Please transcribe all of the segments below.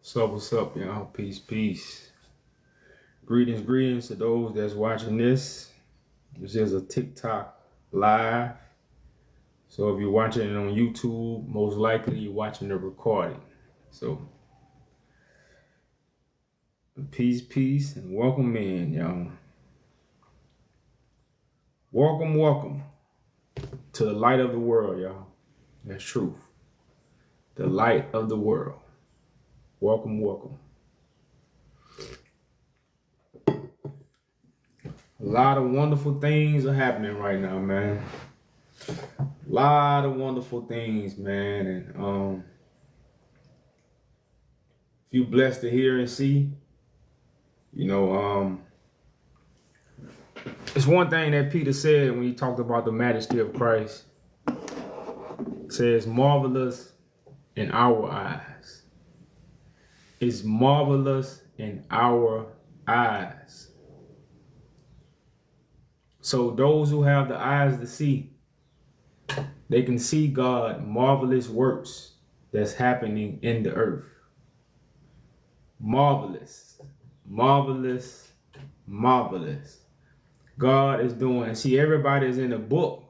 What's up, y'all? Peace, peace. Greetings to those that's watching this. This is a TikTok live. So if you're watching it on YouTube, most likely you're watching the recording. So peace, and welcome in, y'all. Welcome to the light of the world, y'all. That's truth. The light of the world. Welcome. A lot of wonderful things are happening right now, man. A lot of wonderful things, man. And if you blessed to hear and see, it's one thing that Peter said when he talked about the majesty of Christ. It says, marvelous in our eyes. It's marvelous in our eyes. So those who have the eyes to see, they can see God's marvelous works that's happening in the earth. Marvelous. God is doing, and see, everybody is in the book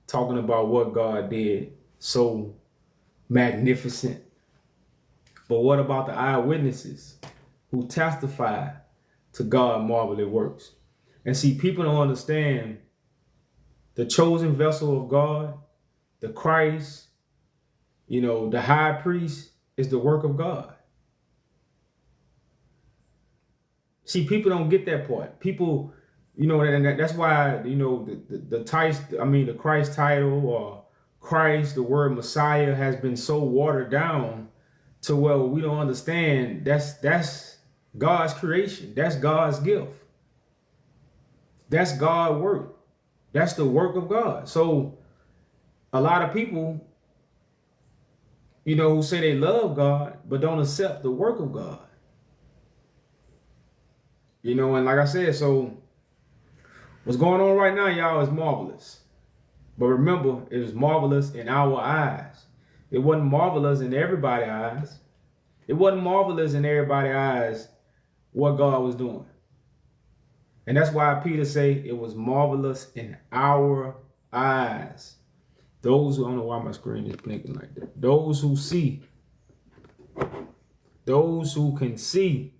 talking about what God did so magnificent. But what about the eyewitnesses who testify to God's marvelous works? And see, people don't understand the chosen vessel of God, the Christ, the high priest is the work of God. See, people don't get that part. People, and that's why, the Christ title or Christ, the word Messiah has been so watered down to where we don't understand that's God's creation. That's God's gift. That's God's work. That's the work of God. So a lot of people, who say they love God, but don't accept the work of God. And like I said, so what's going on right now, y'all, is marvelous. But remember, it was marvelous in our eyes. It wasn't marvelous in everybody's eyes. It wasn't marvelous in everybody's eyes what God was doing. And that's why Peter say it was marvelous in our eyes. Those who, I don't know why my screen is blinking like that. Those who see. Those who can see.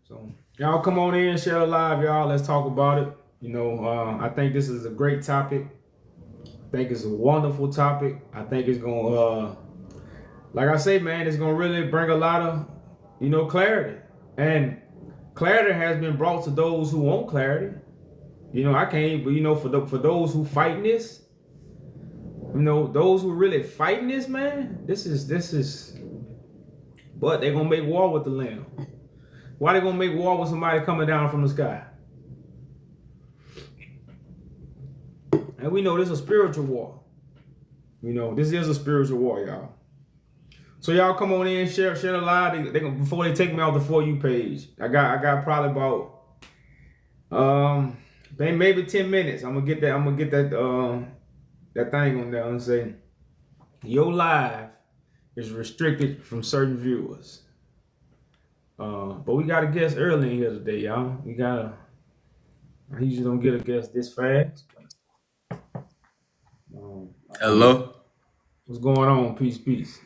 So y'all come on in, share the live, y'all. Let's talk about it. I think this is a great topic. I think it's a wonderful topic. I think it's gonna like I say, man, it's gonna really bring a lot of, clarity. And clarity has been brought to those who want clarity. I can't, but for those who fighting this, those who really fighting this, man, this is. But they're gonna make war with the Lamb. Why they gonna make war with somebody coming down from the sky? And we know this is a spiritual war. This is a spiritual war, y'all. So y'all come on in, share the live. They gonna, before they take me off the For You page. I got probably about maybe 10 minutes. I'm gonna get that thing on there and say your live is restricted from certain viewers. But we got a guest early in here today, y'all. I usually don't get a guest this fast. Hello? What's going on? Peace.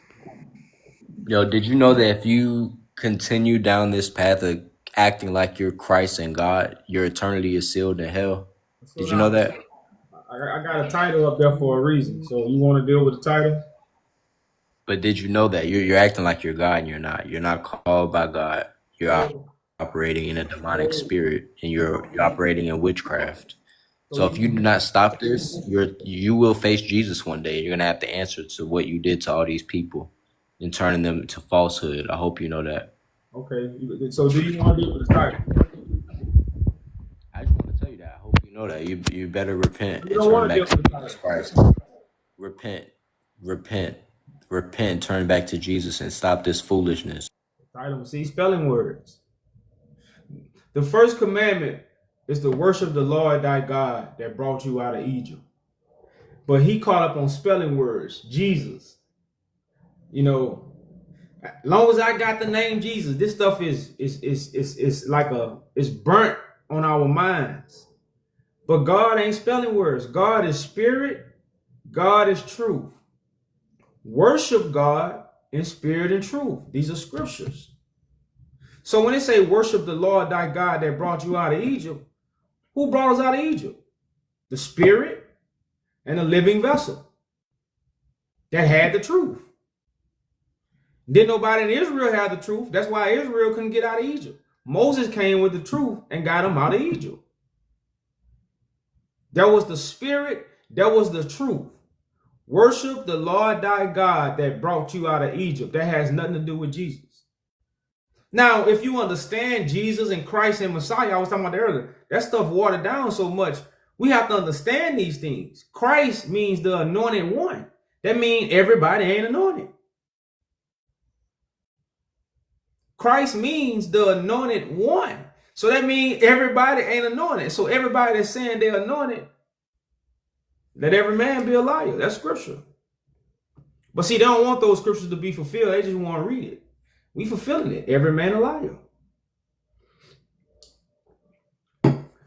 Yo, did you know that if you continue down this path of acting like you're Christ and God, your eternity is sealed in hell? So Did you know that? I got a title up there for a reason. So you want to deal with the title? But did you know that you're acting like you're God and you're not? You're not called by God. You're operating in a demonic spirit and you're operating in witchcraft. So if you do not stop this, you will face Jesus one day. You're gonna have to answer to what you did to all these people and turning them to falsehood. I hope you know that. Okay. So do you want to deal with the title? I just want to tell you that. I hope you know that. You better repent You and don't turn want to deal back with to the Jesus title. Christ. Repent, turn back to Jesus and stop this foolishness. Title. See, spelling words. The first commandment is to worship the Lord thy God that brought you out of Egypt. but he caught up on spelling words. Jesus. You know, as long as I got the name Jesus, this stuff is like it's burnt on our minds. But God ain't spelling words. God is spirit. God is truth. Worship God in spirit and truth. These are scriptures. So when they say worship the Lord thy God that brought you out of Egypt, who brought us out of Egypt? The spirit and a living vessel that had the truth. Didn't nobody in Israel have the truth. That's why Israel couldn't get out of Egypt. Moses came with the truth and got them out of Egypt. There was the spirit, there was the truth. Worship the Lord thy God that brought you out of Egypt. That has nothing to do with Jesus. Now, if you understand Jesus and Christ and Messiah, I was talking about that earlier, that stuff watered down so much. We have to understand these things. Christ means the anointed one. That means everybody ain't anointed. Christ means the anointed one. So that means everybody ain't anointed. So everybody that's saying they're anointed, let every man be a liar. That's scripture. But see, they don't want those scriptures to be fulfilled. They just want to read it. We fulfilling it. Every man a liar.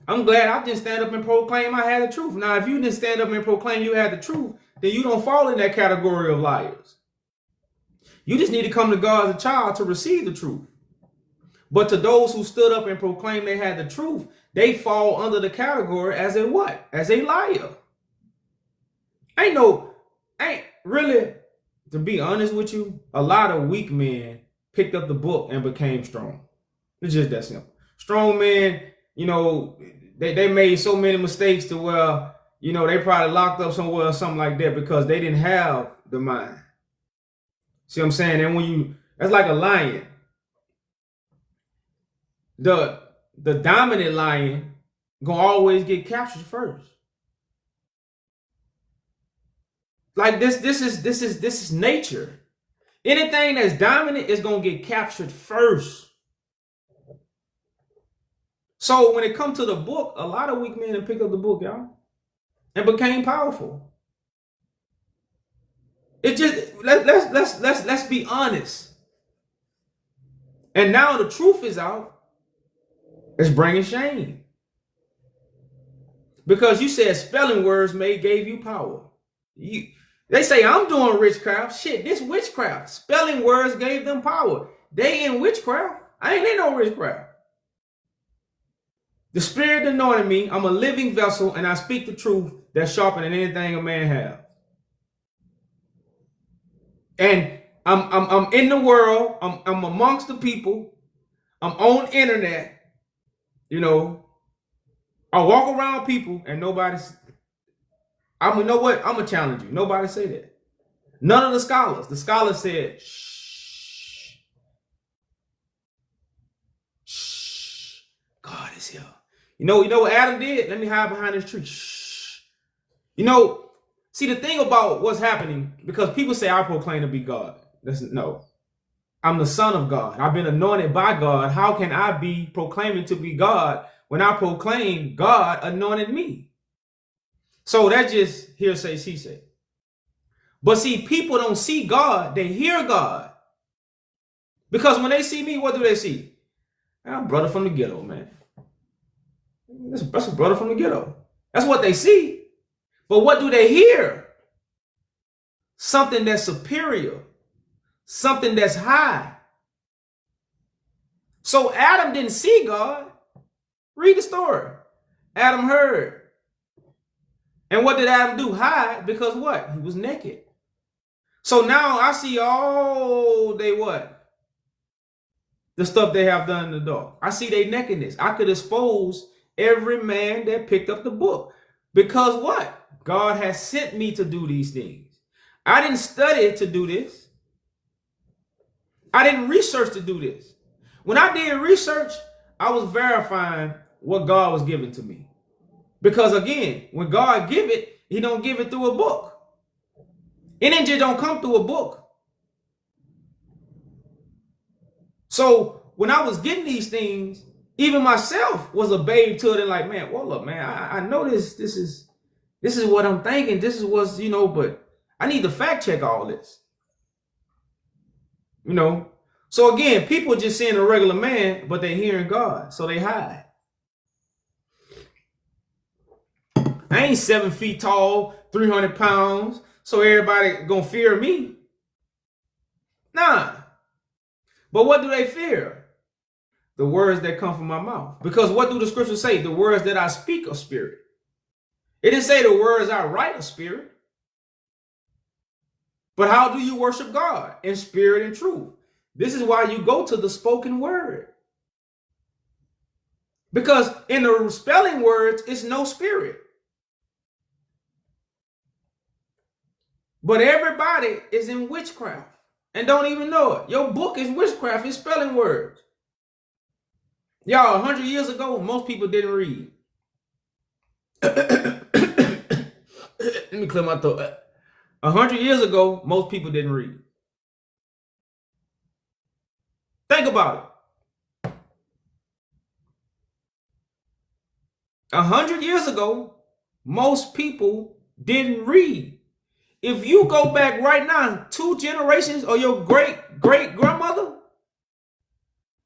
I'm glad I didn't stand up and proclaim I had the truth. Now, if you didn't stand up and proclaim you had the truth, then you don't fall in that category of liars. You just need to come to God as a child to receive the truth. But to those who stood up and proclaimed they had the truth, they fall under the category as a what? As a liar. Ain't really, to be honest with you, a lot of weak men picked up the book and became strong. It's just that simple. Strong men, you know, they made so many mistakes to where, you know, they probably locked up somewhere or something like that because they didn't have the mind. See what I'm saying? And that's like a lion. The dominant lion gonna always get captured first. Like this is nature. Anything that's dominant is gonna get captured first. So when it comes to the book, a lot of weak men have picked up the book, y'all, and became powerful. It just let's be honest. And now the truth is out. It's bringing shame. Because you said spelling words gave you power. They say I'm doing witchcraft. Shit, this witchcraft. Spelling words gave them power. They in witchcraft. I ain't in no witchcraft. The Spirit anointed me. I'm a living vessel, and I speak the truth that's sharper than anything a man has. And I'm in the world. I'm amongst the people. I'm on internet. You know, I walk around people and nobody's. You know what? I'm gonna challenge you. Nobody say that. None of the scholars. The scholars said, "Shh, shh, God is here." You know what Adam did? Let me hide behind this tree. Shh. You know, see the thing about what's happening, because people say I proclaim to be God. No. I'm the son of God. I've been anointed by God. How can I be proclaiming to be God when I proclaim God anointed me? So that's just hearsay, she said. But see, people don't see God. They hear God. Because when they see me, what do they see? I'm a brother from the ghetto, man. That's a brother from the ghetto. That's what they see. But what do they hear? Something that's superior. Something that's high. So Adam didn't see God. Read the story. Adam heard. And what did Adam do? Hide, because what? He was naked. So now I see all they what? The stuff they have done in the dark. I see their nakedness. I could expose every man that picked up the book. Because what? God has sent me to do these things. I didn't study to do this. I didn't research to do this. When I did research, I was verifying what God was giving to me. Because again, when God give it, he don't give it through a book. It just don't come through a book. So when I was getting these things, even myself was a babe to it and like, man, well, look, man, I know this is, This is what I'm thinking. This is what's, but I need to fact check all this. So again, people just seeing a regular man, but they hearing God, so they hide. I ain't 7 feet tall, 300 pounds, so everybody gonna fear me. Nah. But what do they fear? The words that come from my mouth. Because what do the scriptures say? The words that I speak are spirit. It didn't say the words I write are spirit. But how do you worship God? In spirit and truth. This is why you go to the spoken word. Because in the spelling words, it's no spirit. But everybody is in witchcraft and don't even know it. Your book is witchcraft, it's spelling words. Y'all, 100 years ago, most people didn't read. Let me clear my throat. 100 years ago, most people didn't read. Think about it. 100 years ago, most people didn't read. If you go back right now, 2 generations or your great-great-grandmother,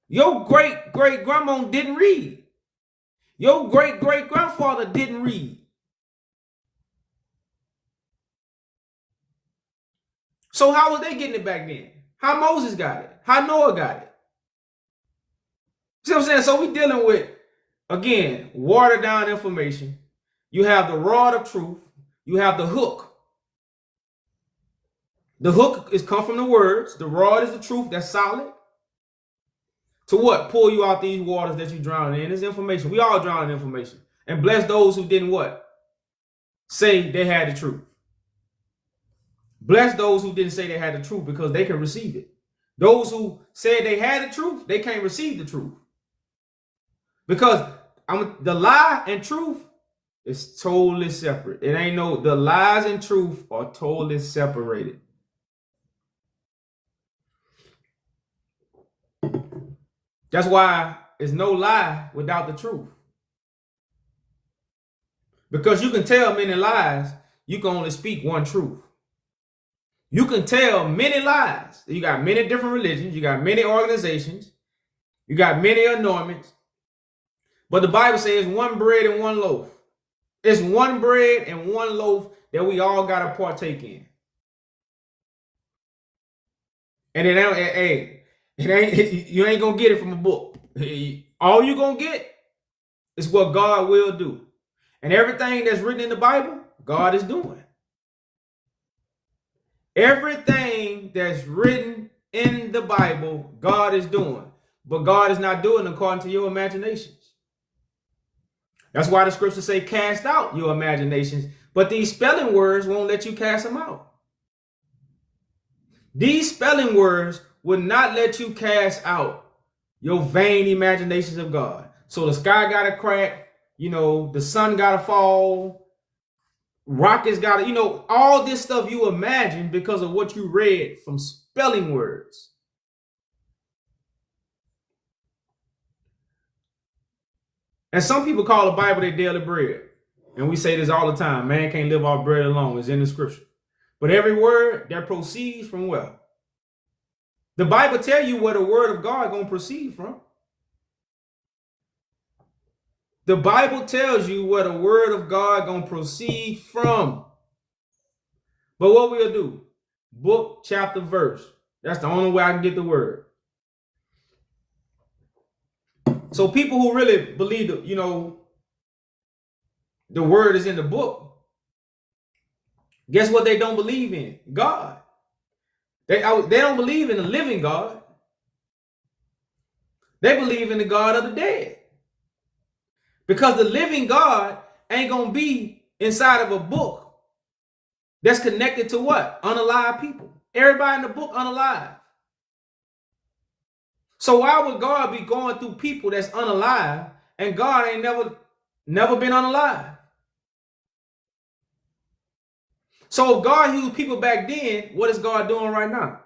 your great-great-grandma didn't read. Your great-great-grandfather didn't read. So how was they getting it back then? How Moses got it? How Noah got it? See what I'm saying? So we dealing with, again, watered down information. You have the rod of truth. You have the hook. The hook is come from the words. The rod is the truth that's solid. To what? Pull you out these waters that you drown in. It's information. We all drown in information. And bless those who didn't what? Say they had the truth. Bless those who didn't say they had the truth because they can receive it. Those who said they had the truth, they can't receive the truth. Because the lie and truth is totally separate. It ain't the lies and truth are totally separated. That's why there's no lie without the truth. Because you can tell many lies, you can only speak one truth. You can tell many lies. You got many different religions. You got many organizations. You got many anointments. But the Bible says one bread and one loaf. It's one bread and one loaf that we all got to partake in. And you ain't going to get it from a book. All you're going to get is what God will do. And everything that's written in the Bible, God is doing. Everything that's written in the Bible, God is doing. But God is not doing according to your imaginations. That's why the scriptures say cast out your imaginations. But these spelling words won't let you cast them out. These spelling words will not let you cast out your vain imaginations of God. So the sky got to crack, the sun got to fall, rockets got to, all this stuff you imagine because of what you read from spelling words. And some people call the Bible their daily bread. And we say this all the time. Man can't live off bread alone. It's in the scripture. But every word that proceeds from where? The Bible tell you where the word of God going to proceed from. The Bible tells you where the word of God going to proceed from. But what we'll do, book, chapter, verse. That's the only way I can get the word. So people who really believe that, the word is in the book, guess what they don't believe in? God. They don't believe in the living God. They believe in the God of the dead. Because the living God ain't going to be inside of a book that's connected to what? Unalive people. Everybody in the book unalive. So why would God be going through people that's unalive and God ain't never been unalive? So if God used people back then, what is God doing right now?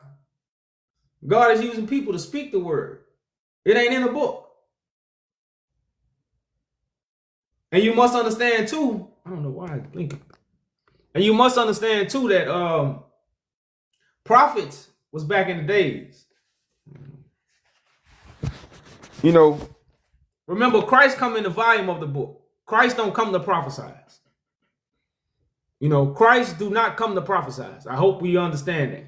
God is using people to speak the word. It ain't in the book. And you must understand too, I don't know why it's blinking. And you must understand too that prophets was back in the days. You know, remember Christ come in the volume of the book. Christ don't come to prophesize. You know, Christ do not come to prophesize. I hope we understand that.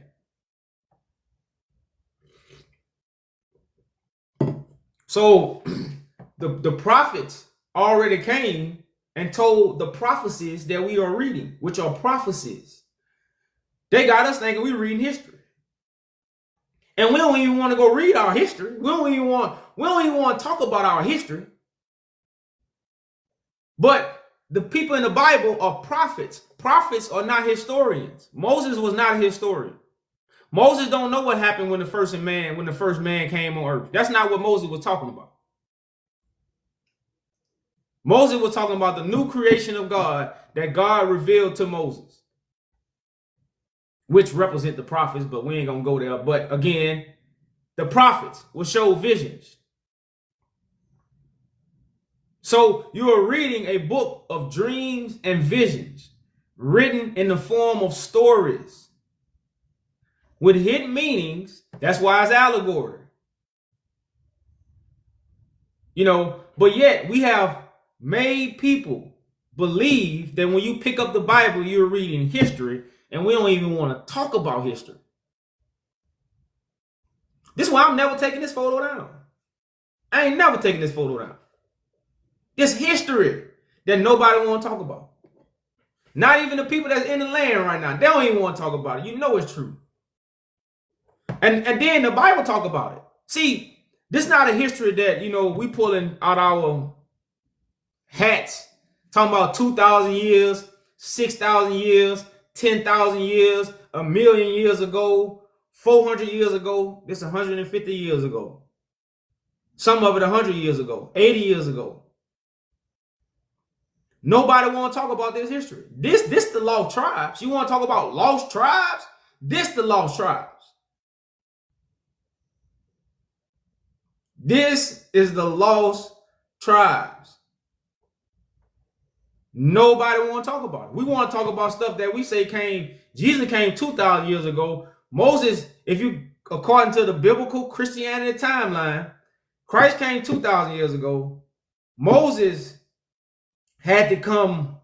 So the prophets already came and told the prophecies that we are reading, which are prophecies. They got us thinking we're reading history. And we don't even want to go read our history. We don't even want to talk about our history. But the people in the Bible are prophets. Prophets are not historians. Moses was not a historian. Moses don't know what happened when the first man came on earth. That's not what Moses was talking about. Moses was talking about the new creation of God that God revealed to Moses, which represent the prophets, but we ain't gonna go there. But again, the prophets will show visions. So you are reading a book of dreams and visions written in the form of stories with hidden meanings. That's why it's allegory. You know, but yet we have made people believe that when you pick up the Bible, you're reading history, and we don't even want to talk about history. This is why I'm never taking this photo down. I ain't never taking this photo down. It's history that nobody want to talk about. Not even the people that's in the land right now. They don't even want to talk about it. You know it's true. And then the Bible talk about it. See, this is not a history that, you know, we pulling out our hats, talking about 2,000 years, 6,000 years, 10,000 years, 1,000,000 years ago, 400 years ago. This 150 years ago. Some of it 100 years ago, 80 years ago. Nobody want to talk about this history. This the lost tribes. You want to talk about lost tribes? This the lost tribes. This is the lost tribes. Nobody want to talk about it. We want to talk about stuff that we say Jesus came 2,000 years ago. Moses, if you, according to the biblical Christianity timeline, Christ came 2,000 years ago. Moses had to come,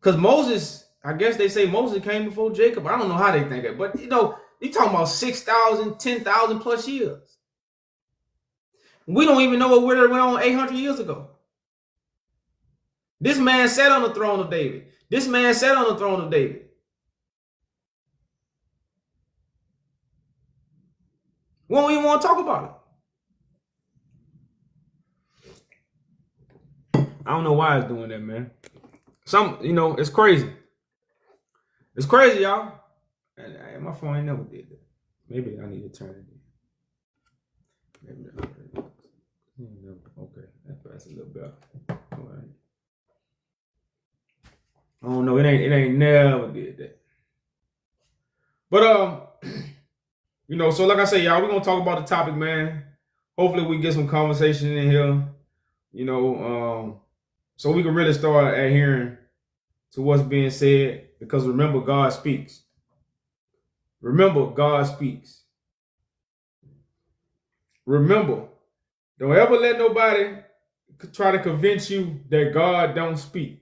because Moses, I guess they say Moses came before Jacob. I don't know how they think it, but you know, you're talking about 6,000, 10,000 plus years. We don't even know what went on 800 years ago. This man sat on the throne of David. This man sat on the throne of David. We don't even want to talk about it. I don't know why it's doing that, man. You know, it's crazy. It's crazy, y'all. And my phone ain't never did that. Maybe I need to turn it in. Maybe that's what it is. Okay, that's a little better. All right. I don't know. It ain't never did that. But you know, so like I say, y'all, we're gonna talk about the topic, man. Hopefully we get some conversation in here. You know, so we can really start adhering to what's being said, because remember, God speaks. Remember, God speaks. Remember, don't ever let nobody try to convince you that God don't speak.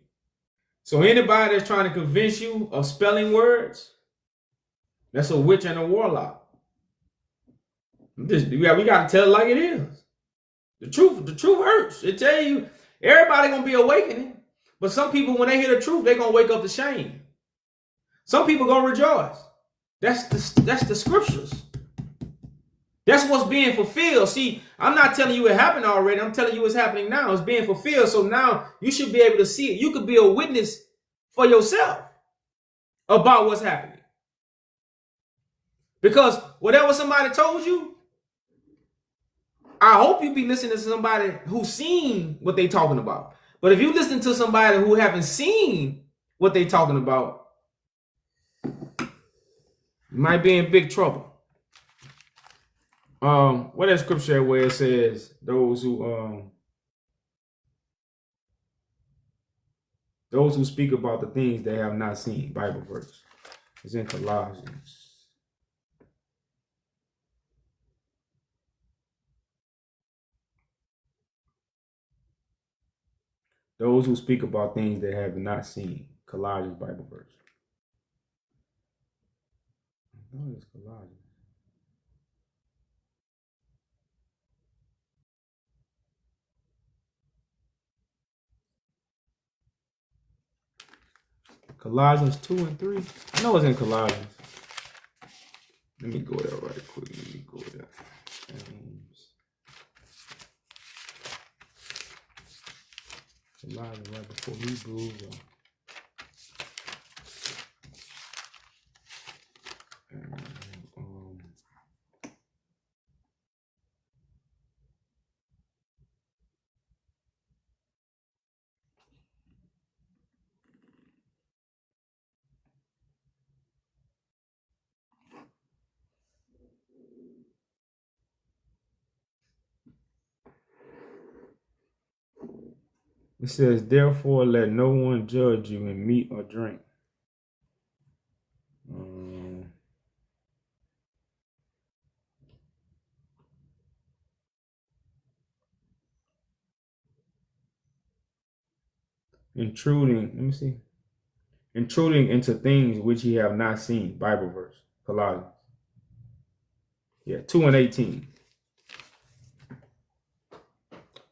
So anybody that's trying to convince you of spelling words, that's a witch and a warlock. We got to tell it like it is. The truth hurts. It tell you, everybody gonna be awakening, but some people, when they hear the truth, they're gonna wake up to shame. Some people gonna rejoice. That's the scriptures. That's what's being fulfilled. See, I'm not telling you it happened already. I'm telling you it's happening now. It's being fulfilled. So now you should be able to see it. You could be a witness for yourself about what's happening. Because whatever somebody told you, I hope you be listening to somebody who's seen what they talking about. But if you listen to somebody who haven't seen what they talking about, you might be in big trouble. What that scripture where it says those who Those who speak about the things they have not seen. Bible verse. It's in Colossians. Those who speak about things they have not seen. Colossians Bible verse. No, it's Colossians. Colossians 2 and 3. I know it's in Colossians. Let me go there right quick. Let me go there. Colossians right before Hebrews. It says, therefore, let no one judge you in meat or drink. Intruding into things which ye have not seen. Bible verse. Colossians. Yeah, 2 and 18.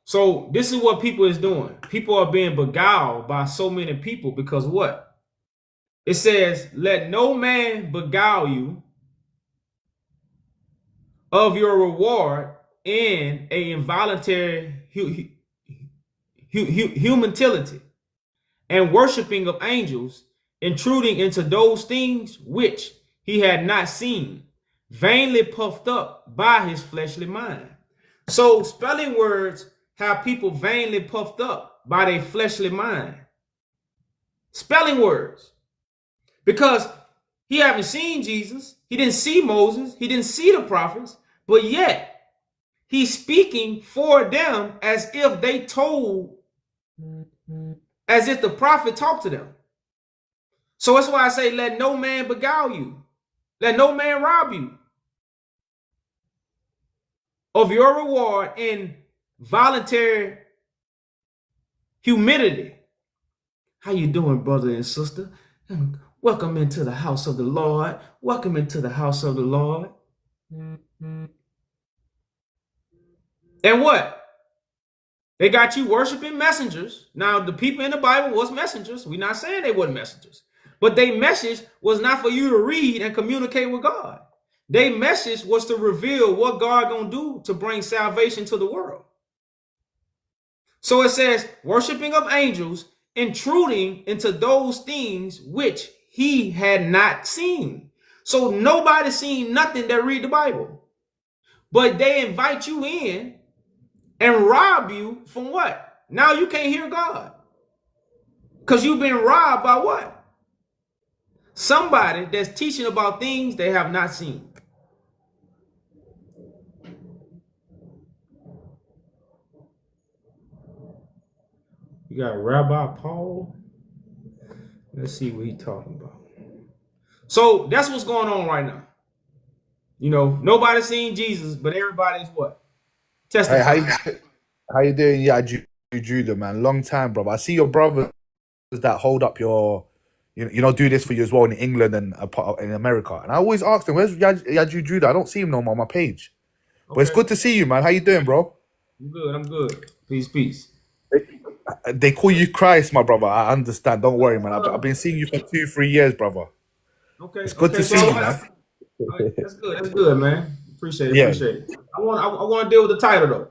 So this is what people is doing. People are being beguiled by so many people because what? It says, let no man beguile you of your reward in a involuntary humanity and worshiping of angels, intruding into those things which he had not seen, vainly puffed up by his fleshly mind. So spelling words have people vainly puffed up by their fleshly mind. Spelling words. Because he haven't seen Jesus. He didn't see Moses. He didn't see the prophets. But yet, he's speaking for them as if they told, as if the prophet talked to them. So that's why I say, let no man beguile you. Let no man rob you of your reward in voluntary humility. How you doing, brother and sister? Welcome into the house of the Lord. Welcome into the house of the Lord. And what? They got you worshiping messengers. Now, the people in the Bible was messengers. We're not saying they weren't messengers. But their message was not for you to read and communicate with God. Their message was to reveal what God gonna do to bring salvation to the world. So it says, worshiping of angels, intruding into those things which he had not seen. So nobody seen nothing that read the Bible. But they invite you in and rob you from what? Now you can't hear God. Because you've been robbed by what? Somebody that's teaching about things they have not seen. You got Rabbi Paul. Let's see what he's talking about. So that's what's going on right now. You know, nobody's seen Jesus, but everybody's what? Testifying. Hey, how you doing? Yeah, Judah, man. Long time, bro. I see your brothers that hold up your, do this for you as well in England and in America. And I always ask them, where's Yaju Judah? I don't see him no more on my page. Okay. But it's good to see you, man. How you doing, bro? I'm good. Peace. They call you Christ, my brother. I understand. Don't worry, man. I've been seeing you for 2-3 years, brother. Okay. It's good to see you, man. That's good, man. Appreciate it. I want to deal with the title though.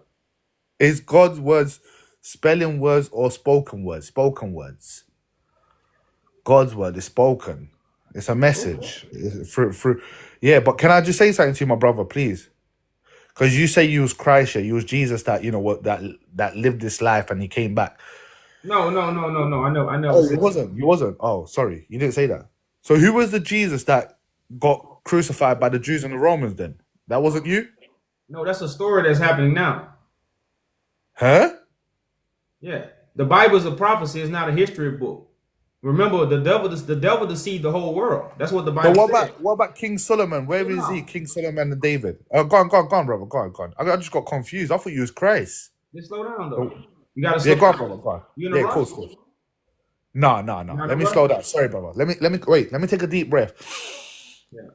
Is God's words spelling words or spoken words? Spoken words. God's word is spoken. It's a message. It's through. Yeah, but can I just say something to you, my brother, please? Because you say you was Christ, you was Jesus that that lived this life and he came back. No. I know. Oh, you wasn't. Oh, sorry, you didn't say that. So who was the Jesus that got crucified by the Jews and the Romans then? That wasn't you? No, that's a story that's happening now. Huh? Yeah. The Bible is a prophecy. It's not a history book. Remember, the devil deceived the whole world. That's what the So Bible said. what about King Solomon? Where is he? No, King Solomon and David. Go on, brother. Go on. I just got confused. I thought you was Christ. just slow down Oh, though. You gotta yeah, slow go on, down. brother. Go on. You in a Yeah, rush? cool. No. Not Let a me rush? slow down. Sorry, brother. Let me wait. Let me take a deep breath. Yeah.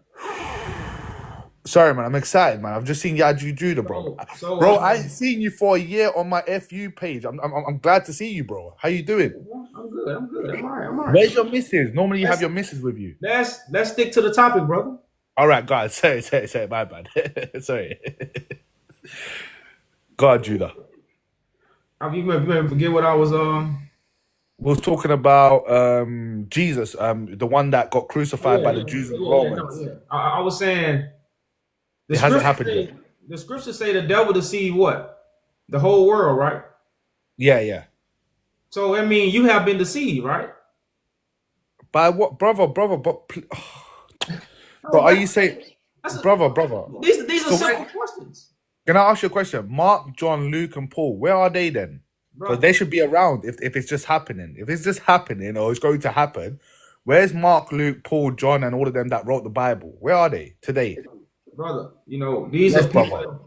Sorry, man. I'm excited, man. I've just seen Yaju Judah, bro. So Bro, I ain't seen you for a year on my FU page. I'm glad to see you, bro. How you doing? I'm good. I'm all right. Where's your missus? Normally you have your missus with you. Let's stick to the topic, brother. All right, God. Sorry. My bad. Sorry. God, Judah. You may forget what I was We was talking about Jesus, the one that got crucified by the Jews and Romans. I was saying It hasn't happened yet. The scriptures say the devil deceived what? The whole world, right? Yeah. So I mean, you have been deceived, right? By what, brother? But are you saying, brother? These are So simple questions, Can I ask you a question? Mark, John, Luke, and Paul, where are they then? Because bro. they should be around if it's just happening. If it's just happening or it's going to happen, where's Mark, Luke, Paul, John, and all of them that wrote the Bible? Where are they today? Brother, you know, these Yes, are people. brother.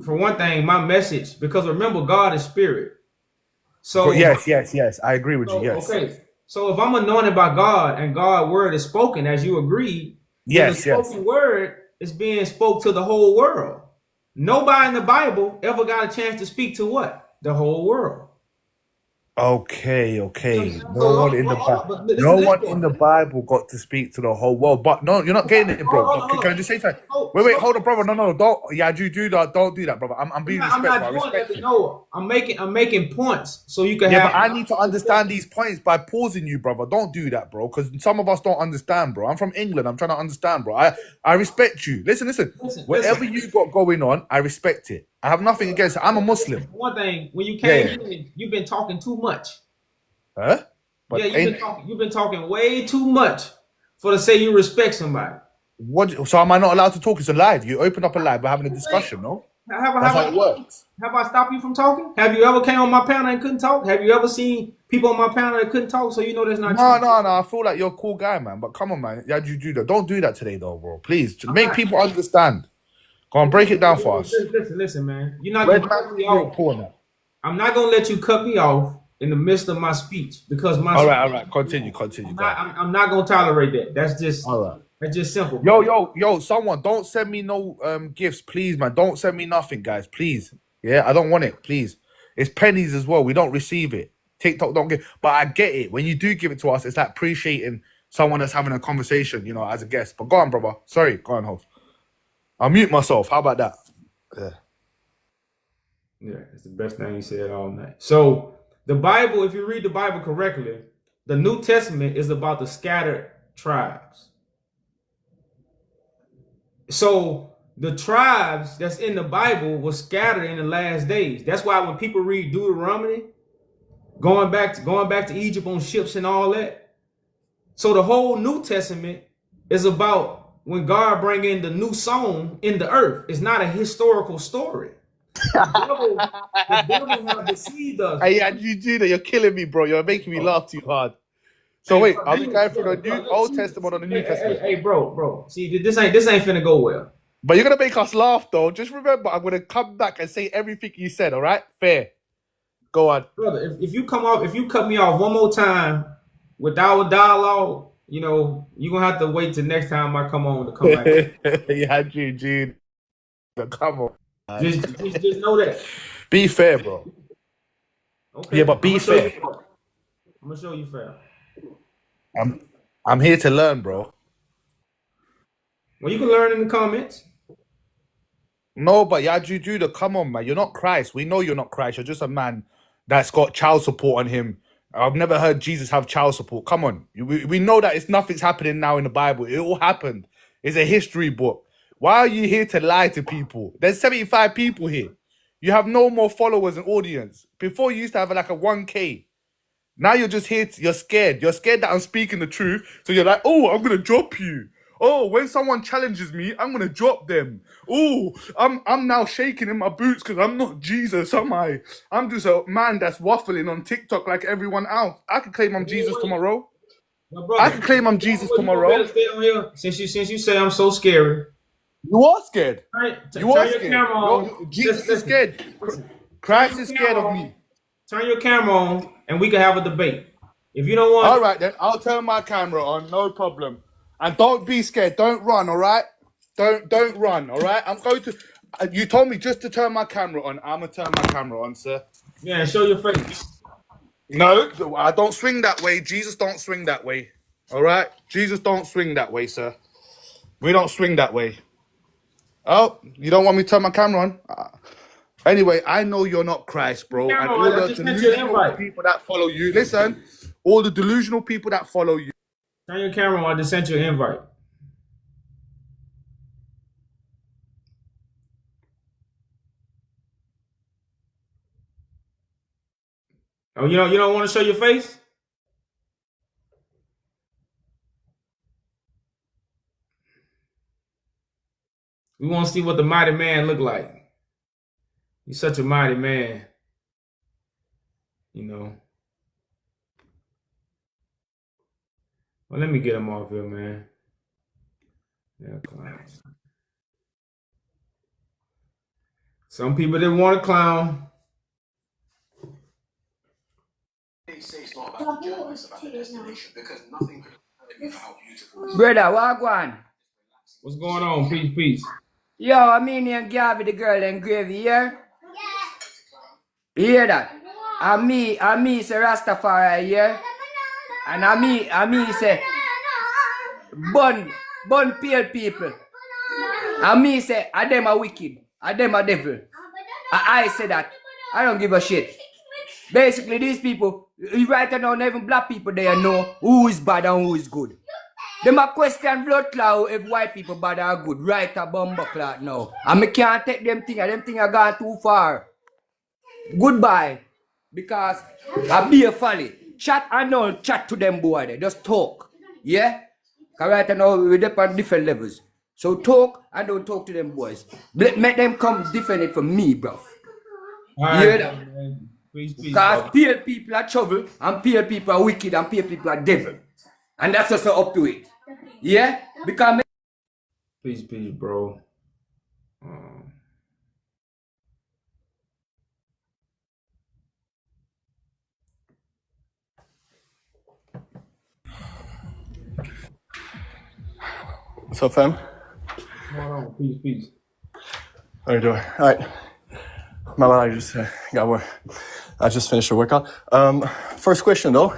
For one thing, my message, because remember, God is spirit. So Yes. I agree with you. Yes. okay. So if I'm anointed by God and God's word is spoken as you agreed, then the spoken word is being spoke to the whole world. Nobody in the Bible ever got a chance to speak to what? The whole world. Okay. So No one in the Bible. No one in the Bible got to speak to the whole world. But no, you're not getting it, bro. Can I just say something? Wait, hold on, brother. No, don't. Yeah, you do that. Don't do that, brother. I'm being respectful. I respect you. No, I'm making points so you can Yeah, have. but I need to understand these points by pausing you, brother. Don't do that, bro. Because some of us don't understand, bro. I'm from England. I'm trying to understand, bro. I respect you. Listen. Whatever you got going on, I respect it. I have nothing against it. I'm a Muslim. One thing, when you came in, you've been talking too much. Huh? But You've been talking way too much for to say you respect somebody. What? So am I not allowed to talk? It's a live. You open up a live. We're having a discussion, no? That's how it works. Have I stopped you from talking? Have you ever came on my panel and couldn't talk? Have you ever seen people on my panel that couldn't talk? So you know that's not true. No. I feel like you're a cool guy, man. But come on, man. Yeah, you do that. Don't do that today, though, bro. Please, make people understand. Go on, break it down for us. Listen, man. You're not gonna cut me off. I'm not gonna let you cut me off in the midst of my speech because my. All right. Continue. I'm not gonna tolerate that. That's just all right. That's just simple. Yo, someone don't send me no gifts, please, man. Don't send me nothing, guys, please. Yeah, I don't want it, please. It's pennies as well. We don't receive it. TikTok don't give, but I get it. When you do give it to us, it's like appreciating someone that's having a conversation, you know, as a guest. But go on, brother. Sorry, go on, host. I'll mute myself. How about that? Yeah, it's the best thing you said all night. So the Bible, if you read the Bible correctly, the New Testament is about the scattered tribes. So the tribes that's in the Bible were scattered in the last days. That's why when people read Deuteronomy, going back to Egypt on ships and all that. So the whole New Testament is about when God bring in the new song in the earth. It's not a historical story. The devil have deceived us. Hey, yeah, you do that. You're killing me, bro. You're making me laugh too hard. So wait, are we going through the Old Testament or the New Testament? Hey, bro. See, this ain't finna go well. But you're gonna make us laugh, though. Just remember, I'm gonna come back and say everything you said. All right, fair. Go on, brother. If you cut me off one more time with our dialogue, you know you're gonna have to wait till next time I come on to come back. Yeah, Jude. Come on. Just know that. Be fair, bro. Okay. Yeah, but be fair. I'm gonna show you fair. I'm here to learn, bro. Well, you can learn in the comments. No, but Judah, come on, man. You're not Christ. We know you're not Christ. You're just a man that's got child support on him. I've never heard Jesus have child support. Come on. We know that nothing's happening now in the Bible. It all happened. It's a history book. Why are you here to lie to people? There's 75 people here. You have no more followers and audience. Before you used to have like a 1K. Now you're just here. You're scared. You're scared that I'm speaking the truth. So you're like, oh, I'm going to drop you. Oh, when someone challenges me, I'm gonna drop them. Oh, I'm now shaking in my boots because I'm not Jesus, am I? I'm just a man that's waffling on TikTok like everyone else. I could claim I'm Jesus tomorrow. My I brother, could claim I'm Jesus you gonna better tomorrow. stay on here since you say I'm so scary. You are scared. Turn You are your scared. camera on. Jesus is Listen, scared. listen. Christ is scared of me. Turn your camera on, and we can have a debate. If you don't want, All right then, I'll turn my camera on, no problem. And don't be scared. Don't run, all right? Don't run, all right? I'm going to. You told me just to turn my camera on. I'm gonna turn my camera on, sir. yeah, show your face. No, I don't swing that way. Jesus don't swing that way. All right? Jesus don't swing that way, sir. We don't swing that way. Oh, you don't want me to turn my camera on? Anyway, I know you're not Christ, bro. And all the delusional people that follow you. Listen, all the delusional people that follow you. Turn your camera on. I just sent you an invite. Oh, you don't want to show your face? We want to see what the mighty man look like. He's such a mighty man. You know. Well, let me get him off here, man. Yeah, clowns. Some people didn't want to clown. Brother, wagwan. What's going on? Peace. Yo, I mean you Gabby the girl and Gravy here. You hear that? And me say Rastafari here. And I me say bun pale people. And me say I them a wicked. I them a devil. I say that. I don't give a shit. Basically these people, right now even black people they know who is bad and who is good. Them a question blood clot if white people bad or good. Right a bumper clot now. And me can't take them thing are gone too far. Goodbye. Because I be a folly. Chat and don't chat to them boy they. Just talk. Yeah? Cause right now we're on different levels. So talk and don't talk to them boys. Make them come different from me, bro. All You hear right, that? man. Peace, Because pale people are trouble and pale people are wicked and pale people are devil. And that's just up to it. Yeah? Because Peace, bro. What's up, fam? What's going on? Peace. How you doing? All right. Mama, I just got work. I just finished the workout. First question, though.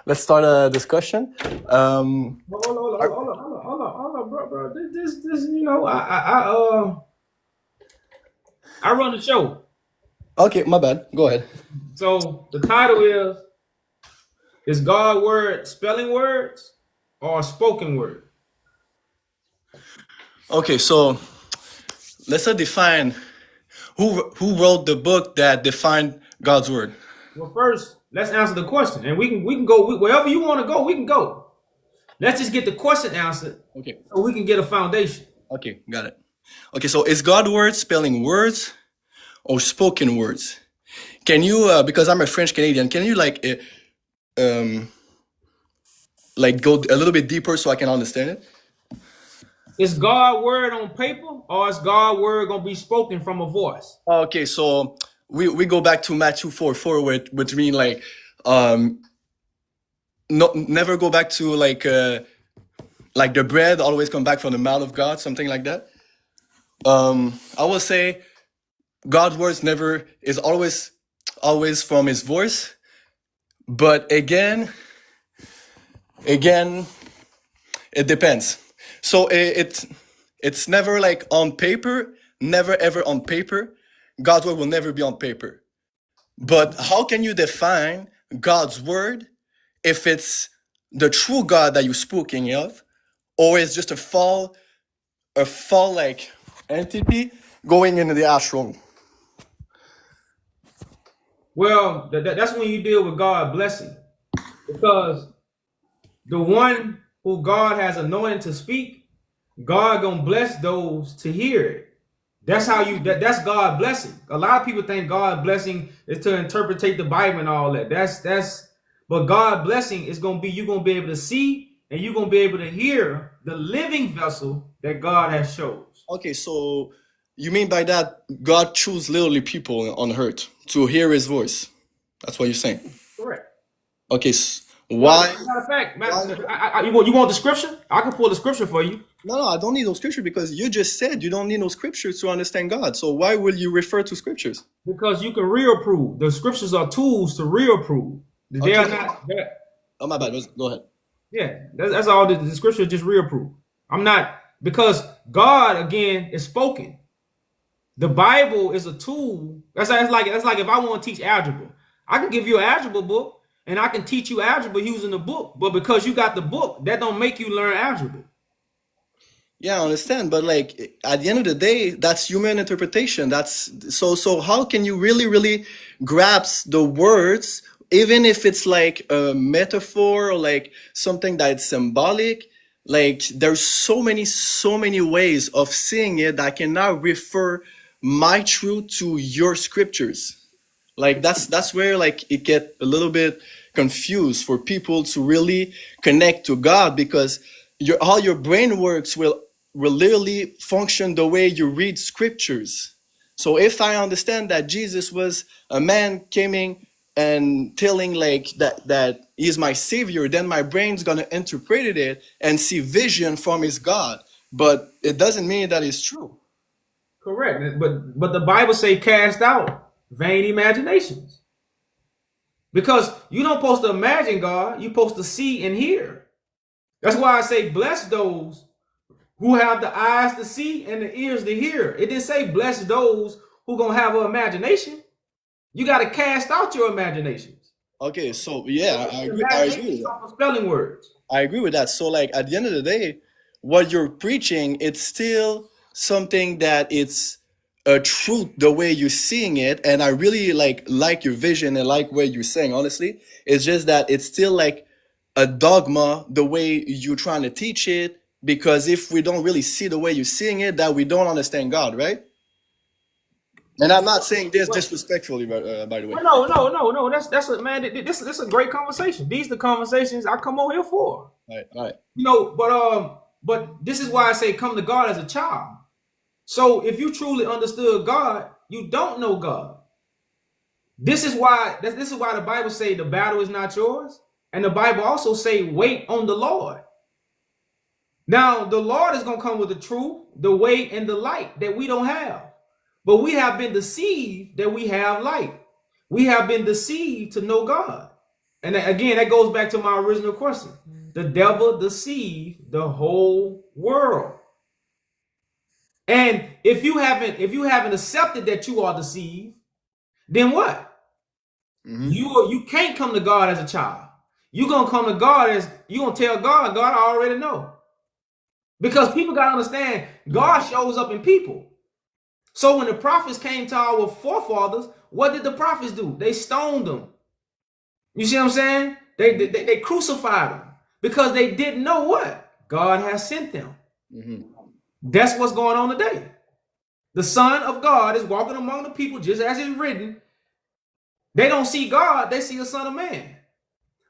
Let's start a discussion. Hold on, bro. This, you know, I run the show. Okay, my bad. Go ahead. So the title is God word spelling words or spoken word? Okay, so let's define who wrote the book that defined God's word. Well, first, let's answer the question, and we can go wherever you want to go. We can go. Let's just get the question answered, Okay. so we can get a foundation. Okay, got it. Okay, so is God's word spelling words or spoken words? Can you, because I'm a French Canadian, can you like go a little bit deeper so I can understand it? Is God word on paper, or is God word gonna be spoken from a voice? Okay, so we go back to Matthew 4:4, which mean like never go back to like the bread always come back from the mouth of God, something like that. I will say God's words never is always from his voice, but again it depends. So it's never like on paper, never ever on paper. God's word will never be on paper. But how can you define God's word if it's the true God that you're speaking of, or it's just a fall like entity going into the astral? Well, that's when you deal with God blessing, because the one who God has anointed to speak God gonna bless those to hear it. That's how that's God blessing. A lot of people think God blessing is to interpretate the Bible and all that. But God blessing is gonna be you gonna be able to see and you're gonna be able to hear the living vessel that God has chose. Okay, so you mean by that God chose literally people on earth to hear His voice? That's what you're saying. Correct. Okay, why? Matter of fact, you want the scripture? I can pull the scripture for you. No, I don't need no scripture because you just said you don't need no scriptures to understand God. So why will you refer to scriptures? Because you can reapprove. The scriptures are tools to reapprove. They are Okay. not. Oh, my bad. Go ahead. Yeah, that's all. The scripture just reapprove. I'm not because God again is spoken. The Bible is a tool. That's like if I want to teach algebra, I can give you an algebra book and I can teach you algebra using the book. But because you got the book, that don't make you learn algebra. Yeah, I understand, but like at the end of the day, that's human interpretation. That's so how can you really grasp the words, even if it's like a metaphor or like something that's symbolic? Like there's so many ways of seeing it that I cannot refer my truth to your scriptures. Like that's where like it get a little bit confused for people to really connect to God because all your brain works will literally function the way you read scriptures. So if I understand that Jesus was a man coming and telling like that he's my savior, then my brain's gonna interpret it and see vision from his God. But it doesn't mean that it's true. Correct. But the Bible say cast out vain imaginations. Because you don't supposed to imagine God, you're supposed to see and hear. That's why I say bless those who have the eyes to see and the ears to hear. It didn't say bless those who gonna have an imagination. You got to cast out your imaginations. Okay, so yeah, I agree with that. Spelling words. I agree with that. So like at the end of the day, what you're preaching, it's still something that it's a truth the way you're seeing it. And I really like your vision and like what you're saying, honestly. It's just that it's still like a dogma the way you're trying to teach it, because if we don't really see the way you're seeing it, that we don't understand God, right? And I'm not saying this disrespectfully, by the way. No. That's a man. This is a great conversation. These are the conversations I come on here for. All right. You know, but this is why I say come to God as a child. So if you truly understood God, you don't know God. This is why the Bible say the battle is not yours, and the Bible also say wait on the Lord. Now the Lord is gonna come with the truth, the way, and the light that we don't have. But we have been deceived that we have light. We have been deceived to know God. And again, that goes back to my original question. The devil deceived the whole world. And if you haven't accepted that you are deceived, then what? Mm-hmm. You can't come to God as a child. You're gonna come to God as you're gonna tell God, I already know. Because people gotta understand God shows up in people. So when the prophets came to our forefathers, what did the prophets do? They stoned them. You see what I'm saying? They crucified them because they didn't know what God has sent them. Mm-hmm. That's what's going on today. The Son of God is walking among the people just as it's written. They don't see God, they see the Son of Man.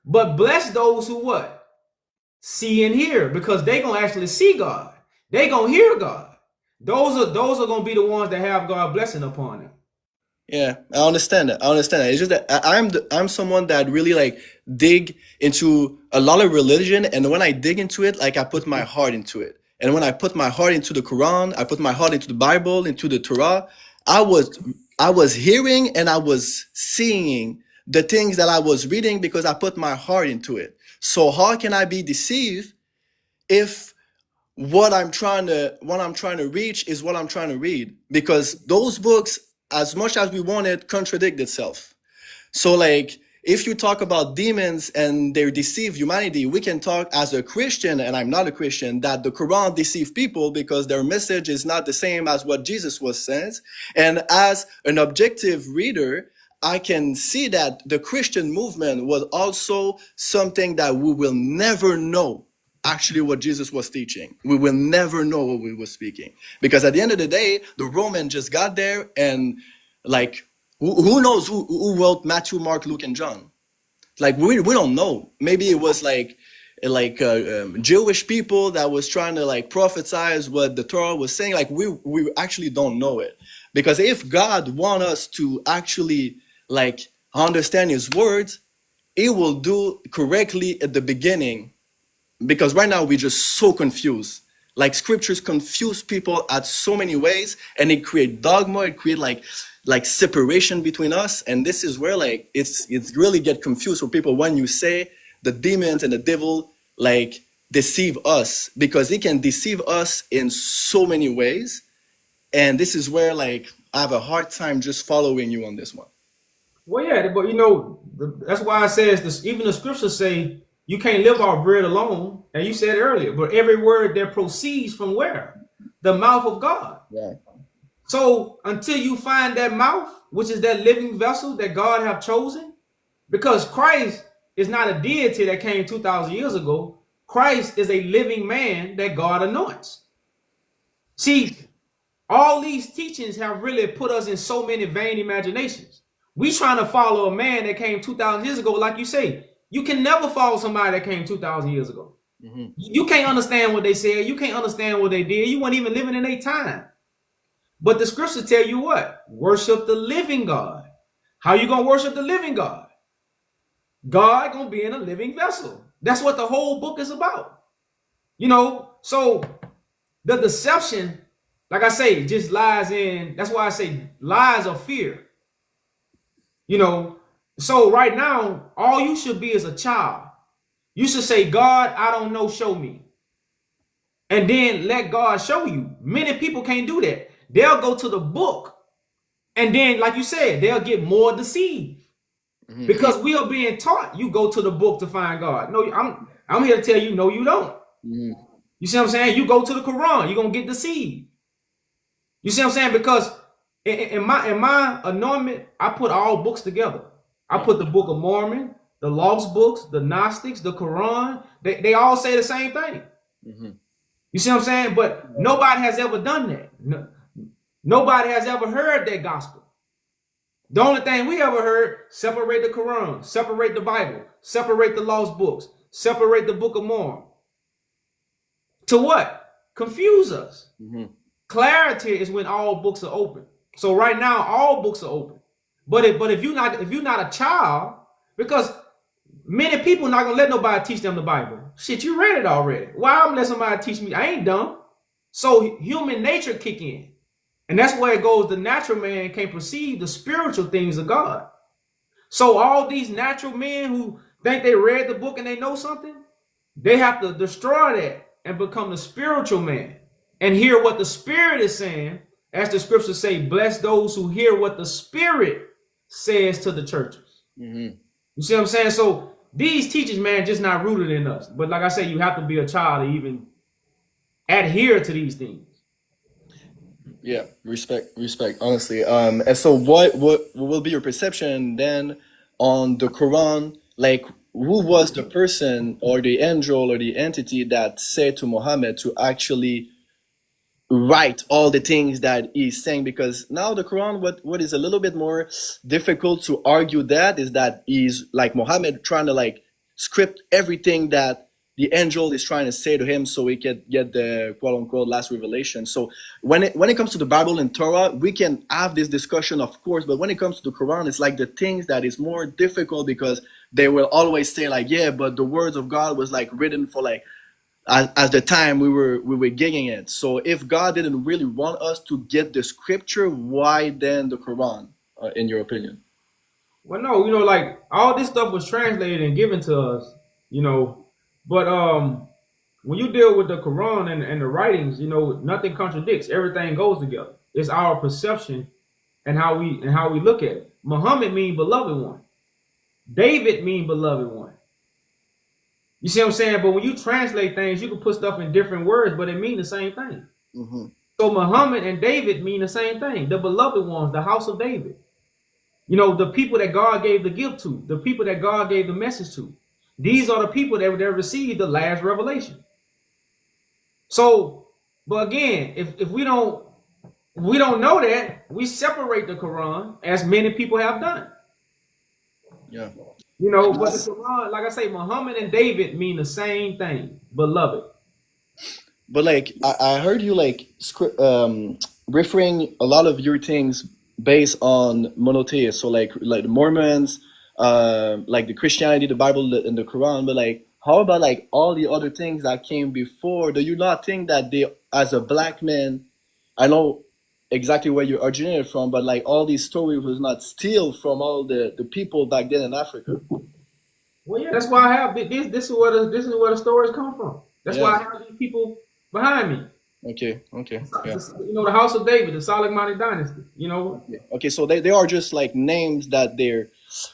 But bless those who what? See and hear, because they're going to actually see God. They're going to hear God. Those are going to be the ones that have God blessing upon them. Yeah, I understand that. It's just that I'm someone that really like dig into a lot of religion, and when I dig into it, like I put my heart into it. And when I put my heart into the Quran, I put my heart into the Bible, into the Torah, I was hearing and I was seeing the things that I was reading because I put my heart into it. So how can I be deceived if what I'm trying to reach is what I'm trying to read? Because those books, as much as we want it, contradict itself. So like, if you talk about demons and they deceive humanity, we can talk as a Christian, and I'm not a Christian, that the Quran deceive people because their message is not the same as what Jesus was saying. And as an objective reader, I can see that the Christian movement was also something that we will never know actually what Jesus was teaching. We will never know what we were speaking. Because at the end of the day, the Roman just got there and like, who knows who wrote Matthew, Mark, Luke, and John? Like, we don't know. Maybe it was like Jewish people that was trying to like prophesize what the Torah was saying. Like, we actually don't know it. Because if God want us to actually like understand his words, he will do correctly at the beginning. Because right now we're just so confused. Like, scriptures confuse people at so many ways, and it create dogma, it create like separation between us. And this is where like it's really get confused for people when you say the demons and the devil like deceive us, because he can deceive us in so many ways. And this is where like I have a hard time just following you on this one. Well, yeah, but you know, that's why it says this. Even the scriptures say you can't live off bread alone. And you said earlier, but every word that proceeds from where? The mouth of God. Yeah. So until you find that mouth, which is that living vessel that God have chosen, because Christ is not a deity that came 2,000 years ago. Christ is a living man that God anoints. See, all these teachings have really put us in so many vain imaginations. We trying to follow a man that came 2,000 years ago. Like you say, you can never follow somebody that came 2,000 years ago. Mm-hmm. You can't understand what they said. You can't understand what they did. You weren't even living in their time. But the scriptures tell you what? Worship the living God. How you going to worship the living God? God going to be in a living vessel. That's what the whole book is about. You know, so the deception, like I say, just lies in, that's why I say lies of fear. You know, so right now, all you should be is a child. You should say, God, I don't know, show me. And then let God show you. Many people can't do that. They'll go to the book. And then, like you said, they'll get more deceived. Mm-hmm. Because we are being taught you go to the book to find God. No, I'm here to tell you, no, you don't. Mm-hmm. You see what I'm saying? You go to the Quran, you're going to get deceived. You see what I'm saying? Because in my anointment, I put all books together. I put the Book of Mormon, the Lost Books, the Gnostics, the Quran. They all say the same thing. Mm-hmm. You see what I'm saying? But nobody has ever done that. Nobody has ever heard that gospel. The only thing we ever heard, separate the Quran, separate the Bible, separate the Lost Books, separate the Book of Mormon. To what? Confuse us. Mm-hmm. Clarity is when all books are open. So right now, all books are open. But if you're not a child, because many people not gonna let nobody teach them the Bible. Shit, you read it already. Why I'm let somebody teach me? I ain't dumb. So human nature kick in. And that's where it goes. The natural man can't perceive the spiritual things of God. So all these natural men who think they read the book and they know something, they have to destroy that and become the spiritual man and hear what the Spirit is saying. As the scriptures say, bless those who hear what the Spirit says to the churches. Mm-hmm. You see what I'm saying? So these teachers, man, just not rooted in us. But like I say, you have to be a child to even adhere to these things. Yeah, respect, honestly. And so what will be your perception then on the Quran? Like, who was the person or the angel or the entity that said to Muhammad to actually write all the things that he's saying? Because now the Quran, what is a little bit more difficult to argue that is that he's like Muhammad trying to like script everything that the angel is trying to say to him so he can get the quote unquote last revelation. So when it comes to the Bible and Torah, we can have this discussion, of course, but when it comes to the Quran, it's like the things that is more difficult because they will always say like, yeah, but the words of God was like written for like as the time we were gigging it. So if God didn't really want us to get the scripture, why then the Quran, in your opinion? Well, no, you know, like all this stuff was translated and given to us, you know. But when you deal with the Quran and the writings, you know, nothing contradicts. Everything goes together. It's our perception and how we look at it. Muhammad mean beloved one. David mean beloved one. You see what I'm saying? But when you translate things, you can put stuff in different words, but it mean the same thing. Mm-hmm. So Muhammad and David mean the same thing. The beloved ones, the house of David. You know, the people that God gave the gift to, the people that God gave the message to. These are the people that received the last revelation. So, but again, if we don't know that, we separate the Quran as many people have done. Yeah. You know, but the Quran, like I say, Muhammad and David mean the same thing, beloved. But like I heard you like referring a lot of your things based on monotheists, so like the Mormons, like the Christianity, the Bible, and the Quran. But like, how about like all the other things that came before? Do you not think that they, as a black man, I know exactly where you originated from, but like all these stories was not steal from all the people back then in Africa? Well, yeah, that's why I have this. This is where the stories come from. That's why I Yeah. have these people behind me. Okay. Yeah. You know, the House of David, the Soleimani dynasty. You know, Okay, so they are just like names that they're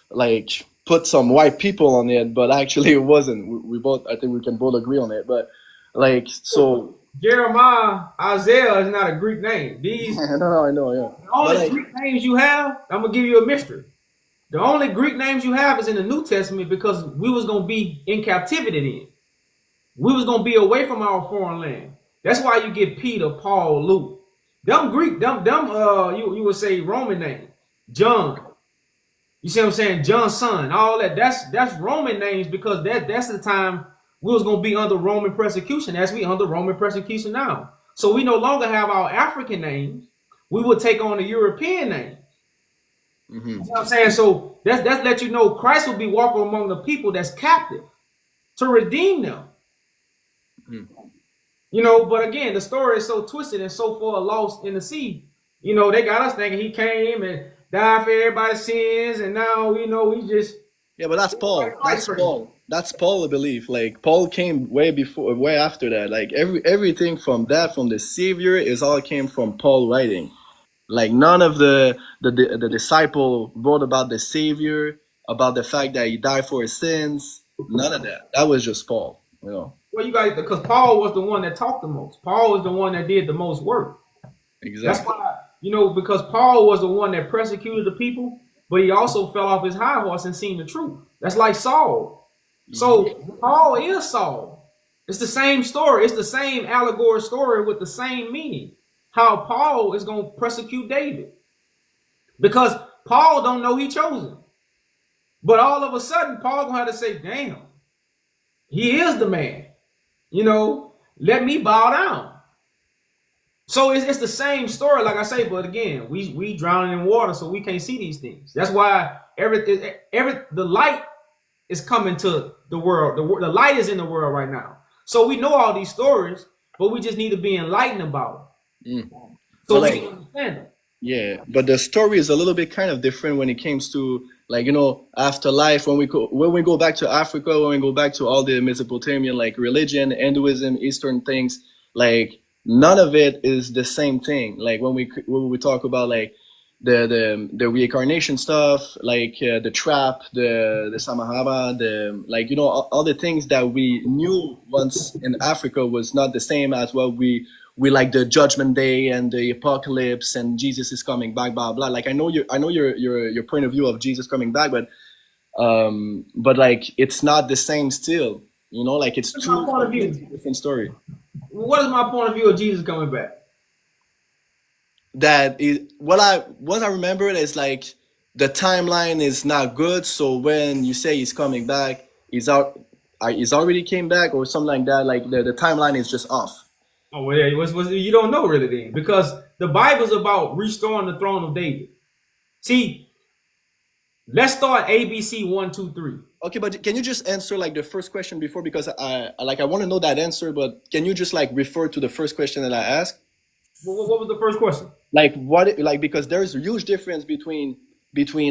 like put some white people on it, but actually it wasn't. We both, I think we can both agree on it. But like, so Jeremiah, Isaiah is not a Greek name. These no, I know, yeah. the only But like, Greek names you have, I'm gonna give you a mystery. The only Greek names you have is in the New Testament because we was gonna be in captivity then. We was gonna be away from our foreign land. That's why you get Peter, Paul, Luke. Them Greek, you would say Roman names. John. You see what I'm saying? John's son, all that. That's Roman names because that's the time we was gonna be under Roman persecution as we under Roman persecution now. So we no longer have our African names. We would take on the European names. You know what I'm saying? So that's let you know Christ will be walking among the people that's captive to redeem them. You know, but again, the story is so twisted and so far lost in the sea. You know, they got us thinking he came and died for everybody's sins, and now you know we just yeah, but that's Paul. That's Paul. That's Paul, I believe. Like Paul came way before, way after that. Like everything from that, from the Savior, is all came from Paul writing. Like none of the disciple wrote about the Savior, about the fact that he died for his sins. None of that. That was just Paul. You know. well, you got because Paul was the one that talked the most. Paul was the one that did the most work. Exactly. That's why, you know, because Paul was the one that persecuted the people, but he also fell off his high horse and seen the truth. That's like Saul. So Paul is Saul. It's the same story. It's the same allegory story with the same meaning. How Paul is going to persecute David. Because Paul don't know he chosen. But all of a sudden, Paul going to have to say, damn, he is the man. You know, let me bow down. So it's the same story, like I say, but again, we drowning in water, so we can't see these things. That's why the light is coming to the world. The light is in the world right now. So we know all these stories, but we just need to be enlightened about it. So we can understand them. Yeah, but the story is a little bit kind of different when it comes to like, you know, afterlife. When we go back to Africa, when we go back to all the Mesopotamian like religion, Hinduism, Eastern things, like none of it is the same thing. Like when we talk about like the reincarnation stuff, like the trap, the Samahaba, the like, you know, all the things that we knew once in Africa was not the same as what we like the Judgment Day and the apocalypse and Jesus is coming back, blah blah. Like I know your point of view of Jesus coming back, but like it's not the same still. You know, like it's two different story. What is my point of view of Jesus coming back? That is what I remember is like the timeline is not good. So when you say he's coming back, he's already came back or something like that. Like the timeline is just off. Oh well, yeah, you don't know really then, because the Bible's about restoring the throne of David. See, let's start ABC 1, 2, 3. Okay, but can you just answer like the first question before, because I want to know that answer, but can you just like refer to the first question that I asked? What was the first question? Because there's a huge difference between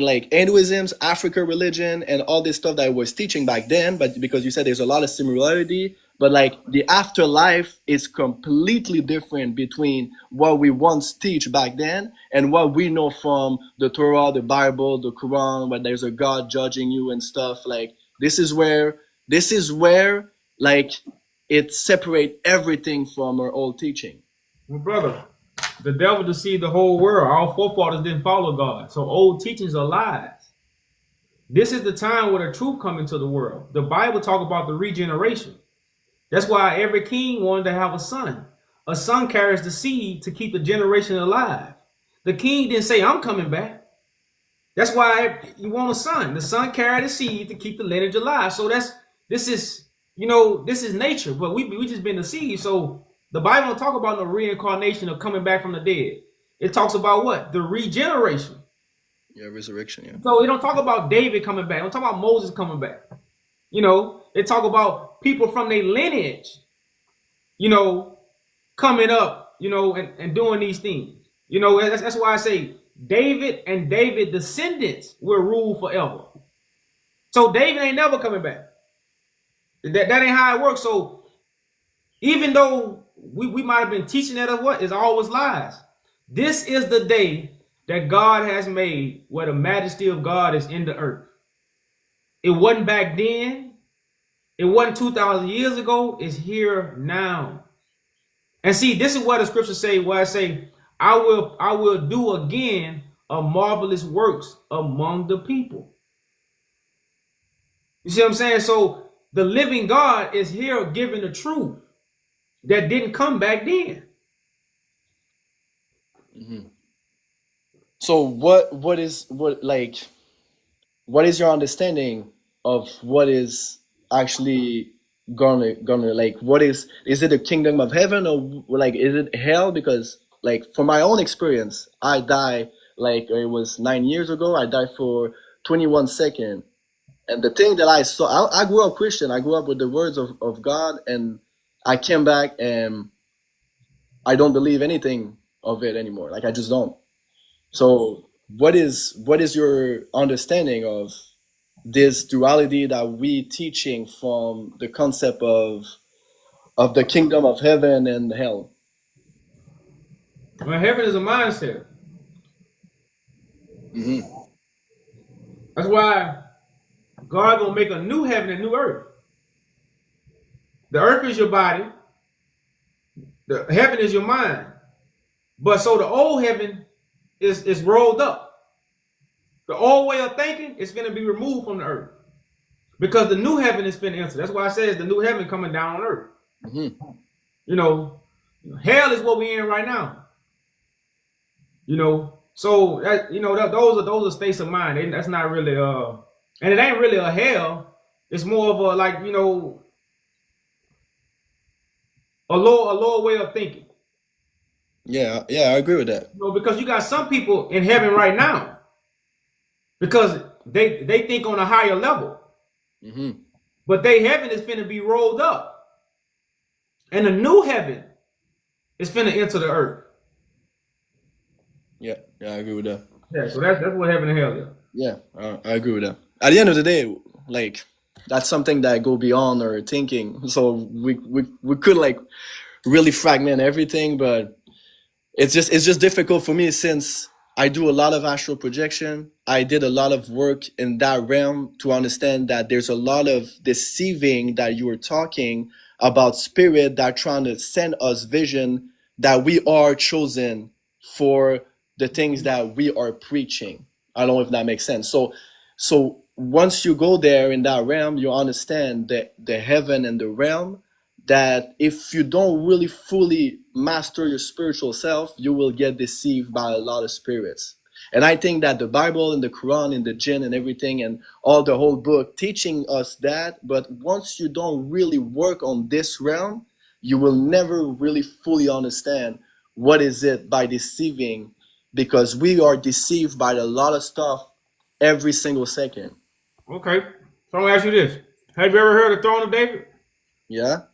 like Hinduism's Africa religion and all this stuff that I was teaching back then, but because you said there's a lot of similarity, but like the afterlife is completely different between what we once teach back then and what we know from the Torah, the Bible, the Quran, where there's a God judging you and stuff. Like this is where like it separates everything from our old teaching. Well, brother, the devil deceived the whole world. Our forefathers didn't follow God. So old teachings are lies. This is the time where the truth comes into the world. The Bible talk about the regeneration. That's why every king wanted to have a son. A son carries the seed to keep the generation alive. The king didn't say, I'm coming back. That's why you want a son. The son carried the seed to keep the lineage alive. So this is nature, but we just been deceived. So the Bible don't talk about the reincarnation of coming back from the dead. It talks about what? The regeneration. Yeah, resurrection. Yeah. So it don't talk about David coming back. It don't talk about Moses coming back. It talk about people from their lineage, coming up, and doing these things. That's why I say David and David descendants will rule forever. So David ain't never coming back. That ain't how it works. So even though we might have been teaching that of what is always lies, this is the day that God has made where the majesty of God is in the earth. It wasn't back then. It wasn't 2,000 years ago. It's here now. And see, this is what the scriptures say, where I say, I will do again a marvelous works among the people. You see what I'm saying? So the living God is here giving the truth that didn't come back then. So what is your understanding of what is actually gonna like, what is it the kingdom of heaven, or like is it hell? Because like from my own experience, I died like it was 9 years ago. I died for 21 seconds. And the thing that I saw, I grew up Christian. I grew up with the words of God, and I came back and I don't believe anything of it anymore. Like I just don't. So what is your understanding of this duality that we teaching from the concept of the kingdom of heaven and hell? Well, heaven is a mindset. That's why God gonna make a new heaven and new earth. The earth is your body. The heaven is your mind. But so the old heaven is rolled up. The old way of thinking is going to be removed from the earth. Because the new heaven is finna enter. That's why I say it's the new heaven coming down on earth. Hell is what we're in right now. So that those are states of mind. That's not really and it ain't really a hell. It's more of a a lower way of thinking. Yeah, I agree with that. Because you got some people in heaven right now because they think on a higher level. But they heaven is finna be rolled up, and the new heaven is finna enter the earth. Yeah, I agree with that. Yeah, so that's what heaven and hell is. Yeah, I agree with that. At the end of the day, like that's something that go beyond our thinking. So we could like really fragment everything, but it's just difficult for me since I do a lot of astral projection. I did a lot of work in that realm to understand that there's a lot of deceiving that you were talking about, spirit that trying to send us vision that we are chosen for the things that we are preaching. I don't know if that makes sense. So once you go there in that realm, you understand the heaven and the realm, that if you don't really fully master your spiritual self, you will get deceived by a lot of spirits. And I think that the Bible and the Quran and the Jinn and everything and all the whole book teaching us that, but once you don't really work on this realm, you will never really fully understand what is it by deceiving, because we are deceived by a lot of stuff every single second. Okay, so I'm gonna ask you this: have you ever heard of the Throne of David? Yeah.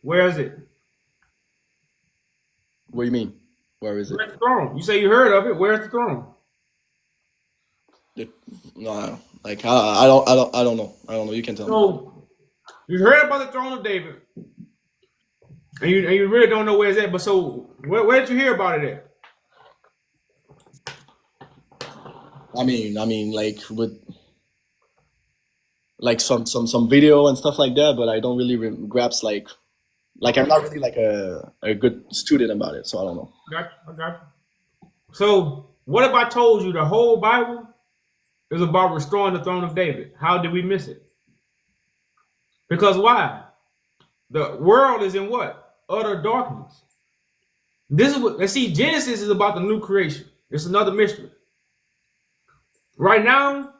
Where is it? What do you mean? Where is it? Where's the throne? You say you heard of it. Where's the throne? No, like I don't know. I don't know. You can tell me. So you heard about the Throne of David, and you really don't know where it's at. But so where did you hear about it at? I mean, like with like some video and stuff like that, but I don't really grasp like I'm not really like a good student about it, so I don't know. I got you. So what if I told you the whole Bible is about restoring the throne of David? How did we miss it? Because why? The world is in what? Utter darkness. This is what, let's see, Genesis is about the new creation. It's another mystery. Right now,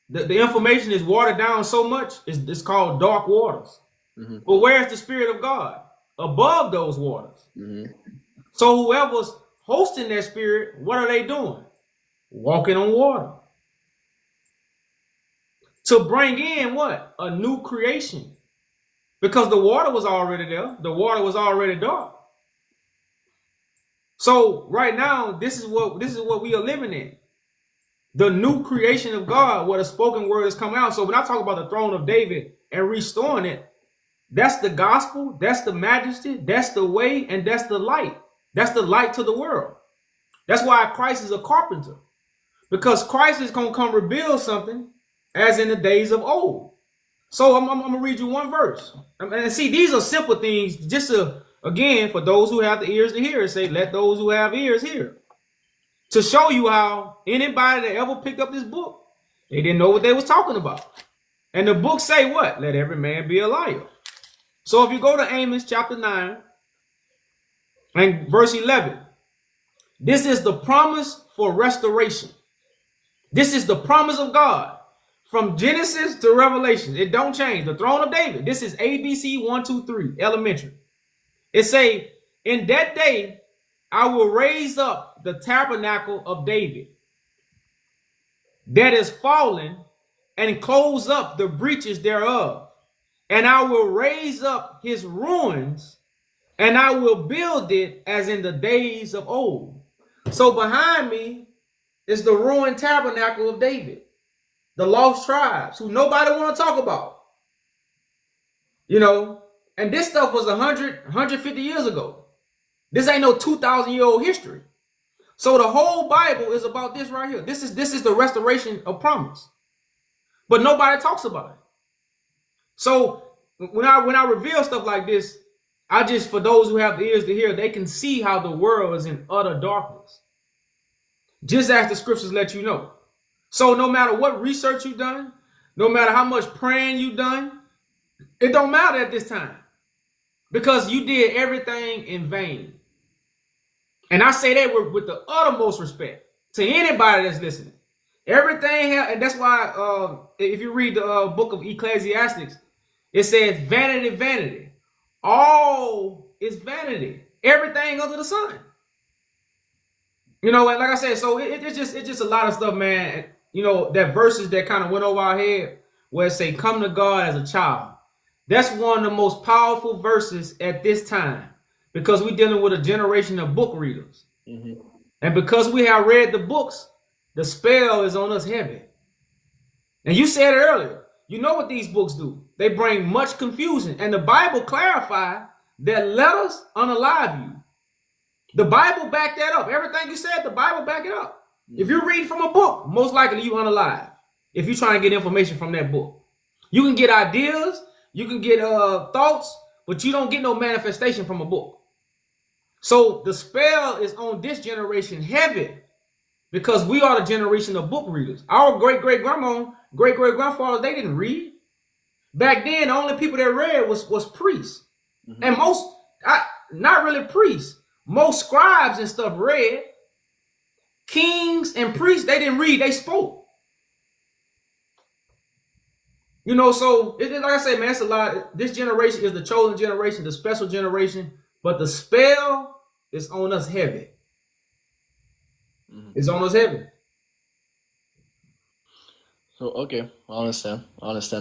the information is watered down so much, it's called dark waters. But where's the Spirit of God? Above those waters. So whoever's hosting that Spirit, what are they doing? Walking on water. To bring in what? A new creation. Because the water was already there. The water was already dark. So right now, this is what we are living in. The new creation of God, where the spoken word is coming out. So when I talk about the throne of David and restoring it, that's the gospel, that's the majesty, that's the way, and that's the light. That's the light to the world. That's why Christ is a carpenter. Because Christ is going to come rebuild something as in the days of old. So I'm going to read you one verse. And see, these are simple things, just to, again, for those who have the ears to hear, say, let those who have ears hear. To show you how anybody that ever picked up this book, they didn't know what they was talking about. And the book say what? Let every man be a liar. So if you go to Amos chapter 9 and verse 11, this is the promise for restoration. This is the promise of God from Genesis to Revelation. It don't change. The throne of David. This is ABC 1, 2, 3, elementary. It say, in that day, I will raise up the tabernacle of David that is fallen and close up the breaches thereof. And I will raise up his ruins and I will build it as in the days of old. So behind me is the ruined tabernacle of David, the lost tribes who nobody want to talk about. You know, and this stuff was 150 years ago. This ain't no 2,000-year-old history. So the whole Bible is about this right here. This is the restoration of promise. But nobody talks about it. So when I reveal stuff like this, I just, for those who have the ears to hear, they can see how the world is in utter darkness. Just as the scriptures let you know. So no matter what research you've done, no matter how much praying you've done, it don't matter at this time. Because you did everything in vain. And I say that with the uttermost respect to anybody that's listening. Everything, and that's why if you read the book of Ecclesiastes, it says vanity, vanity. All is vanity. Everything under the sun. You know, and like I said, so it's just a lot of stuff, man. You know, that verses that kind of went over our head where it say, come to God as a child. That's one of the most powerful verses at this time because we're dealing with a generation of book readers. And because we have read the books, the spell is on us heavy. And you said it earlier. You know what these books do. They bring much confusion. And the Bible clarifies that letters unalive you. The Bible back that up. Everything you said, the Bible back it up. If you read from a book, most likely you unalive. If you're trying to get information from that book. You can get ideas. You can get thoughts, but you don't get no manifestation from a book. So the spell is on this generation heavy because we are the generation of book readers. Our great-great-grandma, great-great-grandfather, they didn't read. Back then, the only people that read was priests. And most, not really priests, most scribes and stuff read. Kings and priests, they didn't read, they spoke. You know, so like I say, man, it's a lot. This generation is the chosen generation, the special generation, but the spell is on us heavy. It's on us heavy. So, okay, I understand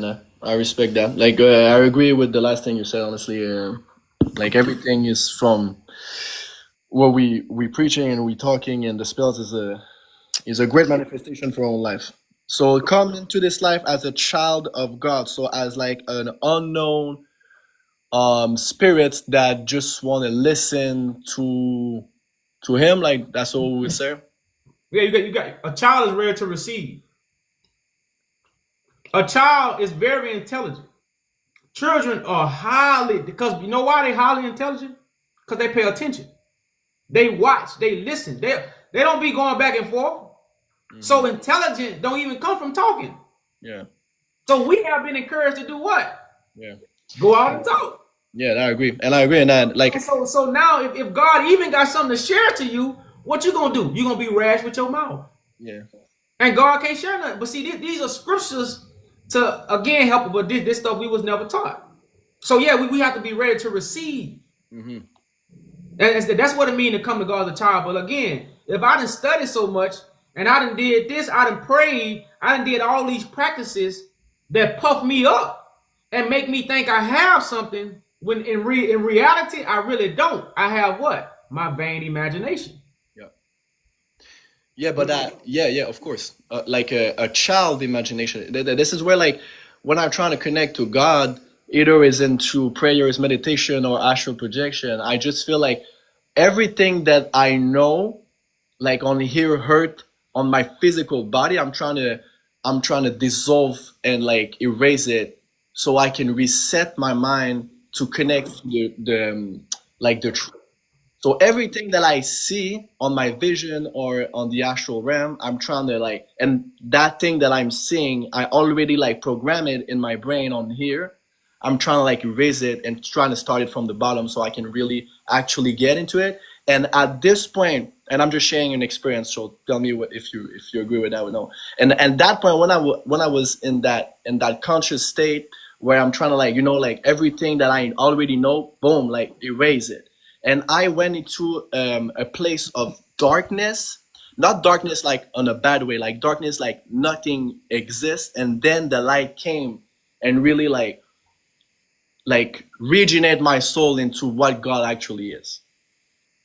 that. I respect that. Like, I agree with the last thing you said, honestly. Like, everything is from what we preaching and we talking, and the spells is a great manifestation for our own life. So come into this life as a child of God. So as like an unknown spirit that just want to listen to him. Like that's what we would say. Yeah, you got a child is ready to receive. A child is very intelligent. Children are highly, because you know why they're highly intelligent? Because they pay attention. They watch, they listen. They don't be going back and forth. So intelligence don't even come from talking. Yeah. So we have been encouraged to do what? Yeah. Go out and talk. Yeah, I agree, and I agree, and that like So now, if God even got something to share to you, what you gonna do? You gonna be rash with your mouth, yeah, and God can't share nothing. But see, these are scriptures to again help. But this stuff we was never taught. So yeah, we have to be ready to receive. hmm And that's what it means to come to God as a child. But again, if I didn't study so much and I done did this, I done prayed, I done did all these practices that puff me up and make me think I have something when in reality I really don't. I have what? My vain imagination. yeah, yeah. But that, yeah, yeah, of course, like a child imagination. This is where like when I'm trying to connect to God, either is into prayers, meditation, or astral projection. I just feel like everything that I know, like on here hurt on my physical body, I'm trying to dissolve and like erase it so I can reset my mind to connect to the truth. So everything that I see on my vision or on the astral realm, I'm trying to like, and that thing that I'm seeing, I already like program it in my brain on here. I'm trying to like erase it and trying to start it from the bottom so I can really actually get into it. And at this point, and I'm just sharing an experience, so tell me if you agree with that or no. And that point when I was in that conscious state where I'm trying to like like everything that I already know, boom, like erase it. And I went into a place of darkness, not darkness like on a bad way, like darkness like nothing exists, and then the light came and really like regenerate my soul into what God actually is.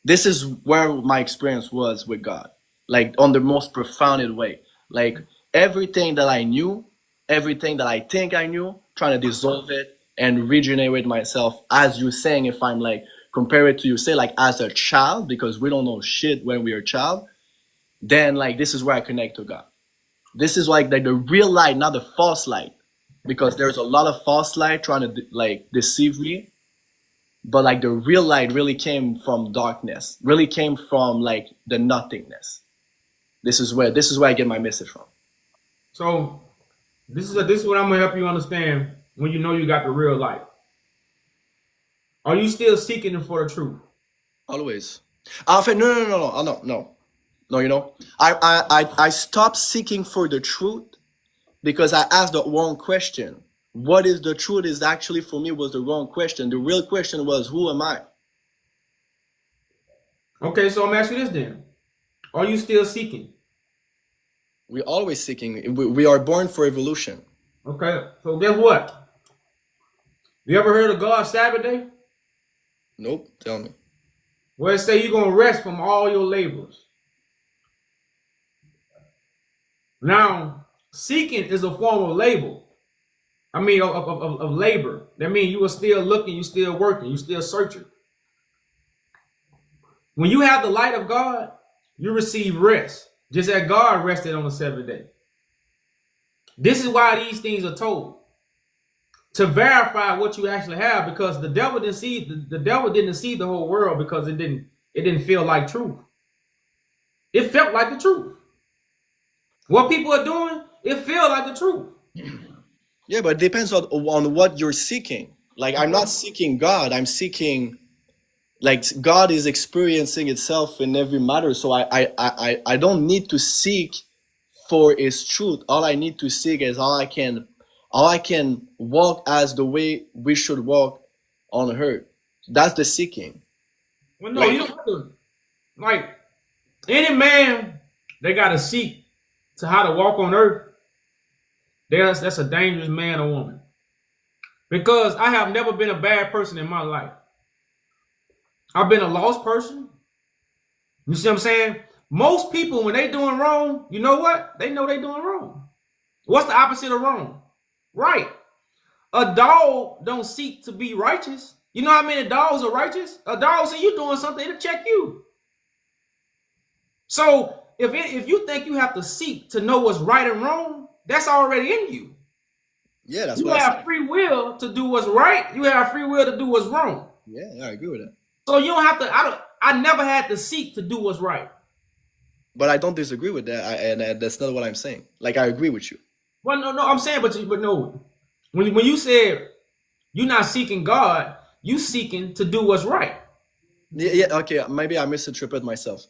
This is where my experience was with God, like on the most profound way. Like everything that I knew, everything that I think I knew, trying to dissolve it and regenerate myself. As you're saying, if I'm like compare it to you, say like as a child, because we don't know shit when we're a child, then like this is where I connect to God. This is like the real light, not the false light, because there's a lot of false light trying to like deceive me. But like the real light really came from darkness, really came from like the nothingness. This is where I get my message from. So this is what I'm gonna help you understand when you know you got the real light. Are you still seeking for the truth? Always. No. I stopped seeking for the truth because I asked the wrong question. What is the truth is actually for me was the wrong question. The real question was, who am I? Okay, so I'm gonna ask you this then. Are you still seeking? We're always seeking. We are born for evolution. Okay, so guess what? You ever heard of God's Sabbath day? Nope. Tell me. Where it say you're gonna rest from all your labors. Now, seeking is a form of labor. I mean, of labor. That means you are still looking, you still working, you still searching. When you have the light of God, you receive rest, just as God rested on the seventh day. This is why these things are told, to verify what you actually have, because the devil didn't see the whole world because it didn't feel like truth. It felt like the truth. What people are doing, it feels like the truth. Yeah, but it depends on what you're seeking. Like I'm not seeking God. I'm seeking, like God is experiencing itself in every matter. So I don't need to seek for His truth. All I need to seek is how I can walk as the way we should walk on earth. That's the seeking. Well, no, you don't have to. Like any man, they got to seek to how to walk on earth. That's a dangerous man or woman. Because I have never been a bad person in my life. I've been a lost person. You see what I'm saying? Most people, when they doing wrong, you know what? They know they doing wrong. What's the opposite of wrong? Right. A dog don't seek to be righteous. You know how many dogs are righteous? A dog see you doing something to check you. So if you think you have to seek to know what's right and wrong, that's already in you. Yeah, that's you what have free will to do what's right. You have free will to do what's wrong. Yeah, I agree with that. So you don't have to. I never had to seek to do what's right. But I don't disagree with that, and that's not what I'm saying. Like I agree with you. Well, no, I'm saying, but no. When you said you're not seeking God, you seeking to do what's right. Yeah, okay, maybe I misinterpret myself.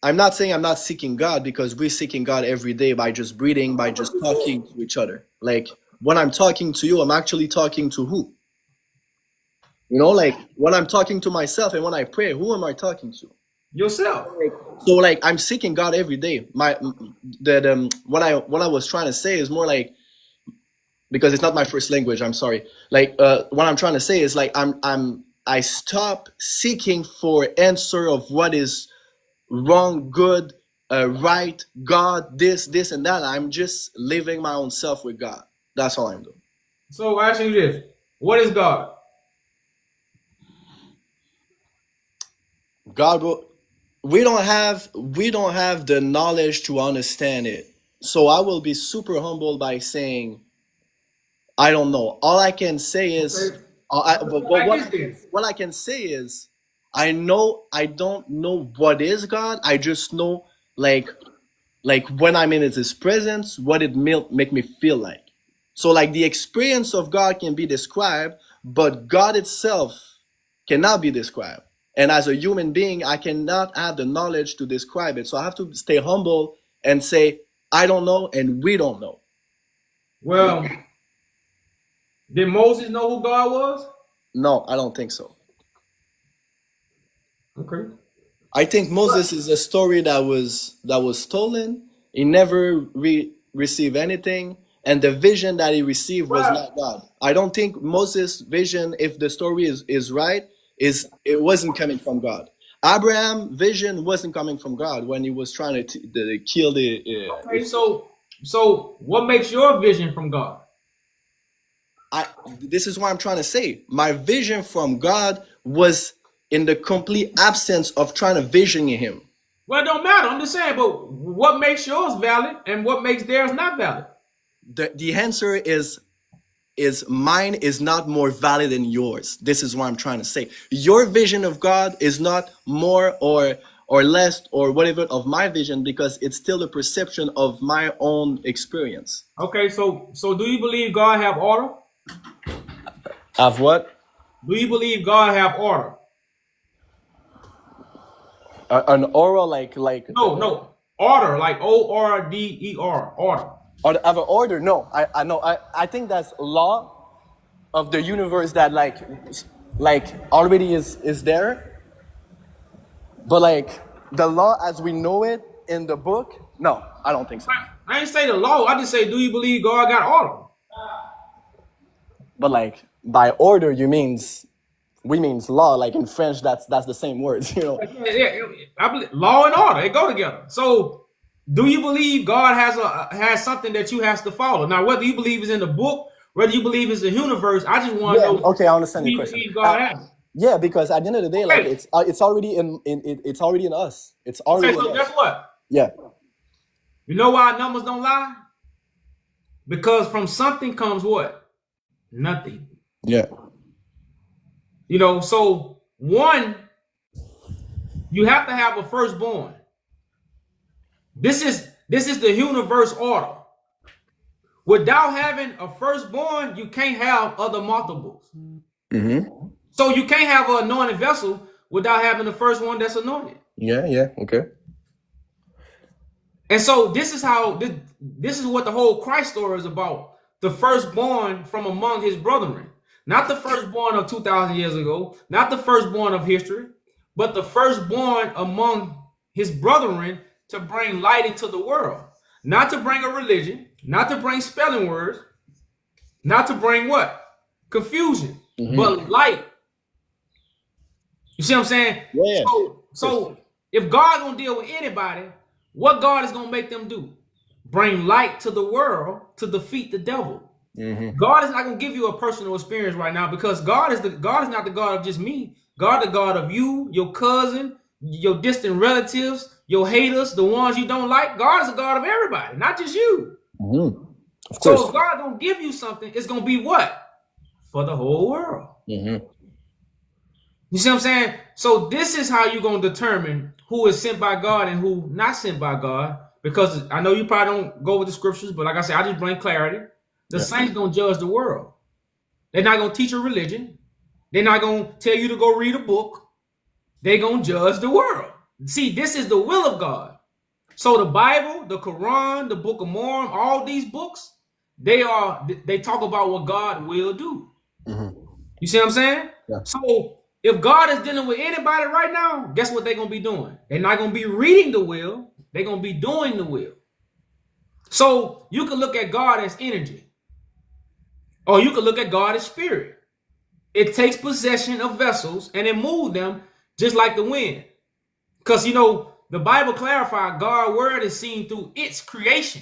I'm not saying I'm not seeking God, because we're seeking God every day by just breathing, by just talking to each other. Like when I'm talking to you, I'm actually talking to who? You know, like when I'm talking to myself and when I pray, who am I talking to? Yourself. So like I'm seeking God every day. What I was trying to say is more like, because it's not my first language, I'm sorry. Like what I'm trying to say is like I stop seeking for answer of what is wrong, good, right, God, this and that. I'm just living my own self with God. That's all I'm doing. So I ask you this: what is God? God will. We don't have the knowledge to understand it. So I will be super humble by saying I don't know. All I can say is Okay. what I can say is I don't know what is God. I just know like when I'm in his presence, what it make me feel like. So like the experience of God can be described, but God itself cannot be described. And as a human being, I cannot have the knowledge to describe it. So I have to stay humble and say, I don't know and we don't know. Well, did Moses know who God was? No, I don't think so. Okay. I think Moses is a story that was stolen. He never received anything, and the vision that he received was not God. I don't think Moses' vision, if the story is right, it wasn't coming from God. Abraham's vision wasn't coming from God when he was trying to kill the. Okay. So what makes your vision from God? This is what I'm trying to say. My vision from God was in the complete absence of trying to vision in him. Well, it don't matter. I'm just saying, but what makes yours valid and what makes theirs not valid? The answer is mine is not more valid than yours. This is what I'm trying to say. Your vision of God is not more or less or whatever of my vision, because it's still a perception of my own experience. Okay, so do you believe God have order? Of what? Do you believe God have order? An oral like No. Order, like ORDER, order. or of an order? No, I know. I think that's law of the universe that like already is there. But like the law as we know it in the book, no, I don't think so. I ain't say the law. I just say, do you believe God got order? But like by order, we means law. Like in French, that's the same words, you know. Yeah, I believe law and order, they go together. So, do you believe God has something that you has to follow? Now, whether you believe is in the book, whether you believe it's the universe, I just want to know. Okay, I understand do the you question. believe God has? Yeah, because at the end of the day, like Okay. it's already it's already in us. It's already. Okay, so in us. guess what? Yeah. You know why numbers don't lie? Because from something comes what? Nothing. Yeah. You know, so one, you have to have a firstborn. This is the universe order. Without having a firstborn, you can't have other multiples. Mm-hmm. So you can't have an anointed vessel without having the first one that's anointed. Yeah. Okay. And so this is how this is what the whole Christ story is about. The firstborn from among his brethren. Not the firstborn of 2,000 years ago, not the firstborn of history, but the firstborn among his brethren to bring light into the world. Not to bring a religion, not to bring spelling words, not to bring what? Confusion, but light. You see what I'm saying? Yeah. So if God gonna deal with anybody, what God is gonna make them do? Bring light to the world to defeat the devil. God is not gonna give you a personal experience right now, because God is not the God of just me. God the God of you, your cousin, your distant relatives, your haters, the ones you don't like. God is the God of everybody, not just you. Of So course. if God gonna give you something, it's gonna be what? For the whole world. You see what I'm saying? So this is how you're gonna determine who is sent by God and who not sent by God. Because I know you probably don't go with the scriptures, but like I said, I just bring clarity. The saints gonna judge the world. They're not gonna teach a religion. They're not going to tell you to go read a book. They're going to judge the world. See, this is the will of God. So the Bible, the Quran, the Book of Mormon, all these books, they talk about what God will do. You see what I'm saying? Yeah. So if God is dealing with anybody right now, guess what they're going to be doing? They're not going to be reading the will. They're going to be doing the will. So you can look at God as energy, or you can look at God as spirit. It takes possession of vessels and it moves them just like the wind. Because, you know, the Bible clarifies God's word is seen through its creation.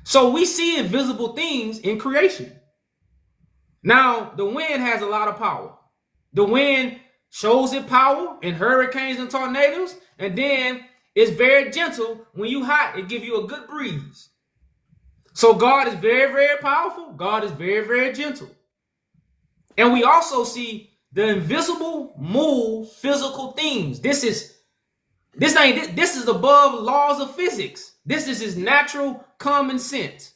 So we see invisible things in creation. Now, the wind has a lot of power. The wind shows its power in hurricanes and tornadoes, and then it's very gentle. When you hot, it gives you a good breeze. So God is very, very powerful. God is very, very gentle. And we also see the invisible move physical things. This is above laws of physics. This is his natural common sense.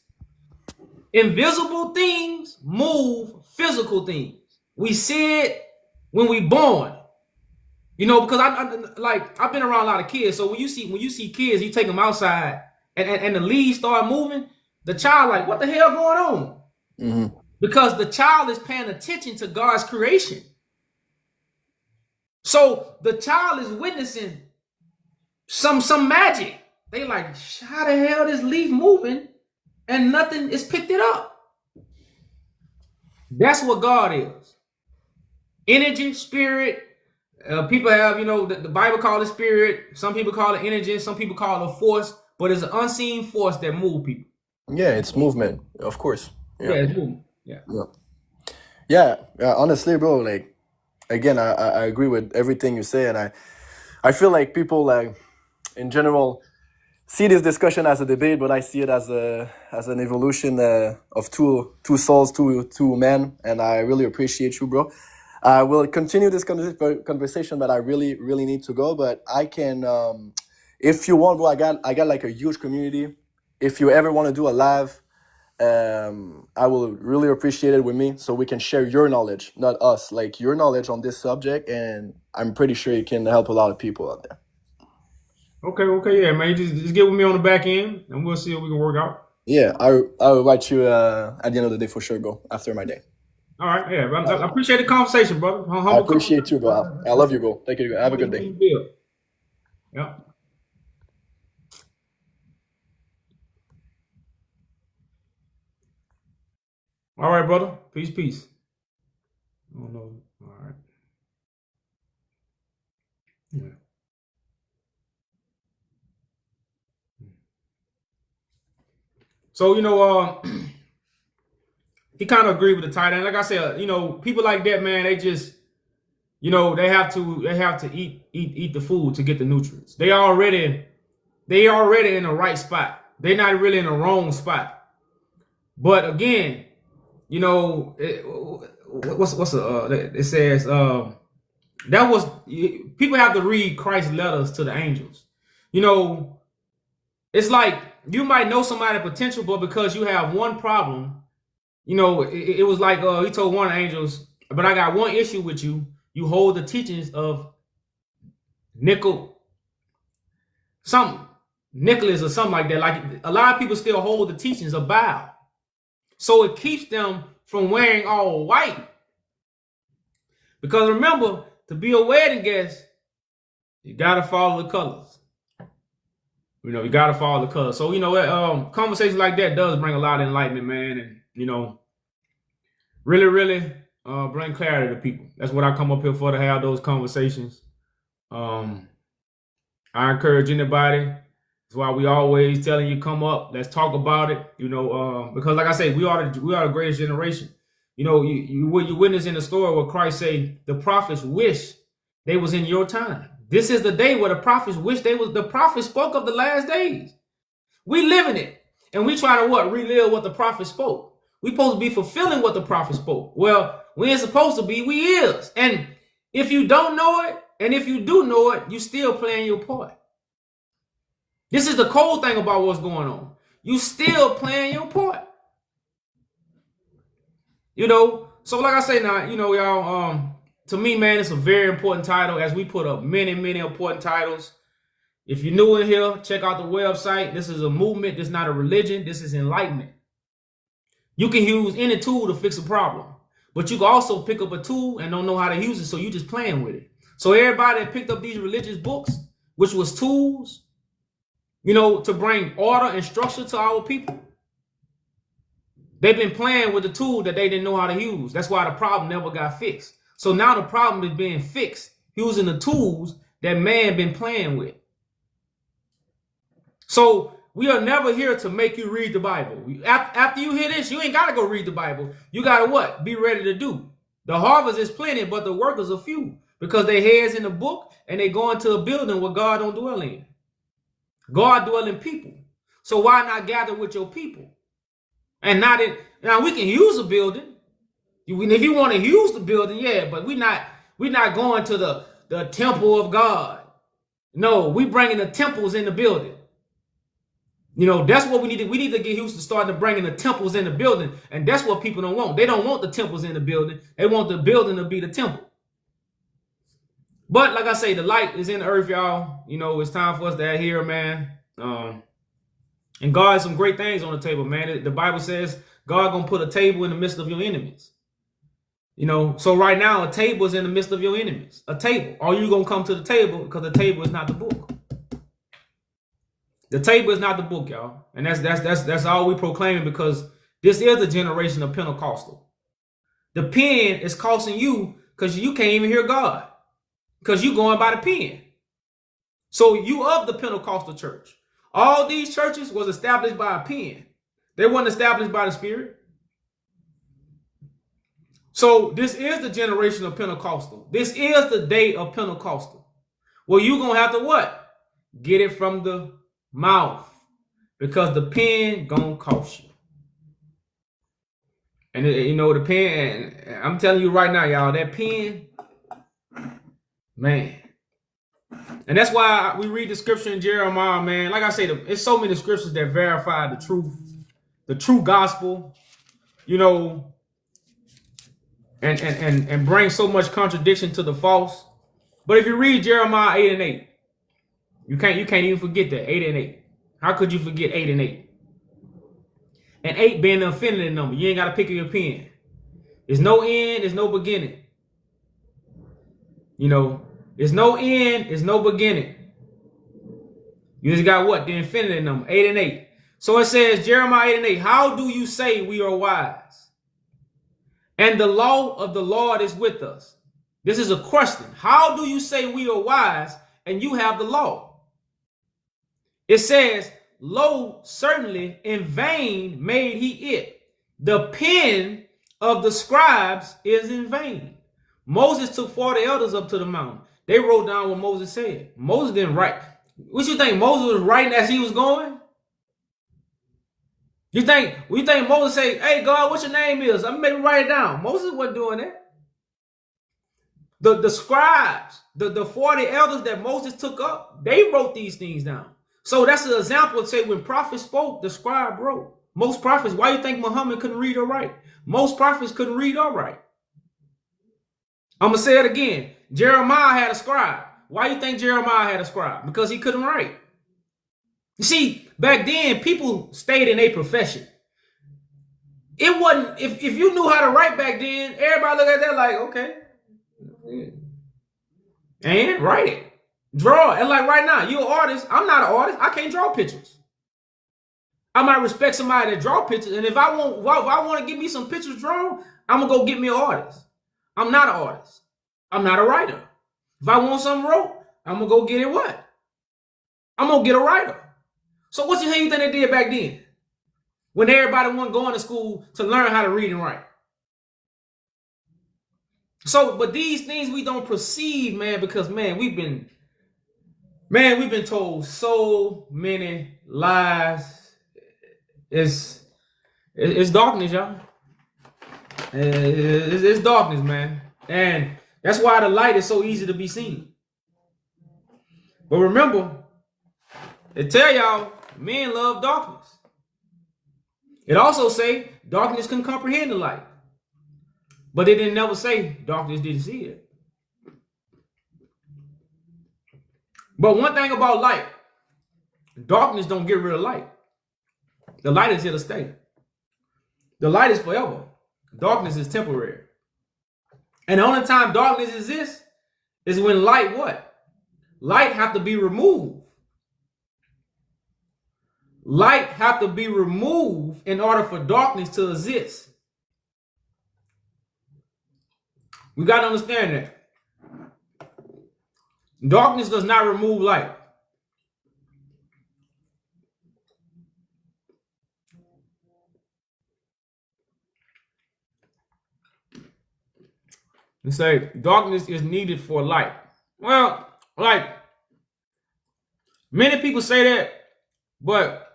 Invisible things move physical things. We see it when we born. You know, because I've been around a lot of kids. So when you see kids, you take them outside and the leaves start moving, the child like, what the hell going on? Mm-hmm. Because the child is paying attention to God's creation. So the child is witnessing some magic. They like, how the hell this leaf moving and nothing is picked it up? That's what God is. Energy, spirit. People have, you know, the Bible calls it spirit. Some people call it energy. Some people call it a force. But it's an unseen force that moves people. Yeah, it's movement, of course. Yeah, it's movement. Yeah. Honestly, bro, like, again, I agree with everything you say, and I feel like people, like, in general, see this discussion as a debate, but I see it as an evolution of two souls, two men, and I really appreciate you, bro. I will continue this conversation, but I really, really need to go. But I can, if you want, bro, I got like a huge community. If you ever want to do a live, I will really appreciate it with me, so we can share your knowledge, not us, like your knowledge on this subject, and I'm pretty sure you can help a lot of people out there. Okay, yeah, man. Just get with me on the back end, and we'll see what we can work out. Yeah, I'll write you at the end of the day for sure, bro. After my day. All right, yeah. I appreciate the conversation, brother. I appreciate you, bro. I love you, bro. Thank you. Have a good day. Yeah. All right, brother. Peace. I don't know. All right. Yeah. So, you know, he kind of agreed with the title. And like I said, you know, people like that, man, they just, you know, they have to eat the food to get the nutrients. They already in the right spot. They're not really in the wrong spot. But again, you know, it says that was, people have to read Christ's letters to the angels. You know, it's like you might know somebody's potential, but because you have one problem, you know, it was like he told one of the angels, but I got one issue with you. You hold the teachings of Nicholas or something like that. Like a lot of people still hold the teachings of Baal. So it keeps them from wearing all white. Because remember, to be a wedding guest, you got to follow the colors. You know, you got to follow the colors. So, you know, conversations like that does bring a lot of enlightenment, man. And, you know, really, really bring clarity to people. That's what I come up here for, to have those conversations. I encourage anybody. That's why we always telling you, come up, let's talk about it. You know, because like I say, we are the greatest generation. You know, you witness in the story where Christ say the prophets wish they was in your time. This is the day where the prophets wish the prophets spoke of the last days. We live in it. And we try to relive what the prophets spoke. We supposed to be fulfilling what the prophets spoke. Well, we ain't supposed to be, we is. And if you don't know it, and if you do know it, you still playing your part. This is the cold thing about what's going on. You still playing your part. You know, So like I say now, you know, y'all, to me, man, it's a very important title as we put up many, many important titles. If you're new in here, check out the website. This is a movement. This is not a religion. This is enlightenment. You can use any tool to fix a problem, but you can also pick up a tool and don't know how to use it, so you just playing with it. So everybody that picked up these religious books, which was tools, you know, to bring order and structure to our people, they've been playing with the tool that they didn't know how to use. That's why the problem never got fixed. So now the problem is being fixed using the tools that man been playing with. So we are never here to make you read the Bible. After you hear this, you ain't got to go read the Bible. You got to what? Be ready to do. The harvest is plenty, but the workers are few because their heads in the book and they go into a building where God don't dwell in. God dwell in people. So why not gather with your people? And not in, now we can use a building. If you want to use the building, yeah, but we're not going to the temple of God. No, we bringing the temples in the building. You know, that's what we need to. We need to get used to starting to bringing the temples in the building. And that's what people don't want. They don't want the temples in the building. They want the building to be the temple. But like I say, the light is in the earth, y'all. You know, it's time for us to adhere, man. And God has some great things on the table, man. The Bible says God gonna put a table in the midst of your enemies. You know, so right now a table is in the midst of your enemies. A table. Are you gonna come to the table? Because the table is not the book. The table is not the book, y'all. And that's all we proclaiming, because this is the generation of Pentecostal. The pen is costing you because you can't even hear God. Because you going by the pen. So you of the Pentecostal church. All these churches was established by a pen. They weren't established by the Spirit. So this is the generation of Pentecostal. This is the day of Pentecostal. Well, you're going to have to what? Get it from the mouth, because the pen gonna cost you. And you know, the pen, I'm telling you right now, y'all, that pen, man. And that's why we read the scripture in Jeremiah, man. Like I say, it's so many scriptures that verify the true gospel, you know, and bring so much contradiction to the false. But if you read Jeremiah 8 and 8, you can't even forget that 8 and 8. How could you forget 8 and 8? And 8 being the infinity number. You ain't got to pick up your pen. There's no end, there's no beginning. You know, there's no end, there's no beginning. You just got what? The infinity number, 8 and 8. So it says, Jeremiah 8 and 8, how do you say we are wise? And the law of the Lord is with us. This is a question. How do you say we are wise and you have the law? It says, lo, certainly in vain made he it. The pen of the scribes is in vain. Moses took 40 elders up to the mountain. They wrote down what Moses said. Moses didn't write. What you think? Moses was writing as he was going? You think Moses say, hey, God, what's your name is? I'm maybe write it down. Moses wasn't doing that. The scribes, the 40 elders that Moses took up, they wrote these things down. So that's an example of, say, when prophets spoke, the scribe wrote. Most prophets, why do you think Muhammad couldn't read or write? Most prophets couldn't read or write. I'm going to say it again. Jeremiah had a scribe. Why do you think Jeremiah had a scribe? Because he couldn't write. You see, back then, people stayed in a profession. It wasn't, if you knew how to write back then, everybody looked at that like, okay. And write it. Draw. And like right now, you're an artist. I'm not an artist. I can't draw pictures. I might respect somebody that draw pictures. And if I want to get me some pictures drawn, I'm going to go get me an artist. I'm not an artist. I'm not a writer. If I want something wrote, I'm going to go get it what? I'm going to get a writer. So what the hell you think they did back then? When everybody wasn't going to school to learn how to read and write. So, but these things we don't perceive, man, because, man, we've been told so many lies. It's darkness, y'all. It's darkness, man. And that's why the light is so easy to be seen. But remember, they tell y'all, men love darkness. It also say darkness can comprehend the light. But it didn't never say darkness didn't see it. But one thing about light, darkness don't get rid of light. The light is here to stay. The light is forever. Darkness is temporary. And the only time darkness exists is when light what? Light have to be removed. Light have to be removed in order for darkness to exist. We got to understand that. Darkness does not remove light. You say darkness is needed for light. Well, like many people say that, but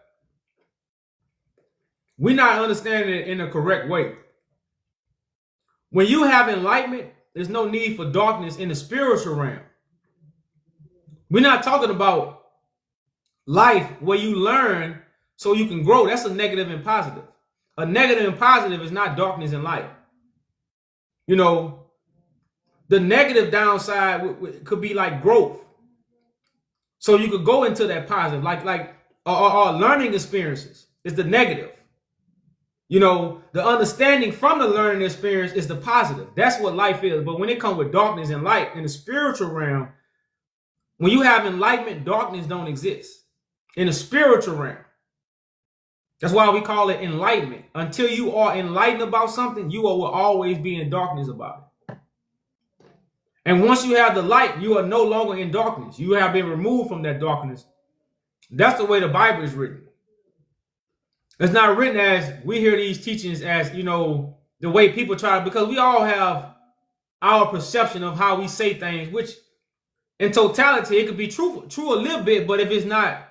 we're not understanding it in the correct way. When you have enlightenment, there's no need for darkness in the spiritual realm. We're not talking about life where you learn so you can grow. That's a negative and positive. A negative and positive is not darkness and light. You know, the negative downside could be like growth. So you could go into that positive, like learning experiences is the negative. You know, the understanding from the learning experience is the positive. That's what life is. But when it comes with darkness and light in the spiritual realm, when you have enlightenment, darkness don't exist in the spiritual realm. That's why we call it enlightenment. Until you are enlightened about something, you will always be in darkness about it. And once you have the light, you are no longer in darkness. You have been removed from that darkness. That's the way the Bible is written. It's not written as we hear these teachings as, you know, the way people try, because we all have our perception of how we say things, which in totality, it could be true a little bit, but if it's not,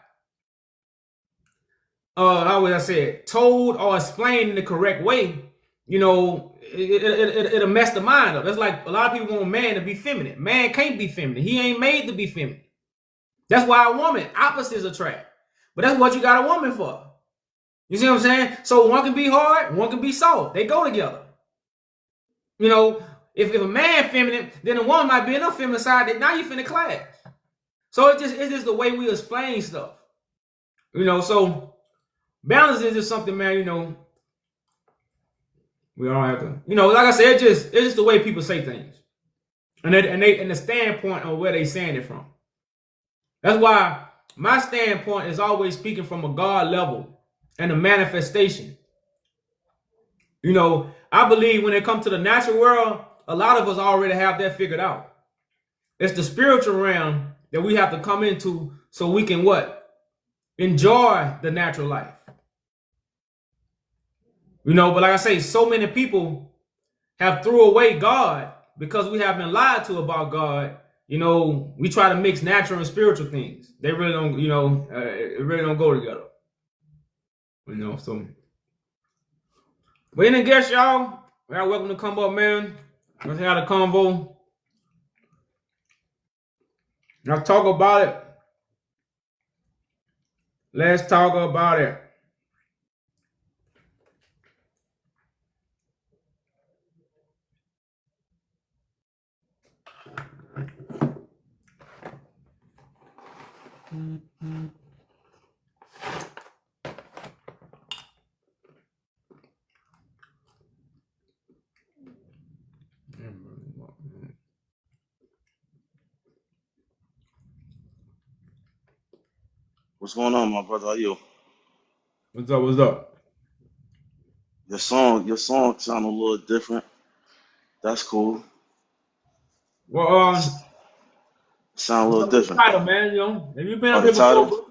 how would I say it, told or explained in the correct way, you know, it'll mess the mind up. That's like a lot of people want man to be feminine. Man can't be feminine. He ain't made to be feminine. That's why a woman, opposites attract. But that's what you got a woman for. You see what I'm saying? So one can be hard, one can be soft. They go together. You know, if a man feminine, then a woman might be in a feminine side that now you finna clash. So it's just the way we explain stuff. You know, so balance is just something, man, you know, we all have to, you know, like I said, it's just the way people say things. And the standpoint of where they saying it from. That's why my standpoint is always speaking from a God level and a manifestation. You know, I believe when it comes to the natural world, a lot of us already have that figured out. It's the spiritual realm that we have to come into so we can what? Enjoy the natural life. You know, but like I say, so many people have threw away God because we have been lied to about God. You know, we try to mix natural and spiritual things. They really don't, you know, it really don't go together. You know, so. But any guess, y'all, y'all welcome to come up, man. Let's have the convo. Let's talk about it. Let's talk about it. What's going on, my brother? How you? What's up? What's up? Your song sound a little different. That's cool. Well, Sound a little different. title, man. You know, have you been Oh, up the here before, title?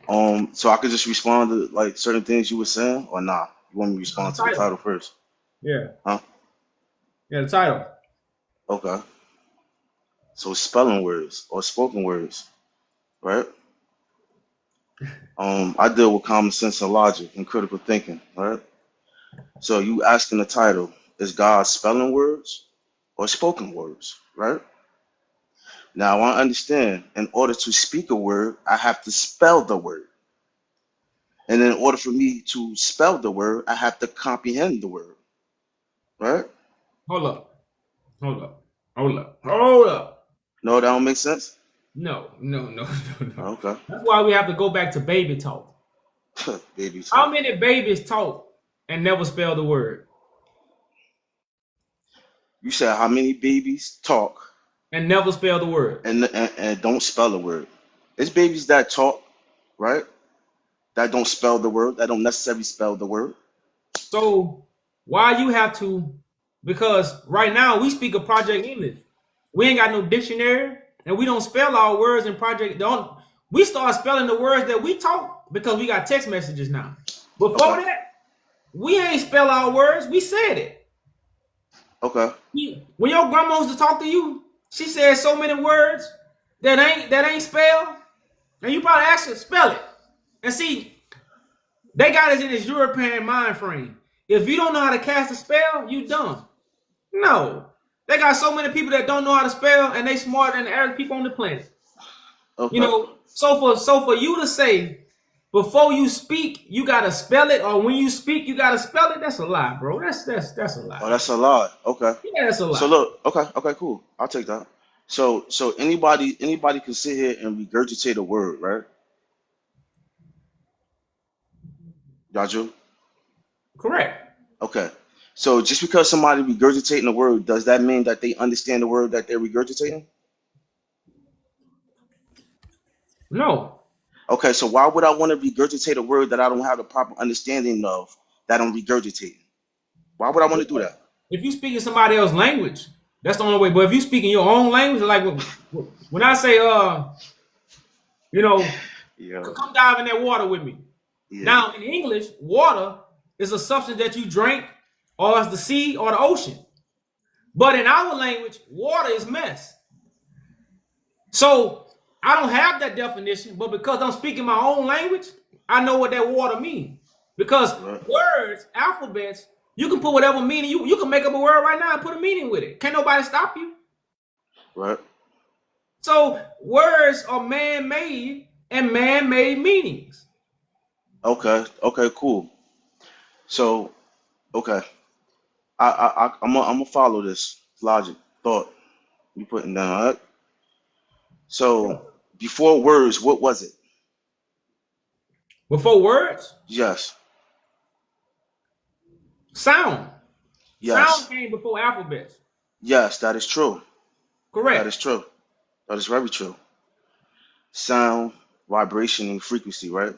bro? So I could just respond to like certain things you were saying, or nah? You want me to respond to the title first? Yeah. Huh? Yeah, the title. Okay. So spelling words or spoken words, right? I deal with common sense and logic and critical thinking, right? So you asking the title, is God spelling words or spoken words, right? Now I understand in order to speak a word, I have to spell the word. And in order for me to spell the word, I have to comprehend the word, right? hold up, hold up, hold up, hold up. No, that don't make sense. No, no, no, no, no. Okay. That's why we have to go back to baby talk. Baby. How many babies talk and never spell the word You said how many babies talk and never spell the word? and don't spell a word? It's babies that talk, right? That don't spell the word. That don't necessarily spell the word. So why you have to? Because right now we speak of Project English. We ain't got no dictionary, and we don't spell our words in Project. Don't we start spelling the words that we talk because we got text messages now. Before Okay. that, we ain't spell our words. We said it. Okay. When your grandma used to talk to you, she said so many words that ain't spelled, and you probably asked her spell it. And see, they got us in this European mind frame. If you don't know how to cast a spell, you dumb. No, they got so many people that don't know how to spell, and they smarter than the average people on the planet. Okay. You know, so for you to say before you speak you gotta spell it, or when you speak you gotta spell it, that's a lie, bro. That's a lie. Oh, that's a lot. Okay. Yeah, that's a lie. So look. Okay. Cool. I'll take that. So anybody can sit here and regurgitate a word, right? Yaju? Correct. Okay. So just because somebody regurgitating a word, does that mean that they understand the word that they're regurgitating? No. Okay, so why would I want to regurgitate a word that I don't have the proper understanding of that I'm regurgitating? Why would I want to do that? If you speak in somebody else's language, that's the only way. But if you speak in your own language, like when I say you know, Yeah. come dive in that water with me. Yeah. Now, in English, water is a substance that you drink, or it's the sea or the ocean. But in our language, water is mess. So I don't have that definition, but because I'm speaking my own language, I know what that water means. Because Right. words, alphabets, you can put whatever meaning, you can make up a word right now and put a meaning with it. Can't nobody stop you. Right. So words are man-made and man-made meanings. Okay. Okay. Cool. So, okay, I'm gonna follow this logic thought you putting down. All right? So before words, what was it? Before words, Yes. sound. Yes. Sound came before alphabets. Yes. That is true. That Correct. is true. That is very true. Sound, vibration, and frequency. Right.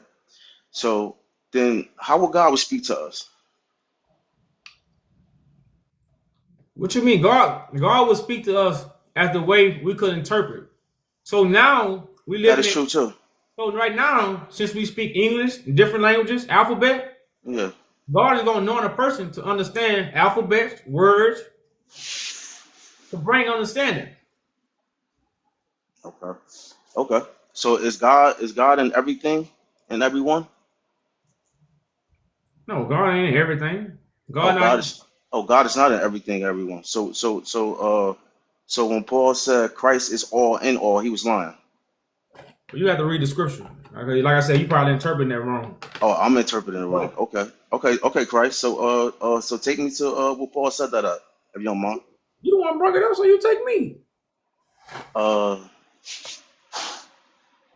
So then, how would God would speak to us? What you mean? God will speak to us as the way we could interpret. So now we live That in is true too. So right now, since we speak English, different languages, alphabet, Yeah. God is going to anoint a person to understand alphabets, words, to bring understanding. Okay. Okay. So is God in everything and everyone? No, God ain't everything. Oh, God God not. is. Oh, God is not in everything, everyone. So when Paul said Christ is all in all, he was lying. You have to read the scripture. Okay, like I said, you probably interpreting that wrong. Oh, I'm interpreting it wrong. Okay, Christ. So take me to what Paul said that at, if you don't mind. You don't want to bring it up, so you take me. Uh,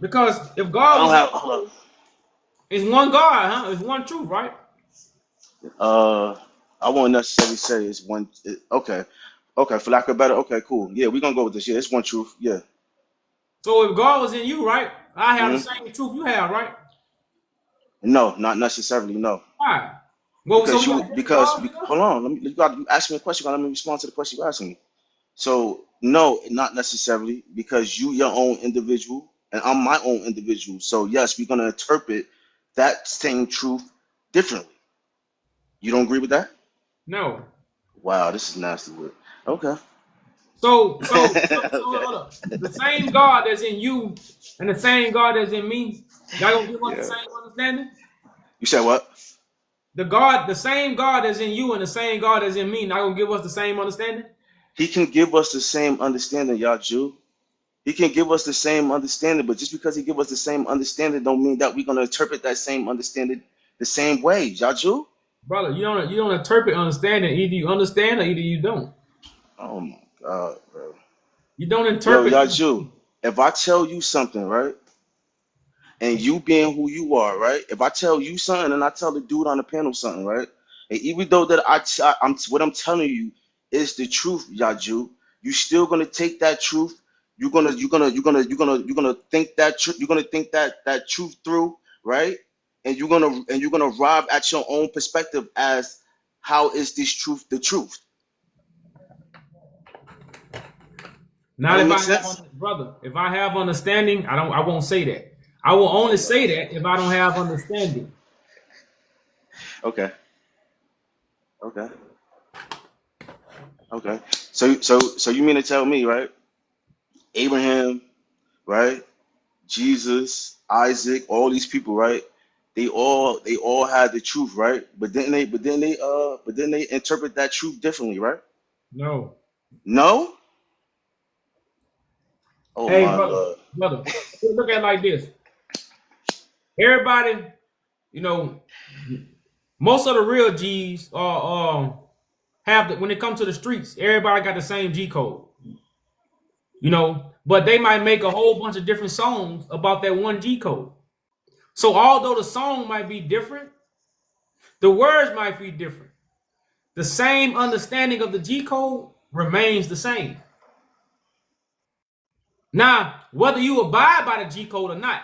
Because if I God don't was, have. Hold it's one God, huh? It's one truth, right? up. I won't necessarily say it's one. Okay, for lack of better. Okay, cool. Yeah, we're gonna go with this. Yeah, it's one truth. Yeah. So if God was in you, right? I have the hmm same truth you have, right? No, not necessarily. No. Why? Well, so Because we you got different because gods in us? hold on, you ask me a question. Let me respond to the question you're asking me. So no, not necessarily, because you your own individual and I'm my own individual. So yes, we're gonna interpret that same truth differently. You don't agree with that? No. Wow, this is nasty word. Okay. So Okay. hold up. The same God that's in you and the same God that's in me, y'all gonna give us the Yeah. same understanding? You said what? The same God that's in you and the same God that's in me, not gonna give us the same understanding? He can give us the same understanding, y'all Jew. He can give us the same understanding, but just because he give us the same understanding don't mean that we're gonna interpret that same understanding the same way, y'all Jew. Brother, you don't interpret understanding. Either you understand or either you don't. Oh my God, bro. You don't Yo, interpret. Yaju, if I tell you something, right, and you being who you are, right, if I tell you something and I tell the dude on the panel something, right, and even though that I'm what I'm telling you is the truth, Yaju, you still gonna take that truth. You're gonna think that you're gonna think that truth through, right? And you're gonna arrive at your own perspective as how is this truth the truth? That Not don't if make I have, sense. brother. If I have understanding, I won't say that. I will only say that if I don't have understanding. Okay. Okay. Okay. So you mean to tell me, right? Abraham, right? Jesus, Isaac, all these people, right? They all had the truth, right? But then they interpret that truth differently, right? No. No? Oh Hey, my brother, Lord. look at it like this. Everybody, you know, most of the real G's are have the, when it comes to the streets, everybody got the same G code. You know, but they might make a whole bunch of different songs about that one G code. So although the song might be different, the words might be different. The same understanding of the G code remains the same. Now, whether you abide by the G code or not,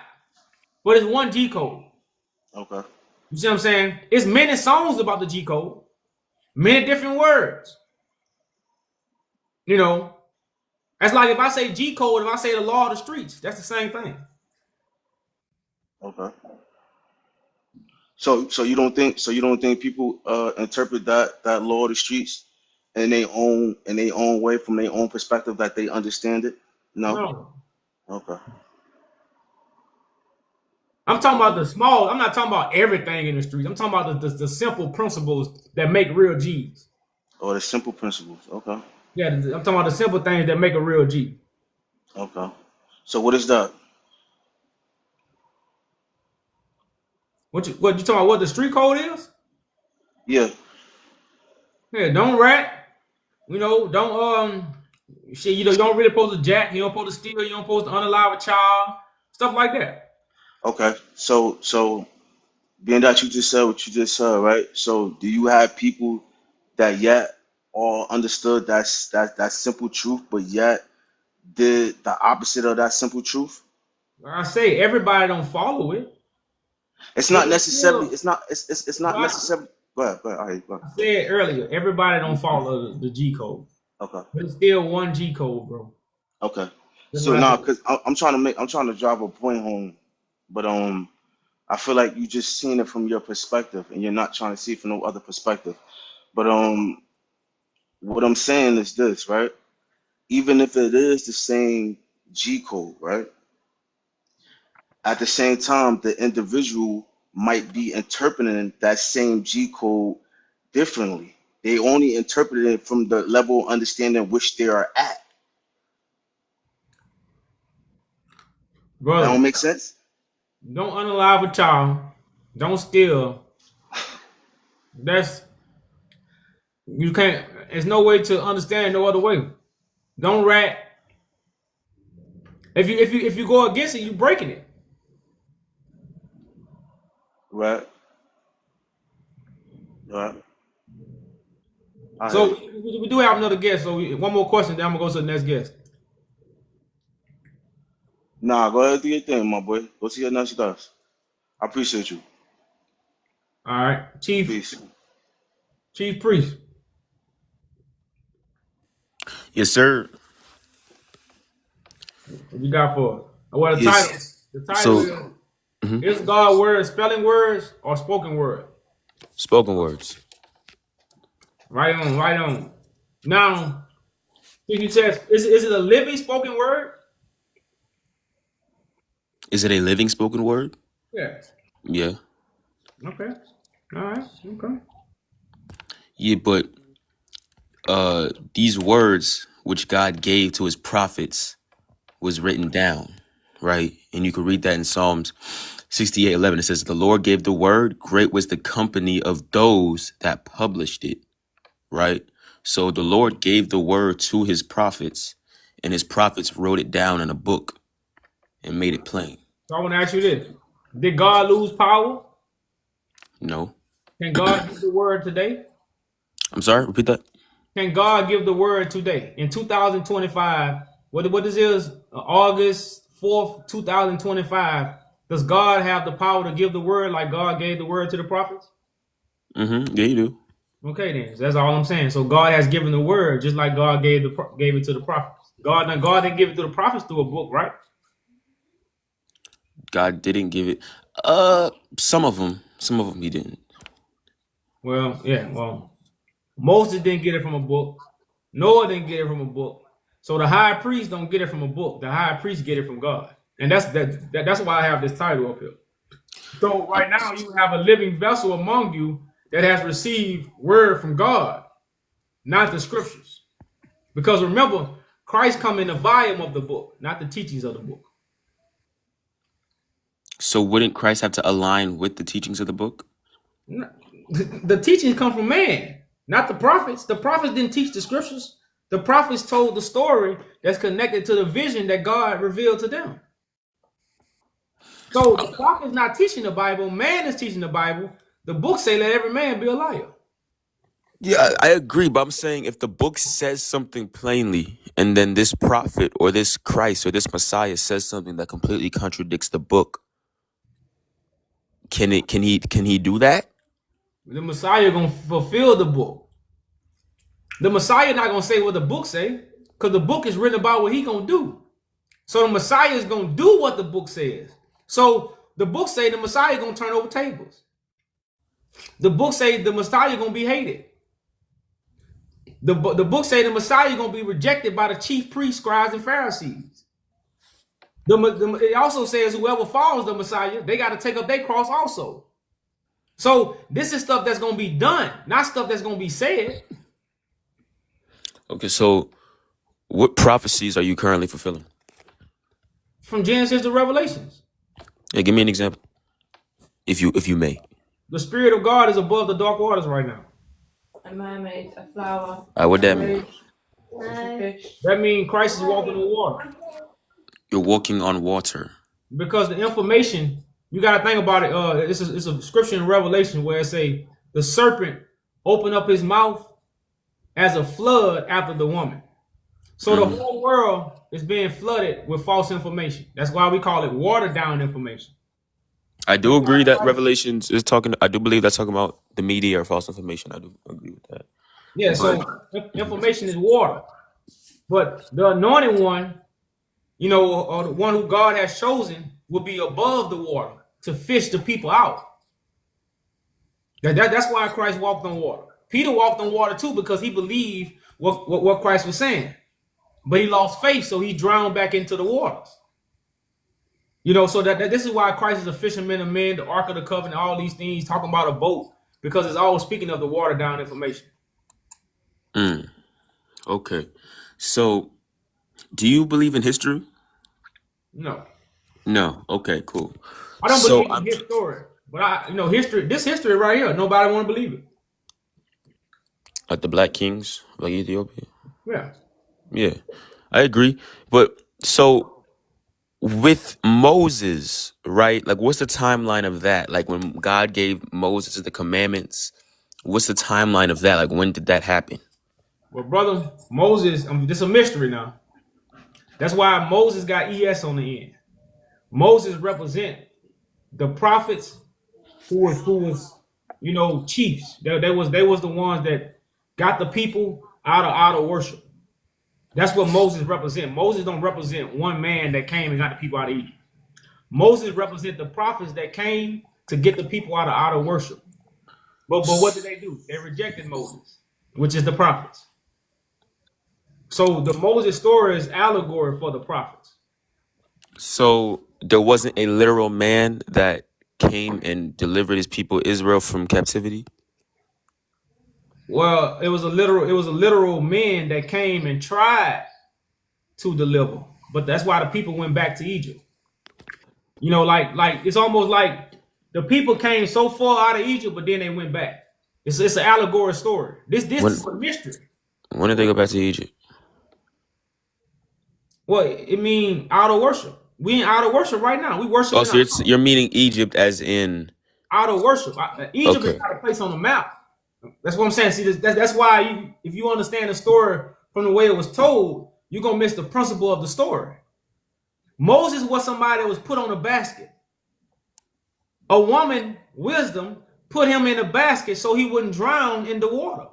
but it's one G code. Okay. You see what I'm saying? It's many songs about the G code, many different words. You know, that's like if I say G code, if I say the law of the streets, that's the same thing. Okay. So you don't think people interpret that law of the streets in their own way from their own perspective that they understand it? No? No, Okay. I'm talking about the small. I'm not talking about everything in the streets. I'm talking about the simple principles that make real G's. Or the simple principles. Okay. Yeah, I'm talking about the simple things that make a real G. Okay. So what is that? What you talking about? What the street code is? Yeah. Yeah, don't rat. You know, don't shit. You don't really supposed to jack. You don't supposed to steal. You don't supposed to unalive a child. Stuff like that. Okay. So being that you just said what you just said, right? So do you have people that yet all understood that simple truth, but yet did the opposite of that simple truth? Like I say, everybody don't follow it, It's but not it's necessarily. still. It's not Well, necessarily. Go ahead. Go ahead. All right. Go ahead. I said earlier, everybody don't follow the G code, Okay. but it's still one G code, bro. Okay. That's So what I now, said. because I'm trying to drive a point home, but I feel like you just seen it from your perspective, and you're not trying to see it from no other perspective. But what I'm saying is this, right? Even if it is the same G code, right? At the same time, the individual might be interpreting that same G code differently. They only interpret it from the level of understanding which they are at. That Brother, don't make sense? don't unalive a child. Don't steal. That's you can't. There's no way to understand no other way. Don't rat. If you go against it, you breaking it. Right? Right? I hear So you. we do have another guest. So one more question, then I'm gonna go to the next guest. Nah, go ahead do your thing, my boy. Go see your next guys. I appreciate you. All right, Peace. Chief Priest. Yes, sir. What you got for us? Well, the title. Yes. The title So, is God words, spelling words, or spoken word? spoken words. Right on, right on. Now, if you says, is it a living spoken word? Is it a living spoken word? Yes. Yeah. Okay. All right. Okay. Yeah, but these words which God gave to his prophets was written down, right? And you can read that in Psalms 68:11. It says, "The Lord gave the word, great was the company of those that published it," right? So the Lord gave the word to his prophets, and his prophets wrote it down in a book and made it plain. So I want to ask you this: did God lose power? No. Can God give the word today? I'm sorry, repeat that. Can God give the word today in 2025? What this is August 4th, 2025. Does God have the power to give the word like God gave the word to the prophets? Mm-hmm. Yeah, you do. Okay, then that's all I'm saying. So God has given the word just like God gave it to the prophets. God didn't give it to the prophets through a book, right? God didn't give it. Some of them he didn't. Well, yeah. Well, Moses didn't get it from a book. Noah didn't get it from a book. So the high priest don't get it from a book. The high priest get it from God, and that's why I have this title up here. So right now you have a living vessel among you that has received word from God, not the scriptures. Because remember, Christ come in the volume of the book, not the teachings of the book. So wouldn't Christ have to align with the teachings of the book? The teachings come from man, not the prophets. The prophets didn't teach the scriptures. The prophets told the story that's connected to the vision that God revealed to them. So the prophet's not teaching the Bible. Man is teaching the Bible. The book say, let every man be a liar. Yeah, I agree, but I'm saying if the book says something plainly, and then this prophet or this Christ or this Messiah says something that completely contradicts the book, can he do that? The Messiah going to fulfill the book. The Messiah not going to say what the book say, because the book is written about what he going to do. So the Messiah is going to do what the book says. So the book say the Messiah going to turn over tables. The book say the Messiah going to be hated. The book say the Messiah going to be rejected by the chief priests, scribes, and Pharisees. It also says whoever follows the Messiah, they got to take up their cross also. So this is stuff that's going to be done, not stuff that's going to be said. Okay, so what prophecies are you currently fulfilling? From Genesis to Revelations. Yeah, give me an example, if you may. The Spirit of God is above the dark waters right now. A mermaid, a flower. What that mean? A fish. That means Christ is walking on water. You're walking on water. Because the information, you got to think about it. It's a scripture in Revelation where it say the serpent opened up his mouth as a flood after the woman. So the whole world is being flooded with false information. That's why we call it watered down information. I do agree that Revelations is talking. I do believe that's talking about the media or false information. I do agree with that. Yeah, so information is water. But the anointed one, or the one who God has chosen, will be above the water to fish the people out. That's why Christ walked on water. Peter walked on water too because he believed what Christ was saying. But he lost faith, so he drowned back into the waters. So that this is why Christ is a fisherman of men, the Ark of the Covenant, all these things, talking about a boat, because it's always speaking of the watered down information. Okay. So, do you believe in history? No. No. Okay, cool. I don't believe in his story. But this history right here, nobody want to believe it. Like the Black Kings, like Ethiopia? Yeah. Yeah, I agree. But so with Moses, right? Like, what's the timeline of that? Like, when God gave Moses the commandments, what's the timeline of that? Like, when did that happen? Well, brother, Moses, this is a mystery now. That's why Moses got ES on the end. Moses represent the prophets who was chiefs. They was the ones that got the people out of worship. That's what Moses represent. Moses don't represent one man that came and got the people out of Egypt. Moses represent the prophets that came to get the people out of worship. But what did they do? They rejected Moses, which is the prophets. So the Moses story is allegory for the prophets. So there wasn't a literal man that came and delivered his people Israel from captivity? Well, it was a literal man that came and tried to deliver, but that's why the people went back to Egypt. Like it's almost like the people came so far out of Egypt, but then they went back. It's an allegory story. This is a mystery. When did they go back to Egypt? Well, it mean out of worship. We in out of worship right now. We Oh, worshiping so you're meaning Egypt as in out of worship. Egypt is okay. not a place on the map. That's what I'm saying. See, that's why if you understand the story from the way it was told, you're gonna miss the principle of the story. Moses was somebody that was put on a basket. A woman, wisdom, put him in a basket so he wouldn't drown in the water.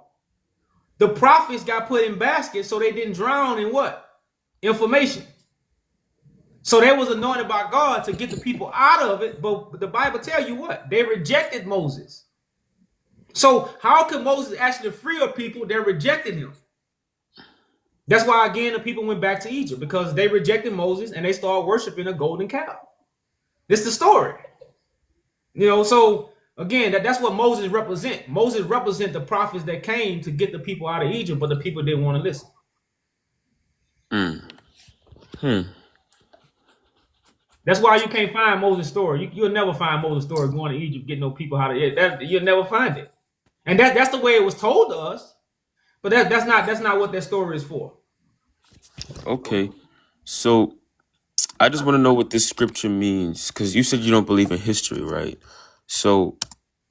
The prophets got put in baskets so they didn't drown in what? Information. So they was anointed by God to get the people out of it, but the Bible tell you what? They rejected Moses. So how could Moses actually free a people that rejected him? That's why, again, the people went back to Egypt, because they rejected Moses and they started worshiping a golden calf. This is the story. You know, so again, that's what Moses represent. Moses represent the prophets that came to get the people out of Egypt, but the people didn't want to listen. That's why you can't find Moses' story. You'll never find Moses' story going to Egypt, getting no people out of it. You'll never find it. And that's the way it was told to us. But that's not what that story is for. Okay. So I just want to know what this scripture means, because you said you don't believe in history, right? So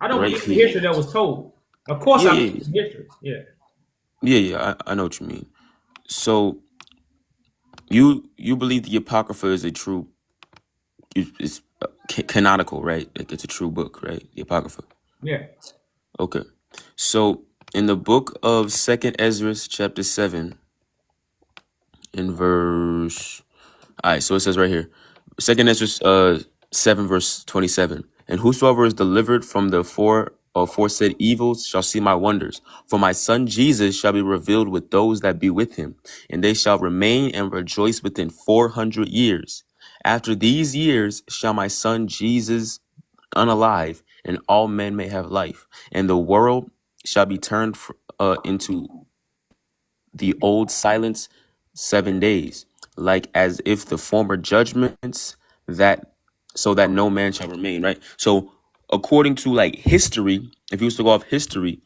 I don't right believe in here. history that was told. Of course, Yeah, I yeah, believe in history. Yeah. yeah. I know what you mean. So you believe the Apocrypha is a true, it's canonical, right? Like it's a true book, right? The Apocrypha. Yeah. Okay. So in the book of 2nd Ezra, chapter 7, in verse, all right, so it says right here, 2nd Ezra 7, verse 27, and whosoever is delivered from the aforesaid evils shall see my wonders. For my son Jesus shall be revealed with those that be with him, and they shall remain and rejoice within 400 years. After these years shall my son Jesus unalive, and all men may have life, and the world shall be turned into the old silence 7 days, like as if the former judgments, that so that no man shall remain. Right. So according to like history, if you was to go off history,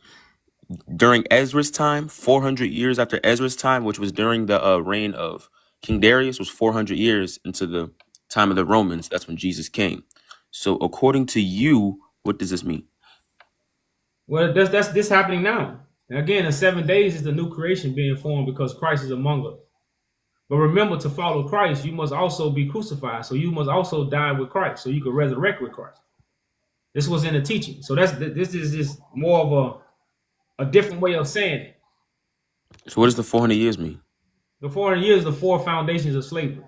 during Ezra's time, 400 years after Ezra's time, which was during the reign of King Darius, was 400 years into the time of the Romans. That's when Jesus came. So according to you, what does this mean? Well, that's this happening now. And again, in 7 days is the new creation being formed because Christ is among us. But remember, to follow Christ, you must also be crucified. So you must also die with Christ, so you can resurrect with Christ. This was in the teaching. So this is just more of a different way of saying it. So what does the 400 years mean? The 400 years, the four foundations of slavery,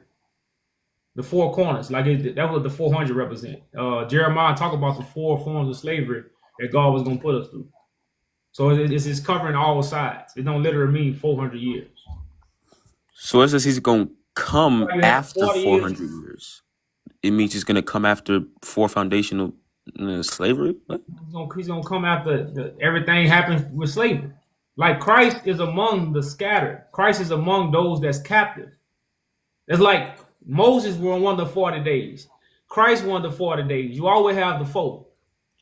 the four corners. Like that's what the 400 represent. Jeremiah talked about the four forms of slavery that God was going to put us through. So it's covering all sides. It don't literally mean 400 years. So it says he's going to come after 400 years. years. It means he's going to come after four foundational slavery? What? He's gonna come after everything happens with slavery. Like Christ is among the scattered. Christ is among those that's captive. It's like Moses were on one of the 40 days. Christ won the 40 days. You always have the four.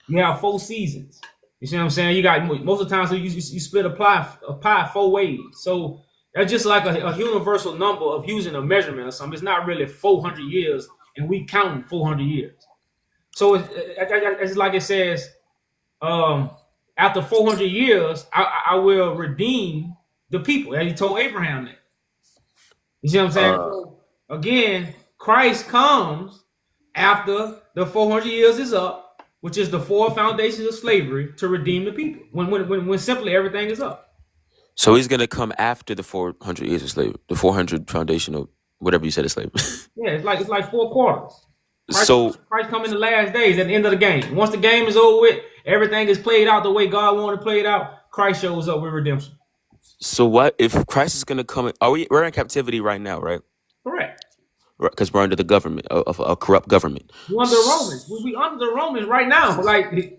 You have 4 seasons. You see what I'm saying? You got most of the time, so you split a pie 4 ways. So that's just like a universal number of using a measurement or something. It's not really 400 years, and we count 400 years. So it's like it says, after 400 years, I will redeem the people. And he told Abraham that. You see what I'm saying? So again, Christ comes after the 400 years is up, which is the 4 foundations of slavery, to redeem the people. When simply everything is up. So he's going to come after the 400 years of slavery, the 400 foundational, whatever you said is slavery. Yeah, it's like 4 quarters. Christ come in the last days at the end of the game. Once the game is over with, everything is played out the way God wanted to play it out, Christ shows up with redemption. So what if Christ is going to come? We're in captivity right now, right? Correct. Because we're under the government of a corrupt government. We're under the Romans. We under the Romans right now. But like,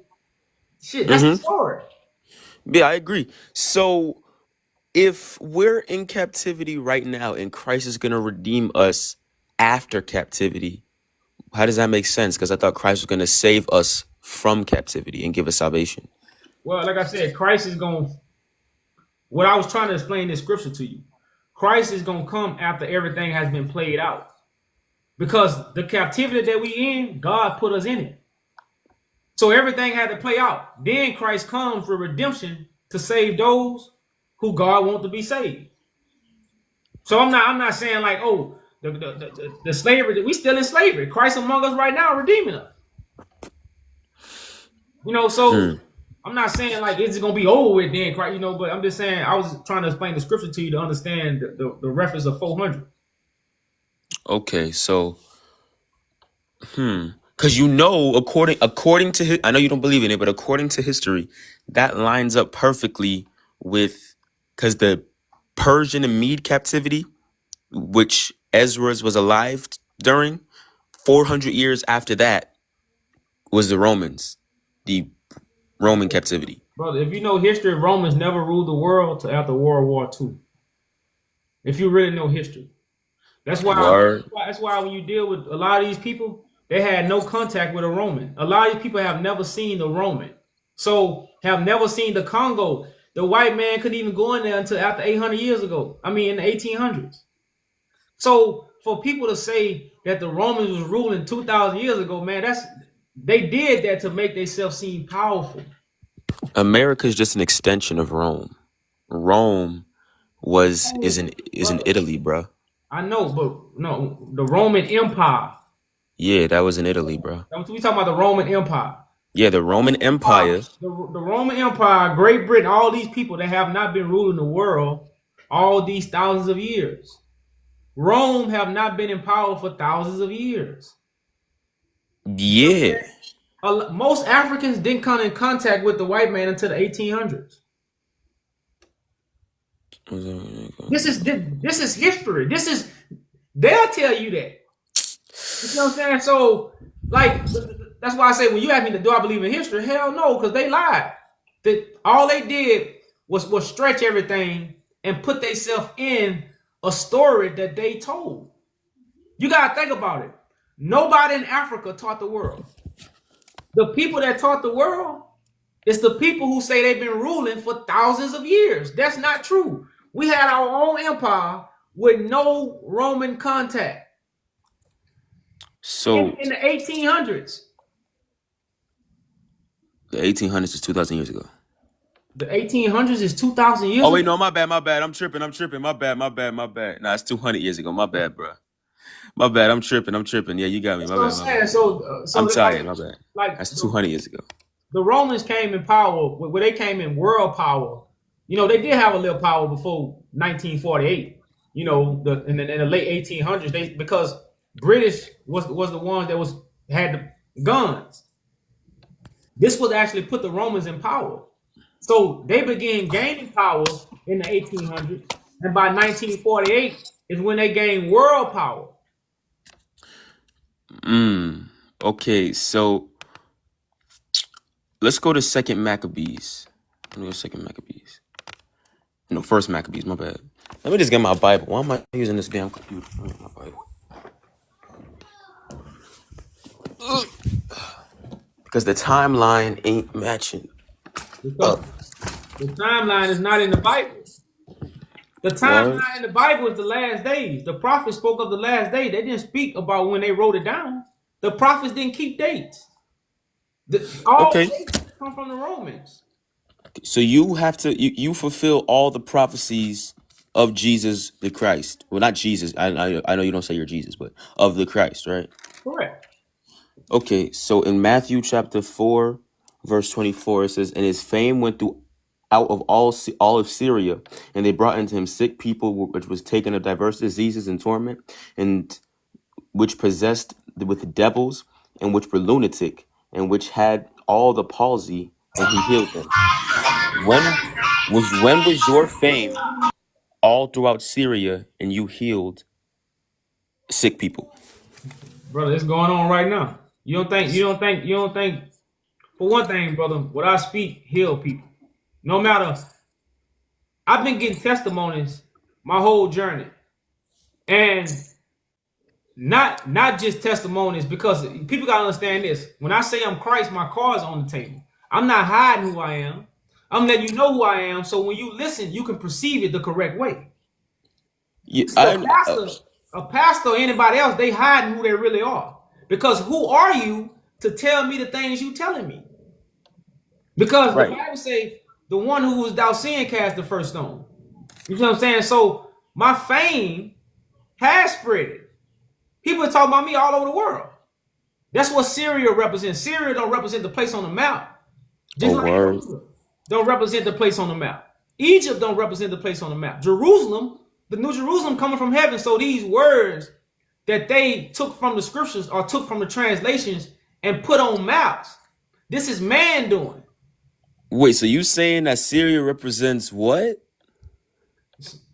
shit, that's the story. Yeah, I agree. So if we're in captivity right now and Christ is going to redeem us after captivity, how does that make sense? Because I thought Christ was going to save us from captivity and give us salvation. Well, like I said, Christ is going. what I was trying to explain this scripture to you. Christ is gonna come after everything has been played out. Because the captivity that we in, God put us in it. So everything had to play out. Then Christ comes for redemption to save those who God wants to be saved. So I'm not saying like, oh, the slavery, we still in slavery. Christ among us right now redeeming us. You know, so I'm not saying like it's gonna be over with then, Christ, you know, but I'm just saying I was trying to explain the scripture to you to understand the reference of 400. Okay, so because you know, according to I know you don't believe in it, but according to history, that lines up perfectly with because the Persian and Mede captivity, which Ezra was alive during, 400 years after that was the Romans, the Roman captivity. Brother, if you know history, Romans never ruled the world till after World War II. If you really know history. That's why when you deal with a lot of these people, they had no contact with a Roman. A lot of these people have never seen the Roman. So have never seen the Congo. The white man couldn't even go in there until after 800 years ago. I mean, in the 1800s. So for people to say that the Romans was ruling 2,000 years ago, man, they did that to make themselves seem powerful. America is just an extension of Rome. Rome is in Italy, bro. I know, but no, the Roman Empire. Yeah, that was in Italy, bro. We talking about the Roman Empire. Yeah, the Roman Empire. The Roman Empire, Great Britain, all these people that have not been ruling the world all these thousands of years. Rome have not been in power for thousands of years. Yeah. Most Africans didn't come in contact with the white man until the 1800s. This is history. They'll tell you that. You know what I'm saying? So, like, that's why I say when you ask me, do I believe in history? Hell no, because they lied. All they did was stretch everything and put themselves in a story that they told. You gotta think about it. Nobody in Africa taught the world. The people that taught the world is the people who say they've been ruling for thousands of years. That's not true. We had our own empire with no Roman contact. So in the 1800s. The 1800s is 2,000 years ago. The 1800s is 2,000 years ago. Oh, wait, no, my bad. I'm tripping. My bad. Nah, it's 200 years ago. My bad, bro. My bad. I'm tripping. Yeah, you got me. My bad. So I'm tired. My bad. Like that's 200 years ago. The Romans came in power where they came in world power. You know, they did have a little power before 1948. You know, in the late 1800s, because British was the ones that had the guns. This would actually put the Romans in power. So they began gaining power in the 1800s, and by 1948 is when they gained world power. Okay, so let's go to Second Maccabees. No, First Maccabees. My bad. Let me just get my Bible. Why am I using this damn computer? My Bible. Because the timeline ain't matching. The timeline is not in the Bible. The timeline in the Bible is the last days. The prophets spoke of the last day. They didn't speak about when they wrote it down. The prophets didn't keep dates. All dates come from the Romans. So you have to you fulfill all the prophecies of Jesus the Christ. Well, not Jesus. I know you don't say you're Jesus, but of the Christ, right? Correct. Okay, so in Matthew chapter 4, verse 24, it says, "And his fame went through out of all of Syria, and they brought into him sick people, which was taken of diverse diseases and torment, and which possessed with devils, and which were lunatic, and which had all the palsy, and he healed them." When was your fame all throughout Syria, and you healed sick people? Brother, it's going on right now. You don't think, for one thing, brother, what I speak heal people. No matter, I've been getting testimonies my whole journey. And not just testimonies, because people gotta understand this. When I say I'm Christ, my car's on the table. I'm not hiding who I am. I'm letting you know who I am. So when you listen, you can perceive it the correct way. Yeah, See, a pastor, or anybody else, they hiding who they really are. Because who are you to tell me the things you telling me? Because the right. Bible say the one who was without sin cast the first stone. You know what I'm saying? So my fame has spread it. People are talking about me all over the world. That's what Syria represents. Syria don't represent the place on the map. Just Oh, like word. Jerusalem don't represent the place on the map. Egypt don't represent the place on the map. Jerusalem, the New Jerusalem coming from heaven. So these words that they took from the scriptures or took from the translations and put on maps, this is man doing. Wait, so you saying that Syria represents what?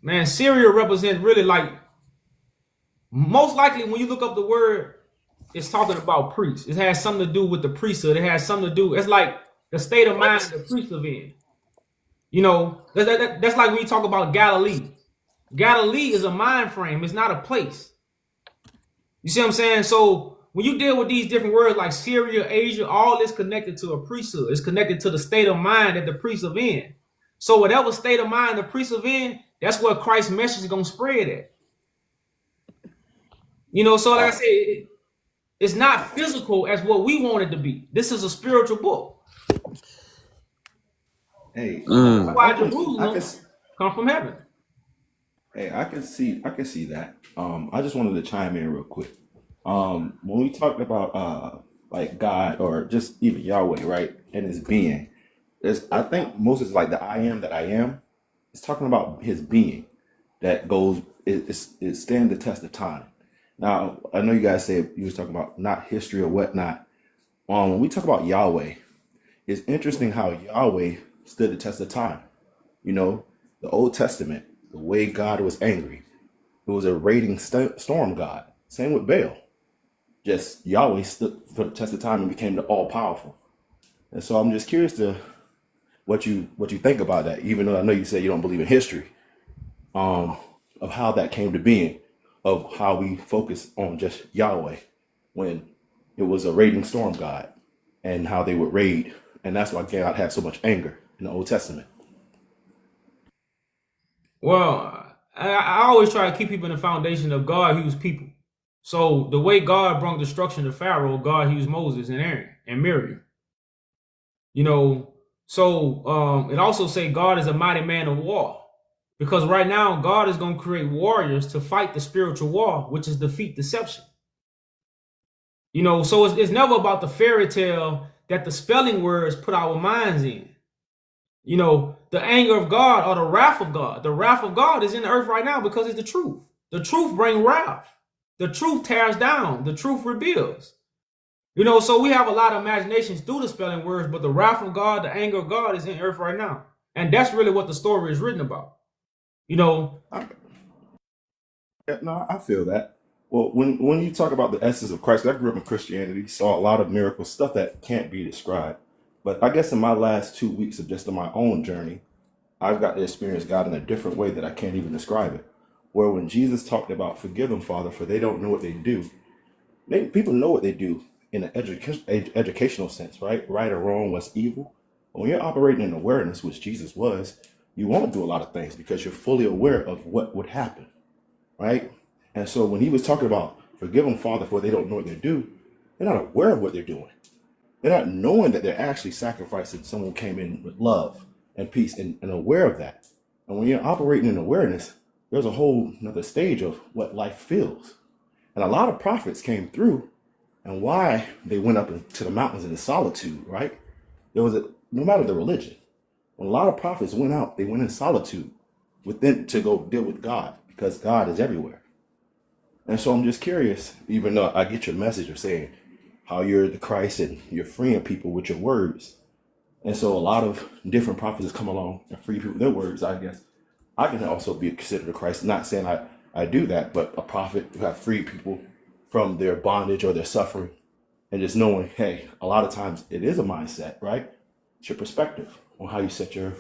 Man, Syria represents really like, most likely when you look up the word, it's talking about priests. It has something to do with the priesthood. It has something to do, it's like the state of mind the priests are in. You know, that's like when you talk about Galilee. Galilee is a mind frame. It's not a place. You see what I'm saying? So when you deal with these different words like Syria, Asia, all this connected to a priesthood. It's connected to the state of mind that the priests are in. So whatever state of mind the priests are in, that's where Christ's message is going to spread at. You know, so like I said, it's not physical as what we want it to be. This is a spiritual book. Hey, Mm. Why I can Jerusalem come from heaven. I can see that. I just wanted to chime in real quick. When we talked about like God or just even Yahweh, right, and his being, I think Moses, like the I am that I am, is talking about his being that goes it stand the test of time. Now I know you guys said you was talking about not history or whatnot. When we talk about Yahweh, it's interesting how Yahweh stood the test of time. You know, the Old Testament, the way God was angry, it was a raging storm God. Same with Baal. Just Yahweh stood for the test of time and became the all powerful. And so I'm just curious to what you think about that, even though I know you said you don't believe in history, of how that came to being, of how we focus on just Yahweh when it was a raging storm God, and how they would raid, and that's why God had so much anger in the Old Testament. Well, I always try to keep people in the foundation of God used people. So the way God brought destruction to Pharaoh, God used Moses and Aaron and Miriam. You know, so it also say God is a mighty man of war. Because right now, God is going to create warriors to fight the spiritual war, which is defeat deception. You know, so it's never about the fairy tale that the spelling words put our minds in. You know, the anger of God or the wrath of God. The wrath of God is in the earth right now because it's the truth. The truth brings wrath. The truth tears down. The truth rebuilds. You know, so we have a lot of imaginations through the spelling words, but the wrath of God, the anger of God is in earth right now. And that's really what the story is written about. You know, No, I feel that. Well, when you talk about the essence of Christ, I grew up in Christianity, saw a lot of miracles, stuff that can't be described. But I guess in my last 2 weeks of just on my own journey, I've got to experience God in a different way that I can't even describe it. Where when Jesus talked about forgive them, Father, for they don't know what they do. People know what they do in an educational sense, right? Right or wrong, what's evil. But when you're operating in awareness, which Jesus was, you won't do a lot of things because you're fully aware of what would happen, right? And so when he was talking about forgive them, Father, for they don't know what they do, they're not aware of what they're doing. They're not knowing that they're actually sacrificing someone who came in with love and peace and aware of that. And when you're operating in awareness, there's a whole another stage of what life feels. And a lot of prophets came through, and why they went up into the mountains in solitude, right? No matter the religion, when a lot of prophets went out, they went in solitude within to go deal with God because God is everywhere. And so I'm just curious, even though I get your message of saying how you're the Christ and you're freeing people with your words. And so a lot of different prophets come along and free people with their words, I guess. I can also be considered a Christ, not saying I do that, but a prophet who have freed people from their bondage or their suffering. And just knowing, hey, a lot of times it is a mindset, right? It's your perspective on how you set your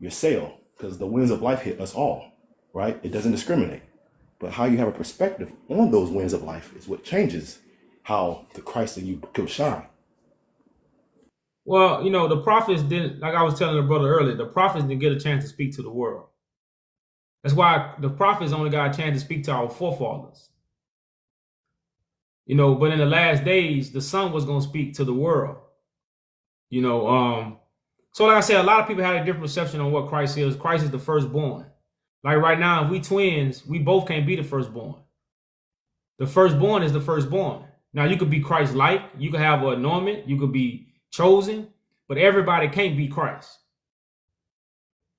sail, because the winds of life hit us all, right? It doesn't discriminate. But how you have a perspective on those winds of life is what changes how the Christ in you can shine. Well, you know, the prophets didn't, like I was telling the brother earlier, the prophets didn't get a chance to speak to the world. That's why the prophets only got a chance to speak to our forefathers. You know, but in the last days, the Son was going to speak to the world. You know, so like I said, a lot of people have a different perception on what Christ is. Christ is the firstborn. Like right now, if we twins, we both can't be the firstborn. The firstborn is the firstborn. Now, you could be Christ-like. You could have an anointment. You could be chosen. But everybody can't be Christ.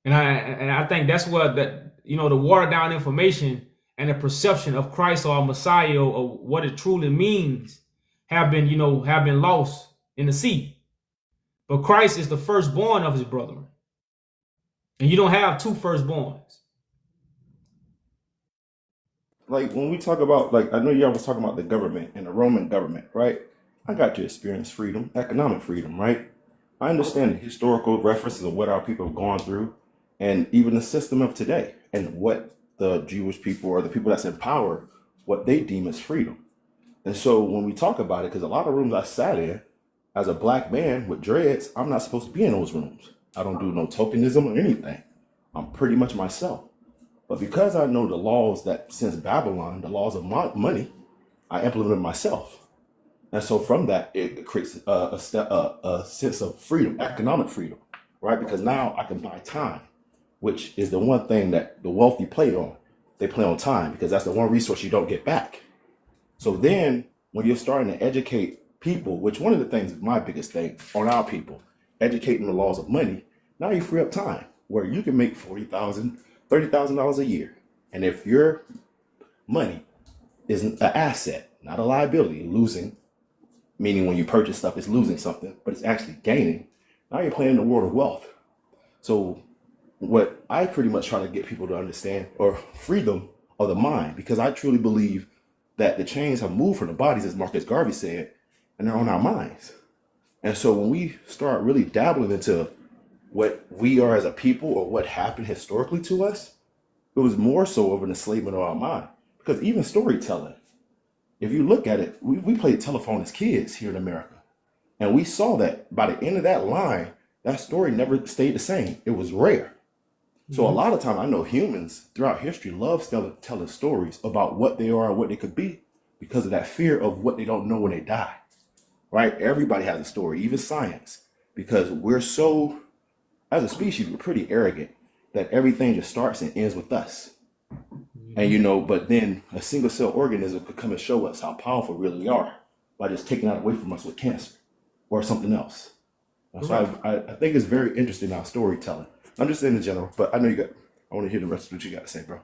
And I think that's what the watered down information and the perception of Christ or Messiah or what it truly means have been lost in the sea. But Christ is the firstborn of his brethren. And you don't have two firstborns. Like when we talk about, like, I know y'all was talking about the government and the Roman government, right? I got to experience freedom, economic freedom, right? I understand the historical references of what our people have gone through and even the system of today and what the Jewish people or the people that's in power, what they deem as freedom. And so when we talk about it, because a lot of rooms I sat in as a black man with dreads, I'm not supposed to be in those rooms. I don't do no tokenism or anything. I'm pretty much myself. But because I know the laws that since Babylon, the laws of money, I implemented myself. And so from that, it creates a sense of freedom, economic freedom, right? Because now I can buy time, which is the one thing that the wealthy play on. They play on time because that's the one resource you don't get back. So then when you're starting to educate people, which one of the things, my biggest thing on our people, educating the laws of money, now you free up time where you can make $40,000, $30,000 a year. And if your money is an asset, not a liability, losing, meaning when you purchase stuff, it's losing something, but it's actually gaining. Now you're playing in the world of wealth. So what I pretty much try to get people to understand, or freedom of the mind, because I truly believe that the chains have moved from the bodies, as Marcus Garvey said, and they're on our minds. And so when we start really dabbling into what we are as a people or what happened historically to us, it was more so of an enslavement of our mind. Because even storytelling, if you look at it, we played telephone as kids here in America. And we saw that by the end of that line, that story never stayed the same. It was rare. So a lot of time I know humans throughout history love telling stories about what they are and what they could be because of that fear of what they don't know when they die, right? Everybody has a story, even science, because we're so, as a species, we're pretty arrogant that everything just starts and ends with us. And, but then a single cell organism could come and show us how powerful we really are by just taking that away from us with cancer or something else. And so I think it's very interesting now, storytelling. Understand in general, but I know I want to hear the rest of what you got to say, bro.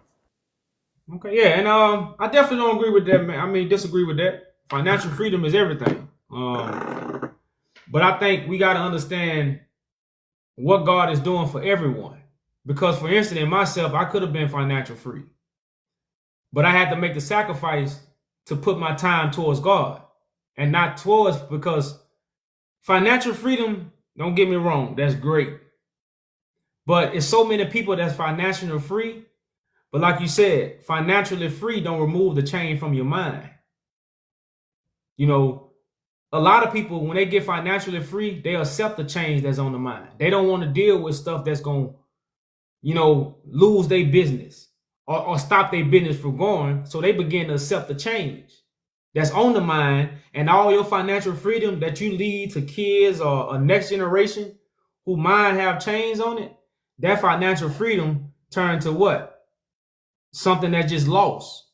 Okay, yeah, and I definitely don't agree with that, man. I mean, disagree with that. Financial freedom is everything. But I think we got to understand what God is doing for everyone. Because, for instance, in myself, I could have been financial free. But I had to make the sacrifice to put my time towards God and not towards, because financial freedom, don't get me wrong, that's great. But it's so many people that's financially free. But like you said, financially free don't remove the chain from your mind. A lot of people, when they get financially free, they accept the change that's on the mind. They don't want to deal with stuff that's going to, lose their business or stop their business from going. So they begin to accept the change that's on the mind, and all your financial freedom that you lead to kids or a next generation who mind have chains on it. That financial freedom turned to what? Something that just lost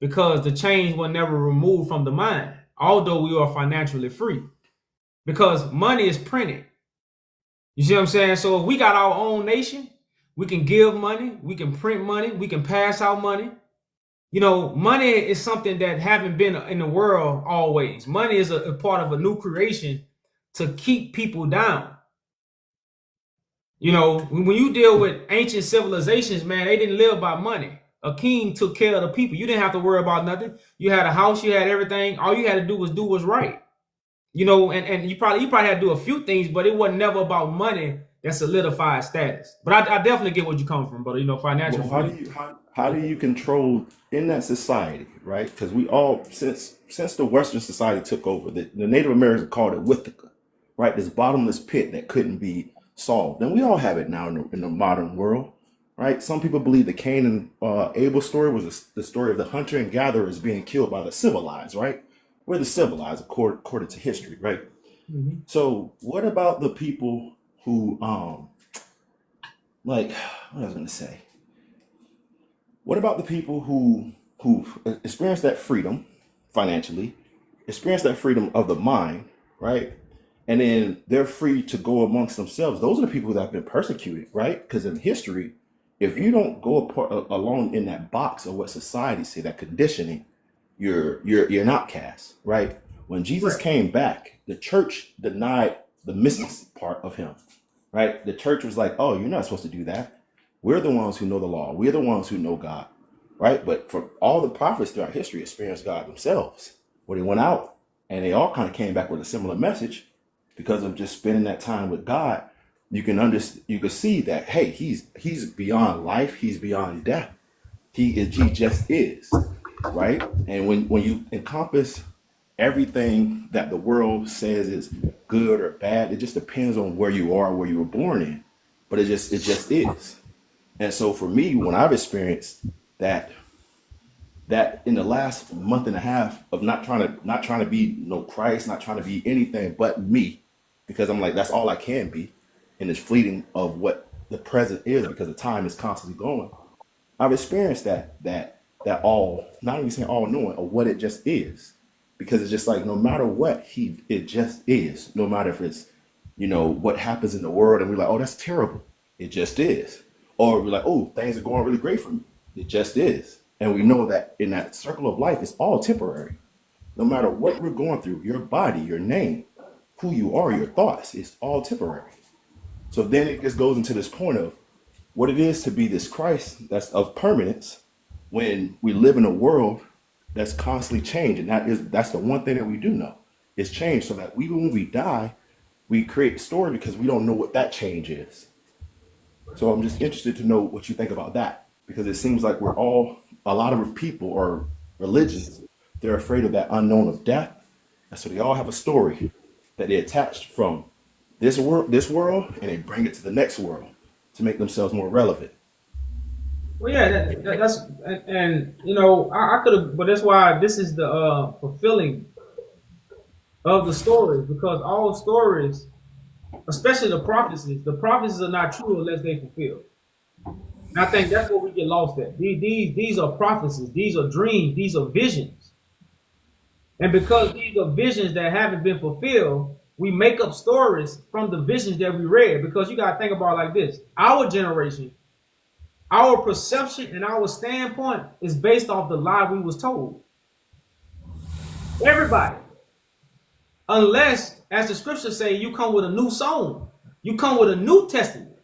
because the chains were never removed from the mind, although we are financially free, because money is printed. You see what I'm saying? So if we got our own nation, we can give money, we can print money, we can pass out money. Money is something that haven't been in the world always. Money is a part of a new creation to keep people down. When you deal with ancient civilizations, man, they didn't live by money. A king took care of the people. You didn't have to worry about nothing. You had a house, you had everything. All you had to do was what's right. And you probably had to do a few things, but it wasn't never about money that solidified status. But I definitely get where you come from, brother. Financial. Well, how do you control in that society, right? Because we all, since the Western society took over, the Native Americans called it Withika. right? This bottomless pit that couldn't be solved. And we all have it now in the modern world, right? Some people believe the Cain and Abel story was the story of the hunter and gatherers being killed by the civilized, right? We're the civilized according to history, right? So what about the people who, like, what I was going to say? What about the people who experienced that freedom financially, experience that freedom of the mind, right? And then they're free to go amongst themselves. Those are the people that have been persecuted, right? Because in history, if you don't go along in that box of what society say, that conditioning, you're an outcast, right? When Jesus came back, the church denied the mystic part of him, right? The church was like, oh, you're not supposed to do that. We're the ones who know the law. We're the ones who know God, right? But for all the prophets throughout history experienced God themselves. When they went out and they all kind of came back with a similar message because of just spending that time with God, you can see that, hey, he's beyond life. He's beyond death. He just is, right? And when you encompass everything that the world says is good or bad, it just depends on where you are, where you were born in. But it just is. And so for me, when I've experienced that in the last month and a half of not trying to be no Christ, not trying to be anything but me, because I'm like, that's all I can be in this fleeting of what the present is, because the time is constantly going. I've experienced that all, not even saying all knowing of what it just is, because it's just like, no matter what it just is, no matter if it's, what happens in the world and we're like, oh, that's terrible. It just is. Or we're like, oh, things are going really great for me. It just is. And we know that in that circle of life, it's all temporary. No matter what we're going through, your body, your name, who you are, your thoughts, it's all temporary. So then it just goes into this point of what it is to be this Christ that's of permanence when we live in a world that's constantly changing. That's the one thing that we do know. It's change, so that even when we die, we create a story because we don't know what that change is. So I'm just interested to know what you think about that, because it seems like a lot of people or religions, they're afraid of that unknown of death. And so they all have a story that they attached from this world, and they bring it to the next world to make themselves more relevant. Well, yeah, that's and I could have, but that's why this is the fulfilling of the stories, because all stories, especially the prophecies are not true unless they fulfill. And I think that's what we get lost at. These are prophecies, these are dreams, these are visions. And because these are visions that haven't been fulfilled, we make up stories from the visions that we read. Because you got to think about it like this. Our generation, our perception and our standpoint is based off the lie we was told. Everybody. Unless, as the scriptures say, you come with a new song. You come with a New Testament.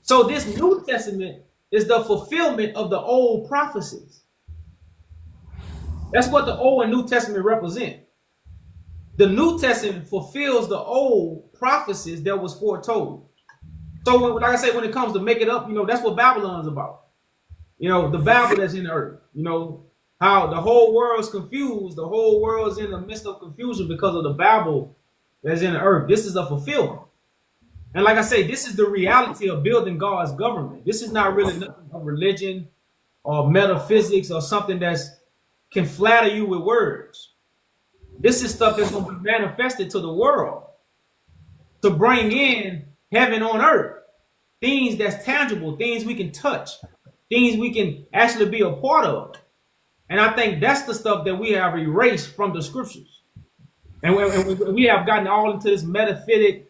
So this New Testament is the fulfillment of the old prophecies. That's what the Old and New Testament represent. The New Testament fulfills the old prophecies that was foretold. So, like I say, when it comes to make it up, that's what Babylon's about. The Babel that's in the earth. How the whole world's confused. The whole world's in the midst of confusion because of the Babel that's in the earth. This is a fulfillment. And like I say, this is the reality of building God's government. This is not really nothing of religion or metaphysics or something that's can flatter you with words. This is stuff that's going to be manifested to the world to bring in heaven on earth. Things that's tangible, things we can touch, things we can actually be a part of. And I think that's the stuff that we have erased from the scriptures. And we have gotten all into this metaphysic,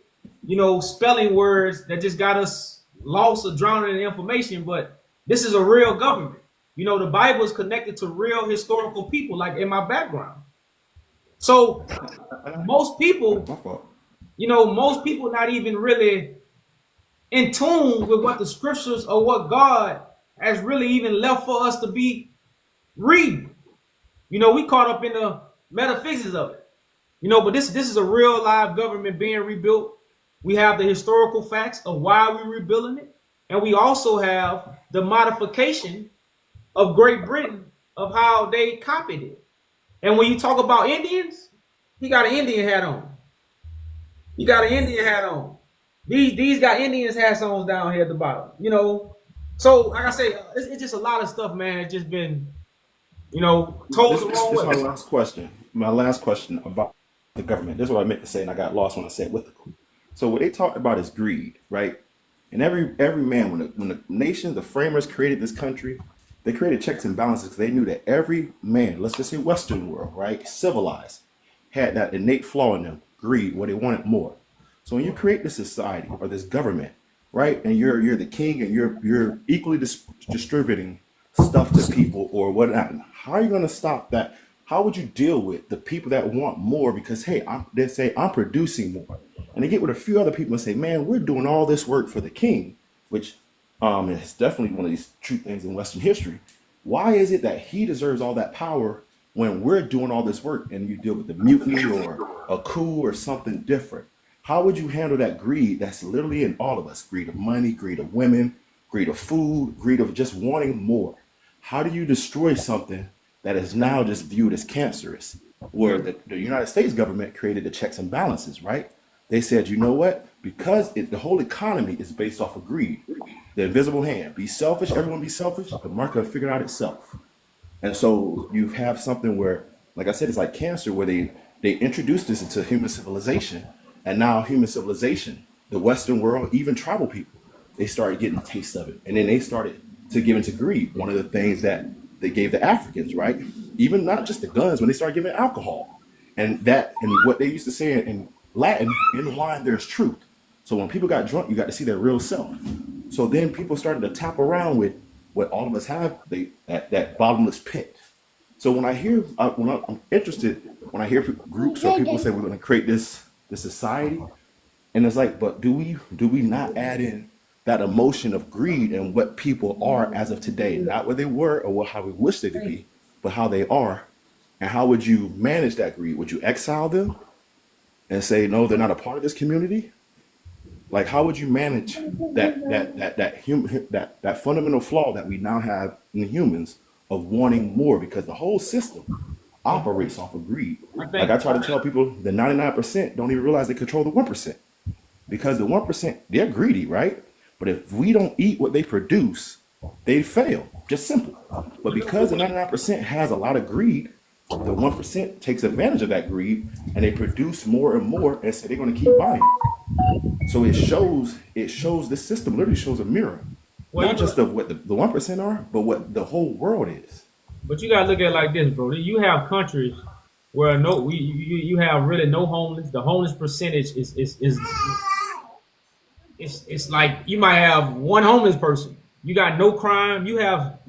spelling words that just got us lost or drowning in information. But this is a real government. The Bible is connected to real historical people, like in my background. So most people not even really in tune with what the scriptures or what God has really even left for us to be reading. We caught up in the metaphysics of it. But this is a real live government being rebuilt. We have the historical facts of why we're rebuilding it. And we also have the modification of Great Britain of how they copied it. And when you talk about Indians, he got an Indian hat on. You got an Indian hat on. These got Indians hats on down here at the bottom. You know, so like I say, it's just a lot of stuff, man. It's just been, you know, told the wrong This is my way. last question. My last question about the government. This is what I meant to say, and I got lost when I said with the. So what they talked about is greed, right? And every man, when the nation, the framers created this country, they created checks and balances because they knew that every man, let's just say Western world, right, civilized, had that innate flaw in them, greed, where they wanted more. So when you create this society or this government, right, and you're the king and you're equally distributing stuff to people or whatnot, how are you going to stop that? How would you deal with the people that want more because hey, they say I'm producing more, and they get with a few other people and say, man, we're doing all this work for the king, which is definitely one of these true things in Western history. Why is it that he deserves all that power when we're doing all this work and you deal with the mutiny or a coup or something different? How would you handle that greed that's literally in all of us? Greed of money, greed of women, greed of food, greed of just wanting more. How do you destroy something that is now just viewed as cancerous? Where the United States government created the checks and balances, right? They said, you know what? Because the whole economy is based off of greed, the invisible hand. Be selfish, everyone be selfish. The market will figure it out itself. And so you have something where, like I said, it's like cancer, where they introduced this into human civilization, and now human civilization, the Western world, even tribal people, they started getting a taste of it, and then they started to give into greed. One of the things that they gave the Africans, right? Even not just the guns, when they started giving alcohol, and what they used to say in Latin, in wine there's truth. So when people got drunk, you got to see their real self. So then people started to tap around with what all of us have, that bottomless pit. So when I hear, I'm interested, when I hear groups or people say we're going to create this society, and it's like, but do we not add in that emotion of greed and what people are as of today, not where they were or how we wish they could be, but how they are, and how would you manage that greed? Would you exile them and say no, they're not a part of this community? Like, how would you manage that fundamental flaw that we now have in humans of wanting more? Because the whole system operates off of greed. Like I try to tell people, the 99% don't even realize they control the 1%, because the 1%, they're greedy, right? But if we don't eat what they produce, they fail. Just simple. But because the 99% has a lot of greed, the 1% takes advantage of that greed, and they produce more and more, and so they're going to keep buying. So it shows this system literally shows a mirror, not just of what the 1% are, but what the whole world is. But you gotta look at it like this, bro. You have countries where you have really no homeless. The homeless percentage is it's like you might have one homeless person. You got no crime. You have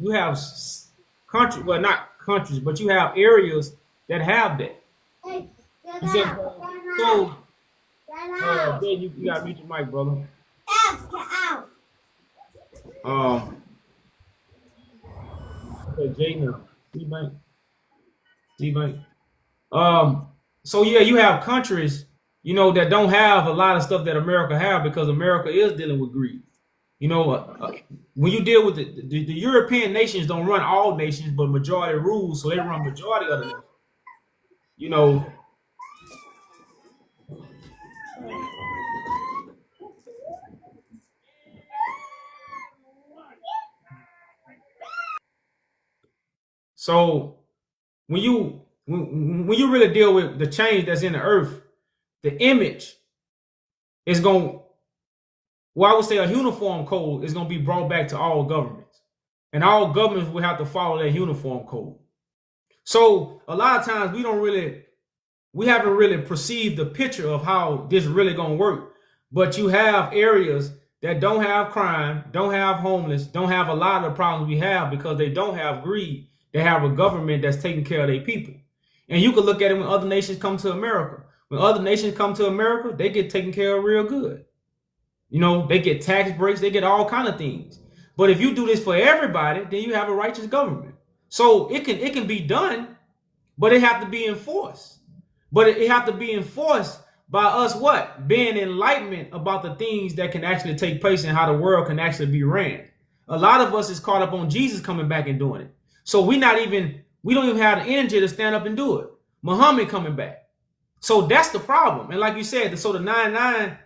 country, well, not countries, but you have areas that have that. You see what I'm saying? So then you got mute your mic, brother. Jaden, C-Bank. So yeah, you have countries, you know, that don't have a lot of stuff that America have, because America is dealing with greed. You know, when you deal with the European nations, don't run all nations, but majority rules, so they run majority of the nations. You know. So when you really deal with the change that's in the earth, the image is going, well, I would say a uniform code is going to be brought back to all governments, and all governments will have to follow that uniform code. So a lot of times we haven't really perceived the picture of how this really going to work. But you have areas that don't have crime, don't have homeless, don't have a lot of the problems we have, because they don't have greed. They have a government that's taking care of their people. And you can look at it when other nations come to America. When other nations come to America, they get taken care of real good. You know, they get tax breaks, they get all kind of things. But if you do this for everybody, then you have a righteous government. So it can be done, but it have to be enforced. But it have to be enforced by us what? Being enlightenment about the things that can actually take place and how the world can actually be ran. A lot of us is caught up on Jesus coming back and doing it. So we don't even have the energy to stand up and do it. Muhammad coming back. So that's the problem. And like you said, so the 99%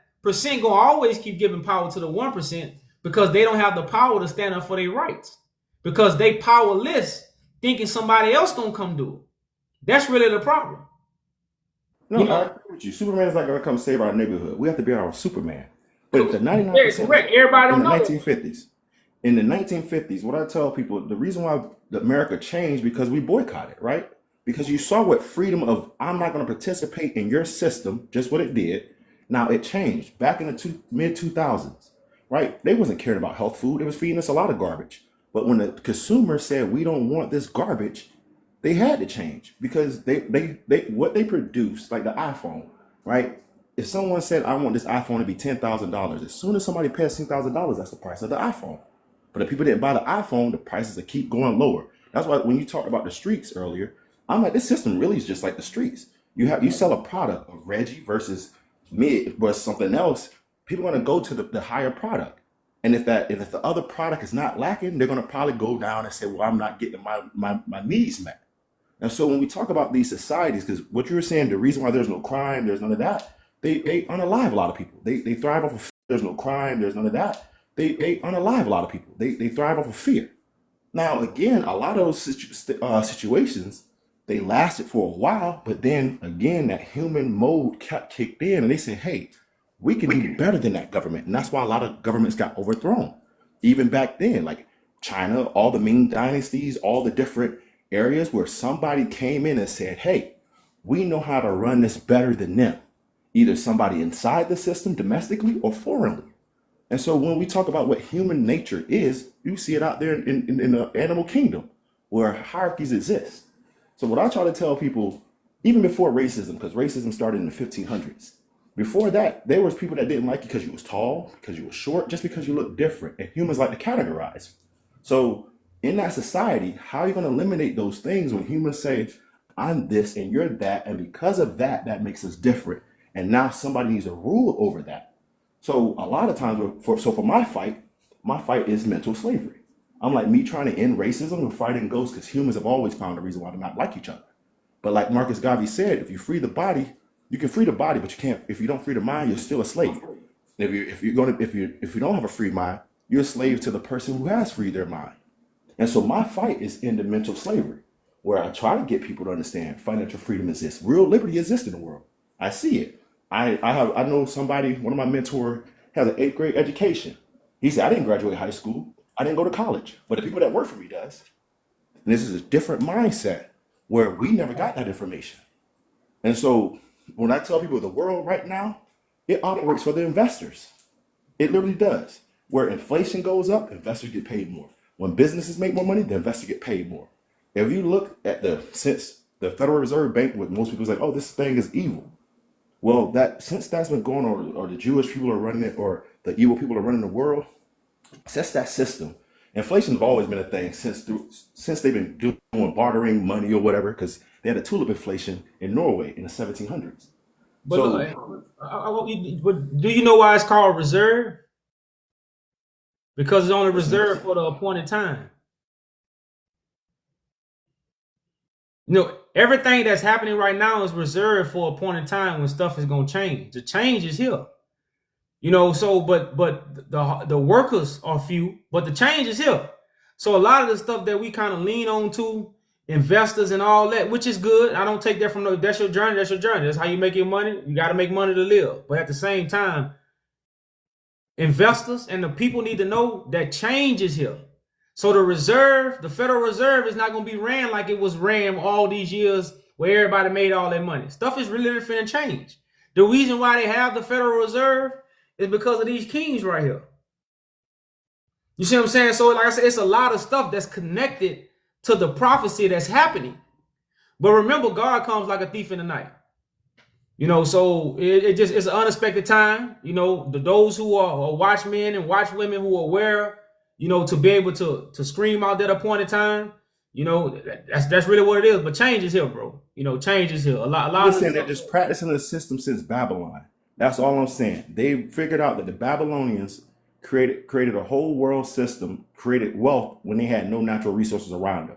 gonna always keep giving power to the 1% because they don't have the power to stand up for their rights. Because they powerless, thinking somebody else gonna come do it. That's really the problem. No, You I know, agree with you. Superman is not going to come save our neighborhood. We have to be our Superman. But if the very 99% correct. Everybody in don't the know that. 1950s, in the 1950s, what I tell people, the reason why America changed because we boycotted, right? Because you saw what freedom of I'm not going to participate in your system, just what it did. Now it changed back in the mid 2000s, right? They wasn't caring about health food. They was feeding us a lot of garbage. But when the consumer said we don't want this garbage, they had to change because they what they produced, like the iPhone, right? If someone said I want this iPhone to be $10,000, as soon as somebody pays $10,000, that's the price of the iPhone. But if people didn't buy the iPhone, the prices will keep going lower. That's why when you talked about the streets earlier, I'm like, this system really is just like the streets. You sell a product of Reggie versus mid versus something else, people are gonna go to the higher product. And if the other product is not lacking, they're gonna probably go down and say, well, I'm not getting my needs met. And so when we talk about these societies, because what you were saying, the reason why there's no crime, there's none of that, they unalive a lot of people. They thrive off of there's no crime, there's none of that. They unalive a lot of people. They thrive off of fear. Now, again, a lot of those situations, they lasted for a while, but then again, that human mode kicked in and they said, hey, we can do better than that government. And that's why a lot of governments got overthrown. Even back then, like China, all the Ming dynasties, all the different areas where somebody came in and said, hey, we know how to run this better than them. Either somebody inside the system domestically or foreignly. And so when we talk about what human nature is, you see it out there in the animal kingdom where hierarchies exist. So what I try to tell people, even before racism, because racism started in the 1500s, before that, there was people that didn't like you because you was tall, because you were short, just because you looked different. And humans like to categorize. So in that society, how are you going to eliminate those things when humans say, I'm this and you're that, and because of that, that makes us different. And now somebody needs to rule over that. So a lot of times, for my fight is mental slavery. I'm like me trying to end racism and fighting ghosts because humans have always found a reason why they not like each other. But like Marcus Garvey said, if you free the body, you can free the body, but you can't. If you don't free the mind, you're still a slave. And if you don't have a free mind, you're a slave to the person who has freed their mind. And so my fight is into mental slavery, where I try to get people to understand financial freedom exists. Real liberty exists in the world. I see it. I know somebody, one of my mentors has an 8th grade education. He said, I didn't graduate high school. I didn't go to college, but the people that work for me does. And this is a different mindset where we never got that information. And so when I tell people the world right now, it operates for the investors. It literally does. Where inflation goes up, investors get paid more. When businesses make more money, the investors get paid more. If you look at since the Federal Reserve Bank, what most people say, oh, this thing is evil. Well, since that's been going on, or the Jewish people are running it, or the evil people are running the world, since that system, inflation has always been a thing since they've been doing bartering money or whatever, because they had a tulip inflation in Norway in the 1700s. But So look, do you know why it's called reserve? Because it's only reserved for the appointed time. You know, everything that's happening right now is reserved for appointed time when stuff is going to change. The change is here. You know, so but the workers are few, but the change is here. So a lot of the stuff that we kind of lean on to, investors and all that, which is good. I don't take that from that's your journey. That's your journey. That's how you make your money. You got to make money to live. But at the same time, investors and the people need to know that change is here. So the Federal Reserve is not going to be ran like it was ran all these years where everybody made all their money. Stuff is really finna change. The reason why they have the Federal Reserve is because of these kings right here. You see what I'm saying? So like I said, it's a lot of stuff that's connected to the prophecy that's happening. But remember, God comes like a thief in the night. You know, so it's an unexpected time. You know, those who are watchmen and watchwomen who are aware, you know, to be able to scream out that appointed time, you know, that's really what it is. But change is here, bro. You know, change is here. A lot I'm of saying they're just practicing the system since Babylon. That's all I'm saying. They figured out that the Babylonians created a whole world system, created wealth when they had no natural resources around them.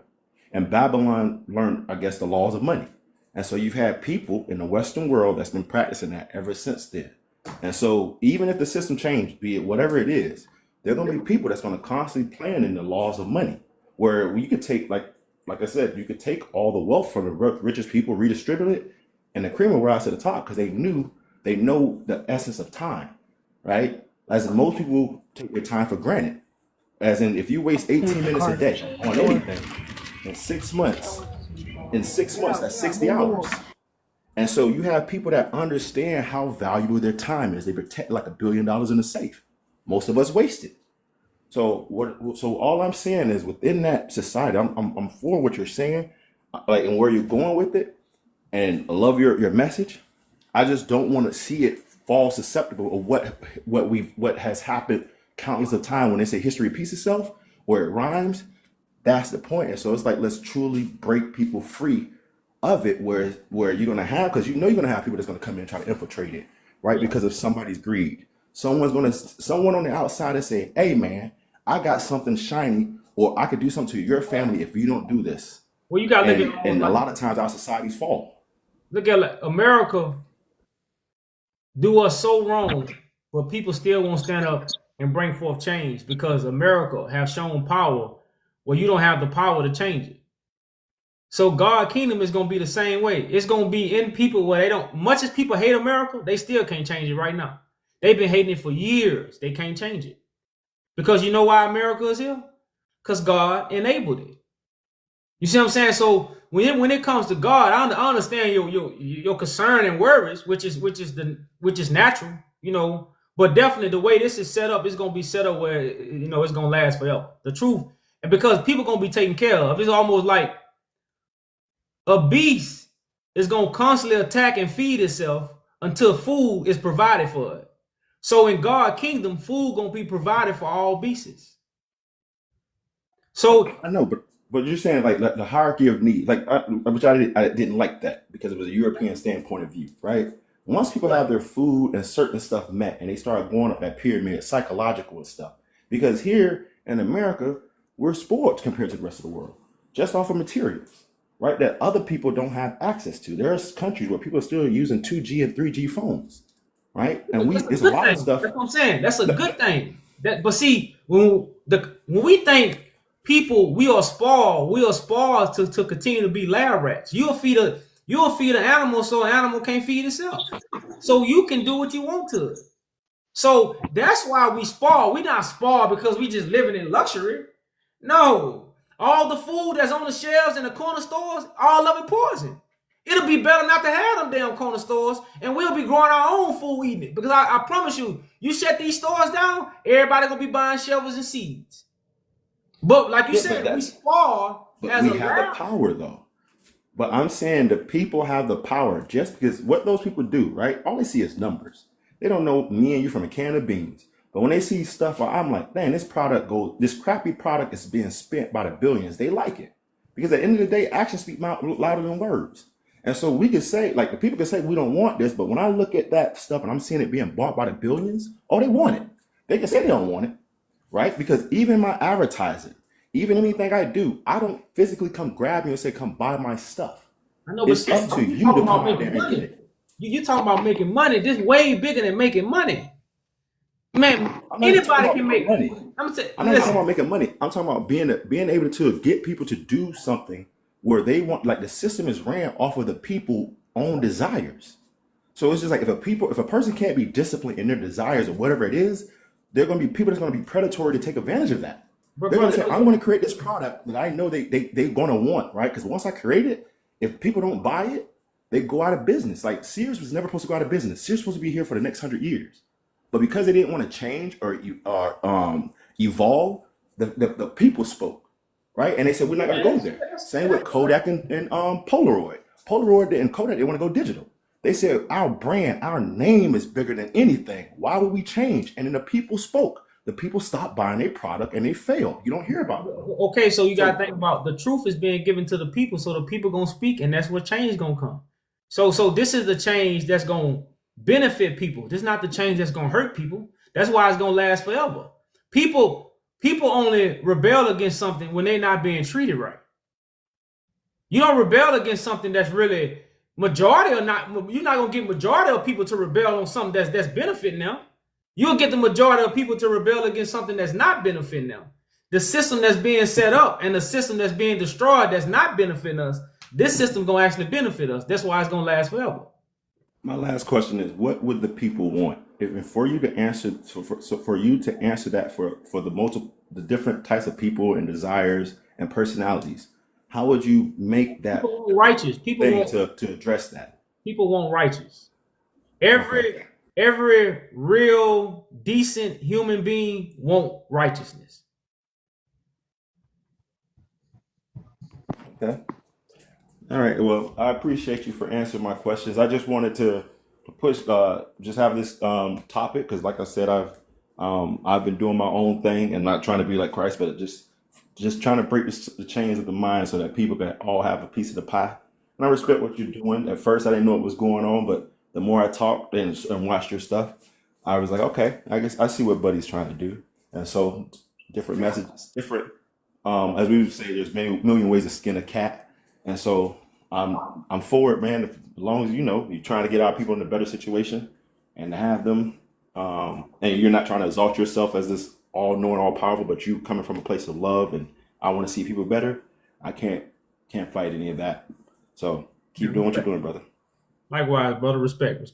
And Babylon learned, I guess, the laws of money. And so you've had people in the Western world that's been practicing that ever since then. And so even if the system changed, be it whatever it is, there are going to be people that's going to constantly plan in the laws of money, where you could take, like I said, you could take all the wealth from the richest people, redistribute it, and the cream will rise to the top because they know the essence of time, right? As in, most people take their time for granted. As in, if you waste 18 minutes a day on anything, in 6 months, that's 60 hours. And so you have people that understand how valuable their time is. They protect like $1 billion in the safe. Most of us waste it. So all I'm saying is, within that society, I'm for what you're saying, like, and where you're going with it, and I love your message. I just don't want to see it fall susceptible of what has happened countless of time when they say history repeats itself, where it rhymes. That's the point. And so it's like, let's truly break people free of it, where you're gonna have, because you're gonna have people that's gonna come in and try to infiltrate it, right? Because of somebody's greed. Someone on the outside and say, hey man, I got something shiny, or I could do something to your family if you don't do this. Well, you got to look at, and a lot of times our societies fall. Look at, like, America do us so wrong, but people still won't stand up and bring forth change, because America have shown power where you don't have the power to change it. So God's kingdom is going to be the same way. It's going to be in people where they don't, much as people hate America, they still can't change it right now. They've been hating it for years. They can't change it. Because you know why America is here? Because God enabled it. You see what I'm saying? So when it comes to God, I understand your concern and worries, which is natural, you know. But definitely the way this is set up, it's gonna be set up where, you know, it's gonna last forever. The truth, and because people gonna be taken care of, it's almost like a beast is gonna constantly attack and feed itself until food is provided for it. So in God's kingdom, food gonna be provided for all beasts. So I know, but you're saying like the hierarchy of need, like which I didn't like that, because it was a European standpoint of view, right? Once people have their food and certain stuff met, and they start going up that pyramid, psychological and stuff, because here in America we're spoiled compared to the rest of the world, just off of materials, right? That other people don't have access to. There's countries where people are still using 2G and 3G phones, right? And it's a lot of stuff. That's what I'm saying. That's a good thing. But see, when we think people, we are spoiled to continue to be lab rats. You'll feed an animal so an animal can't feed itself. So you can do what you want to it. So that's why we spoil. We're not spoiled because we just living in luxury. No. All the food that's on the shelves in the corner stores, all of it poison. It'll be better not to have them damn corner stores, and we'll be growing our own food eating it. Because I promise you, you shut these stores down, everybody gonna be buying shovels and seeds. But like you said, we spoil as we have the power though. But I'm saying the people have the power, just because what those people do, right? All they see is numbers. They don't know me and you from a can of beans. But when they see stuff, I'm like, man, this crappy product is being spent by the billions. They like it. Because at the end of the day, actions speak louder than words. And so we could say, like, the people can say we don't want this, but when I look at that stuff and I'm seeing it being bought by the billions, oh, they want it. They can say they don't want it, right? Because even my advertising, even anything I do, I don't physically come grab you and say, come buy my stuff. I know, but it's up to you to come out there and get it. You talking about making money. This is way bigger than making money. Man, anybody can make money. I'm not talking about making money. I'm talking about being able to get people to do something where they want, like, the system is ran off of the people's own desires. So it's just like if a person can't be disciplined in their desires or whatever it is, there are going to be people that's going to be predatory to take advantage of that. They're going to say, I'm going to create this product that I know they're going to want, right? Because once I create it, if people don't buy it, they go out of business. Like Sears was never supposed to go out of business. Sears was supposed to be here for the next 100 years. But because they didn't want to change or evolve, the people spoke, right? And they said, we're not going to go there. Same with Kodak and Polaroid. Polaroid and Kodak, they want to go digital. They said, our brand, our name is bigger than anything. Why would we change? And then the people spoke. The people stopped buying their product and they failed. You don't hear about it. Okay, so you got to think about the truth is being given to the people, so the people going to speak, and that's where change going to come. So this is the change that's going to benefit people. This is not the change that's going to hurt people. That's why it's going to last forever. People only rebel against something when they're not being treated right. You don't rebel against something that's really Majority or not, you're not gonna get majority of people to rebel on something that's benefiting them. You'll get the majority of people to rebel against something that's not benefiting them. The system that's being set up and the system that's being destroyed that's not benefiting us, this system gonna actually benefit us. That's why it's gonna last forever. My last question is, what would the people want? If for you to answer, for you to answer that for the different types of people and desires and personalities, how would you make that People want righteous. thing to address that? People want righteous. Okay. Every real decent human being want righteousness. Okay. All right. Well, I appreciate you for answering my questions. I just wanted to push, just have this topic because, like I said, I've been doing my own thing and not trying to be like Christ, but just trying to break the chains of the mind so that people can all have a piece of the pie. And I respect what you're doing. At first, I didn't know what was going on, but the more I talked and watched your stuff, I was like, okay, I guess I see what Buddy's trying to do. And so, different messages, different. As we would say, there's many million ways to skin a cat. And so I'm for it, man. As long as you're trying to get our people in a better situation and to have them, and you're not trying to exalt yourself as this all-knowing, all-powerful, but you coming from a place of love and I want to see people better. I can't fight any of that. So keep doing what you're doing, brother. Likewise, brother. Respect.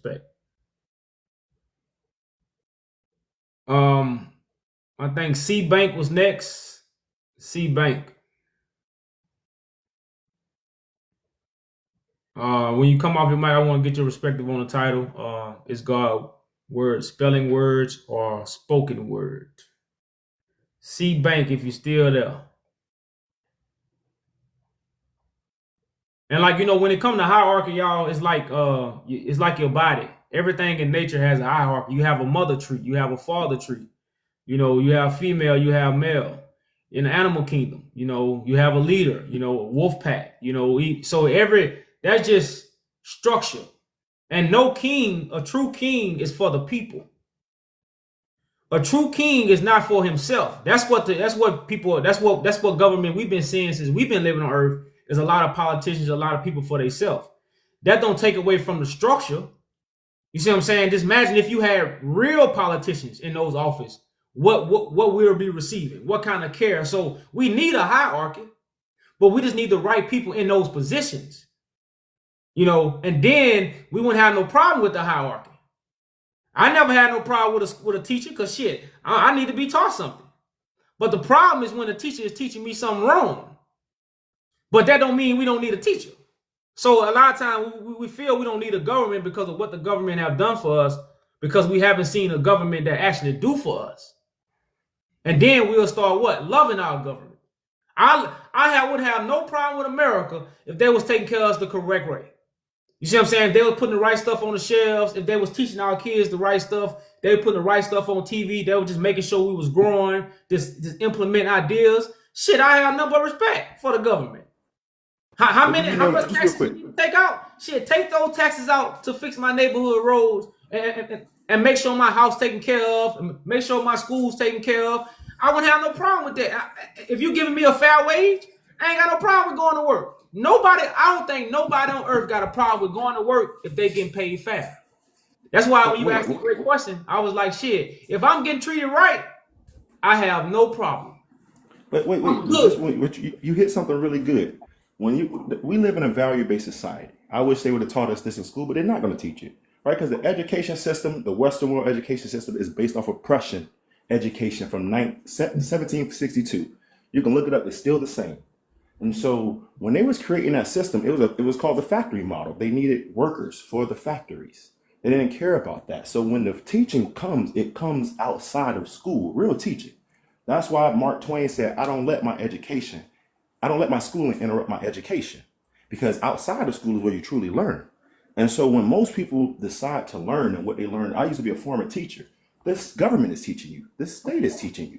I think C Bank was next. C Bank. When you come off your mic, I want to get your perspective on the title. Is God word spelling words or spoken word? C Bank, if you're still there. And when it comes to hierarchy, y'all, it's like your body. Everything in nature has a hierarchy. You have a mother tree, you have a father tree. You have female, you have male. In the animal kingdom, you have a leader, a wolf pack, that's just structure. And no king, a true king is for the people. A true king is not for himself. That's what government we've been seeing since we've been living on earth. There's a lot of politicians, a lot of people for themselves. That don't take away from the structure. You see what I'm saying? Just imagine if you had real politicians in those offices, what we'll be receiving, what kind of care. So we need a hierarchy, but we just need the right people in those positions. And then we wouldn't have no problem with the hierarchy. I never had no problem with a teacher because shit, I need to be taught something. But the problem is when a teacher is teaching me something wrong. But that don't mean we don't need a teacher. So a lot of times we feel we don't need a government because of what the government have done for us, because we haven't seen a government that actually do for us. And then we'll start loving our government. I would have no problem with America if they was taking care of us the correct way. You see what I'm saying? They were putting the right stuff on the shelves. If they was teaching our kids the right stuff, they were putting the right stuff on TV. They were just making sure we was growing, just implement ideas. Shit, I have nothing but respect for the government. How much taxes you take out? Shit, take those taxes out to fix my neighborhood roads and make sure my house taken care of, and make sure my school's taken care of. I wouldn't have no problem with that. If you're giving me a fair wage, I ain't got no problem with going to work. I don't think nobody on earth got a problem with going to work if they getting paid fair. That's why when you asked a great question, I was like, shit, if I'm getting treated right, I have no problem. But wait, you hit something really good. We live in a value-based society. I wish they would have taught us this in school, but they're not going to teach it, right? Because the education system, the Western world education system, is based off of Prussian education from 1762. You can look it up; it's still the same. And so when they was creating that system, it was called the factory model. They needed workers for the factories. They didn't care about that. So when the teaching comes, it comes outside of school, real teaching. That's why Mark Twain said, I don't let my schooling interrupt my education, because outside of school is where you truly learn. And so when most people decide to learn and what they learn, I used to be a former teacher. This government is teaching you. This state is teaching you.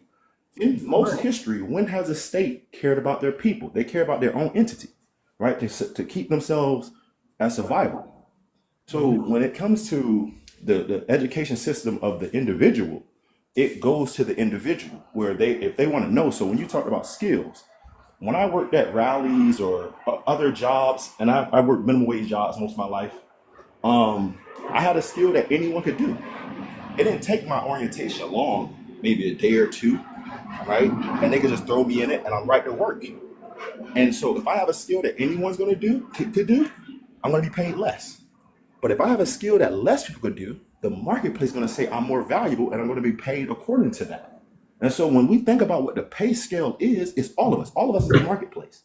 In most history, when has a state cared about their people? They care about their own entity, right? To keep themselves as survival. So when it comes to the education system of the individual, it goes to the individual where if they want to know. So when you talk about skills, when I worked at rallies or other jobs, and I worked minimum wage jobs most of my life, I had a skill that anyone could do. It didn't take my orientation long, maybe a day or two, right? And they could just throw me in it and I'm right to work. And so if I have a skill that anyone's going to do, could do, I'm going to be paid less. But if I have a skill that less people could do, the marketplace is going to say I'm more valuable and I'm going to be paid according to that. And so when we think about what the pay scale is, it's all of us. All of us is the marketplace.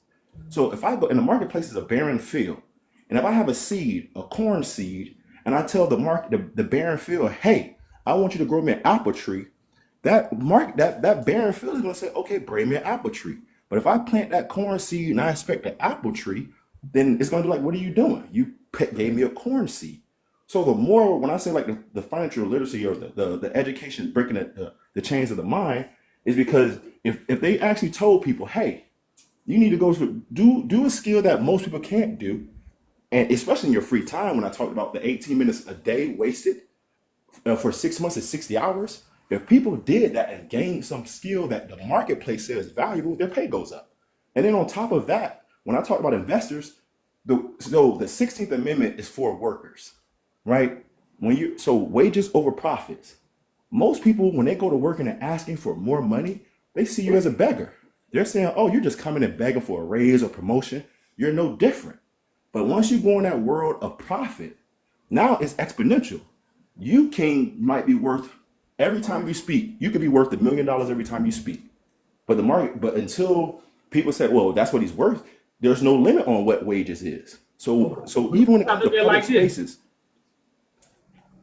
So if I go in the marketplace is a barren field, and if I have a seed, a corn seed, and I tell the market, the barren field, hey, I want you to grow me an apple tree, that barren field is going to say, okay, bring me an apple tree. But if I plant that corn seed and I expect an apple tree, then it's going to be like, what are you doing? You gave me a corn seed. So the more, when I say like the financial literacy or the education breaking the chains of the mind, is because if they actually told people, hey, you need to go do a skill that most people can't do, and especially in your free time, when I talked about the 18 minutes a day wasted for 6 months is 60 hours. If people did that and gained some skill that the marketplace says is valuable, their pay goes up. And then on top of that, when I talk about investors, the 16th Amendment is for workers, right? So wages over profits. Most people, when they go to work and they're asking for more money, they see you as a beggar. They're saying, oh, you're just coming and begging for a raise or promotion. You're no different. But once you go in that world of profit, now it's exponential. You might be worth, every time you speak, you could be worth $1 million every time you speak. But until people say, well, that's what he's worth, there's no limit on what wages is. So even when it comes to public spaces,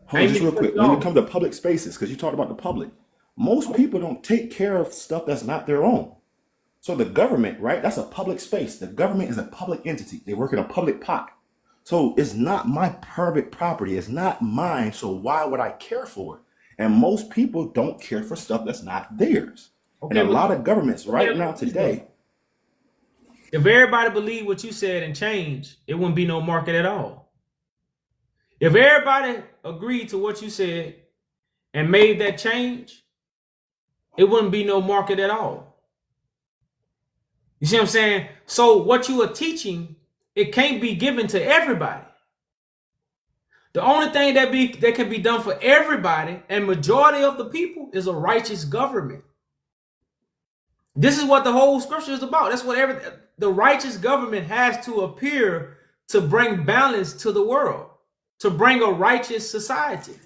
hold on just real quick, when it comes to public spaces, because you talked about the public, most people don't take care of stuff that's not their own. So the government, right, that's a public space. The government is a public entity. They work in a public pot. So it's not my private property. It's not mine. So why would I care for it? And most people don't care for stuff that's not theirs. Okay, and a lot of governments right now today. If everybody believed what you said and changed, it wouldn't be no market at all. If everybody agreed to what you said and made that change, it wouldn't be no market at all. You see what I'm saying? So what you are teaching, it can't be given to everybody. The only thing that can be done for everybody and majority of the people is a righteous government. This is what the whole scripture is about. That's what the righteous government has to appear to bring balance to the world, to bring a righteous society.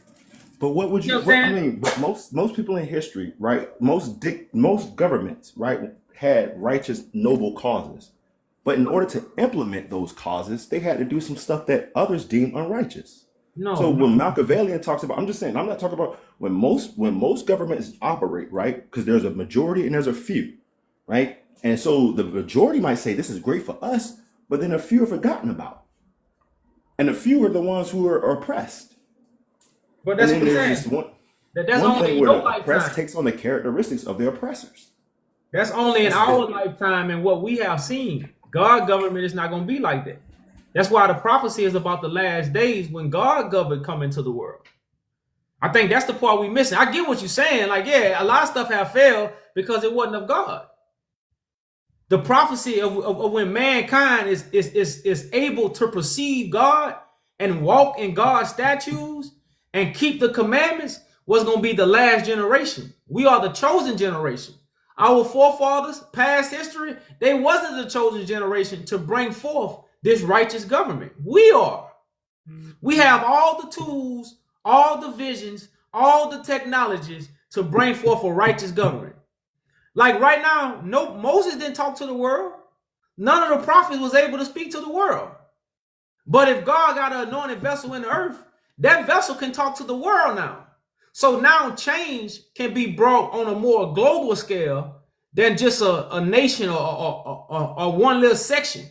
But what would you? I mean, but most people in history, right? Most governments, right, had righteous, noble causes. But in order to implement those causes, they had to do some stuff that others deem unrighteous. When Machiavellian talks about, I'm just saying, I'm not talking about when most governments operate, right? Because there's a majority and there's a few, right? And so the majority might say this is great for us, but then a few are forgotten about. And a few are the ones who are oppressed. But that's what I'm saying. That's one only thing in where your the oppressed lifetime. takes on the characteristics of the oppressors. That's only in our lifetime and what we have seen. God's government is not going to be like that. That's why the prophecy is about the last days when God's government come into the world. I think that's the part we missing. I get what you're saying. Like, yeah, a lot of stuff have failed because it wasn't of God. The prophecy of when mankind is able to perceive God and walk in God's statutes and keep the commandments was going to be the last generation. We are the chosen generation. Our forefathers, past history, they wasn't the chosen generation to bring forth this righteous government. We are. We have all the tools, all the visions, all the technologies to bring forth a righteous government. Like right now, Moses didn't talk to the world. None of the prophets was able to speak to the world. But if God got an anointed vessel in the earth, that vessel can talk to the world now. So now change can be brought on a more global scale than just a nation or one little section.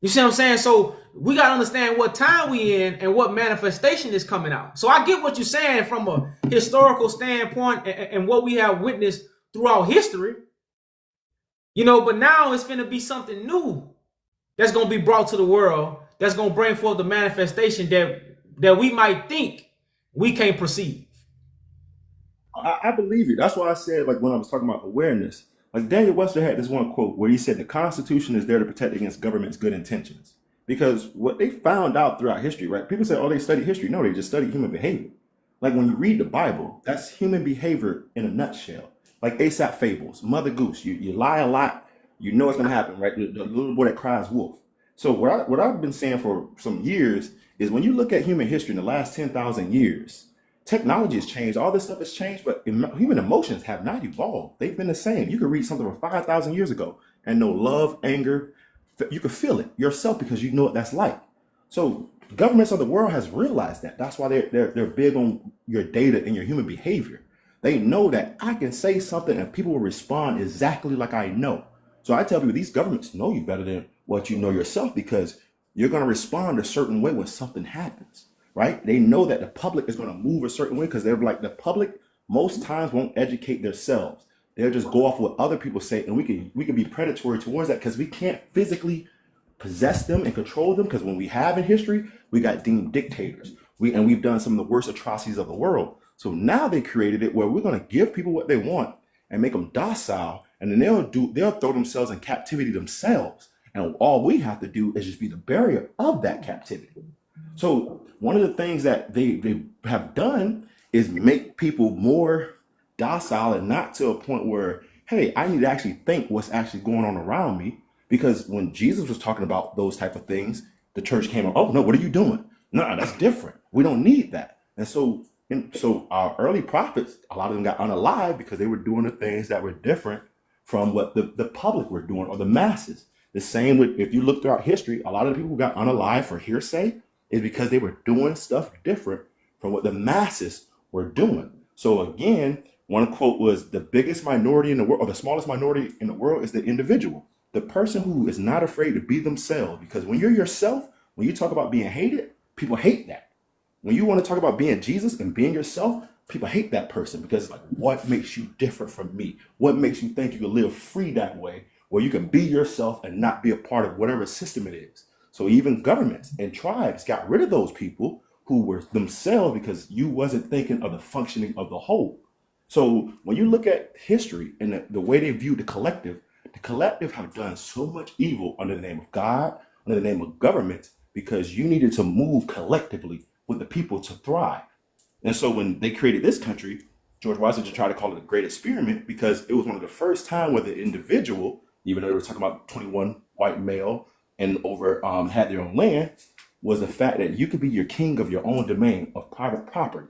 You see what I'm saying? So we got to understand what time we in and what manifestation is coming out. So I get what you're saying from a historical standpoint and what we have witnessed throughout history. You know, but now it's going to be something new that's going to be brought to the world that's going to bring forth the manifestation that we might think we can't perceive. I believe you. That's why I said, like, when I was talking about awareness, Like Daniel Webster had this one quote where he said the Constitution is there to protect against government's good intentions. Because what they found out throughout history, right? People say, oh, they study history. No, they just study human behavior. Like when you read the Bible, that's human behavior in a nutshell. Like Aesop fables, Mother Goose. You lie a lot, you know it's gonna happen, right? The little boy that cries wolf. So what I've been saying for some years is when you look at human history in the last 10,000 years, technology has changed, all this stuff has changed, but human emotions have not evolved. They've been the same. You could read something from 5,000 years ago and know love, anger, you could feel it yourself because you know what that's like. So governments of the world has realized that. That's why they're big on your data and your human behavior. They know that I can say something and people will respond exactly like I know. So I tell people these governments know you better than what you know yourself because you're going to respond a certain way when something happens, right? They know that the public is going to move a certain way because they're like the public most times won't educate themselves. They'll just go off what other people say, and we can be predatory towards that because we can't physically possess them and control them. Because when we have in history, we got deemed dictators. We've done some of the worst atrocities of the world. So now they created it where we're going to give people what they want and make them docile, and then they'll throw themselves in captivity themselves. And all we have to do is just be the barrier of that captivity. So one of the things that they have done is make people more docile and not to a point where, hey, I need to actually think what's actually going on around me. Because when Jesus was talking about those type of things, the church came up, oh no, what are you doing? No, that's different. We don't need that. And so our early prophets, a lot of them got unalive because they were doing the things that were different from what the public were doing or the masses. The same with, if you look throughout history, a lot of the people who got unalive for hearsay is because they were doing stuff different from what the masses were doing. So again, one quote was the biggest minority in the world, or the smallest minority in the world is the individual. The person who is not afraid to be themselves. Because when you're yourself, when you talk about being hated, people hate that. When you want to talk about being Jesus and being yourself, people hate that person because it's like, what makes you different from me? What makes you think you can live free that way, where you can be yourself and not be a part of whatever system it is? So even governments and tribes got rid of those people who were themselves because you wasn't thinking of the functioning of the whole. So when you look at history and the way they view the collective have done so much evil under the name of God, under the name of government, because you needed to move collectively with the people to thrive. And so when they created this country, George Washington tried to call it the Great Experiment because it was one of the first time where the individual, even though they were talking about 21 white male and had their own land, was the fact that you could be your king of your own domain of private property.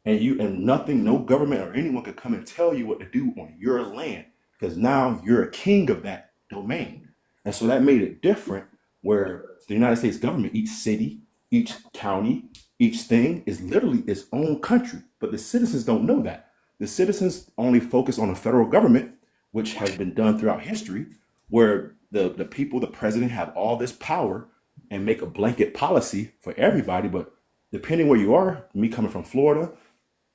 And nothing, no government or anyone could come and tell you what to do on your land because now you're a king of that domain. And so that made it different where the United States government, each city, each county, each thing is literally its own country. But the citizens don't know that. The citizens only focus on the federal government, which has been done throughout history, where the people, the president have all this power and make a blanket policy for everybody. But depending where you are, me coming from Florida,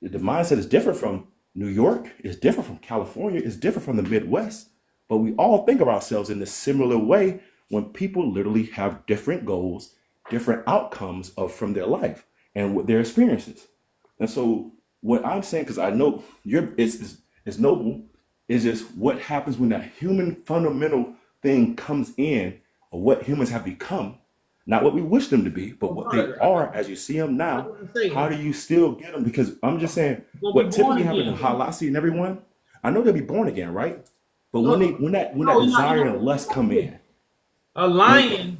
the mindset is different from New York, it's different from California, it's different from the Midwest. But we all think of ourselves in a similar way when people literally have different goals, different outcomes from their life and with their experiences. And so what I'm saying, because I know it's noble, is just what happens when that human fundamental thing comes in, or what humans have become, not what we wish them to be, but what they are as you see them now. How do you still get them? Because I'm just saying, what typically happens in Halasi and everyone, I know they'll be born again, right? But when that desire and lust come in, A lion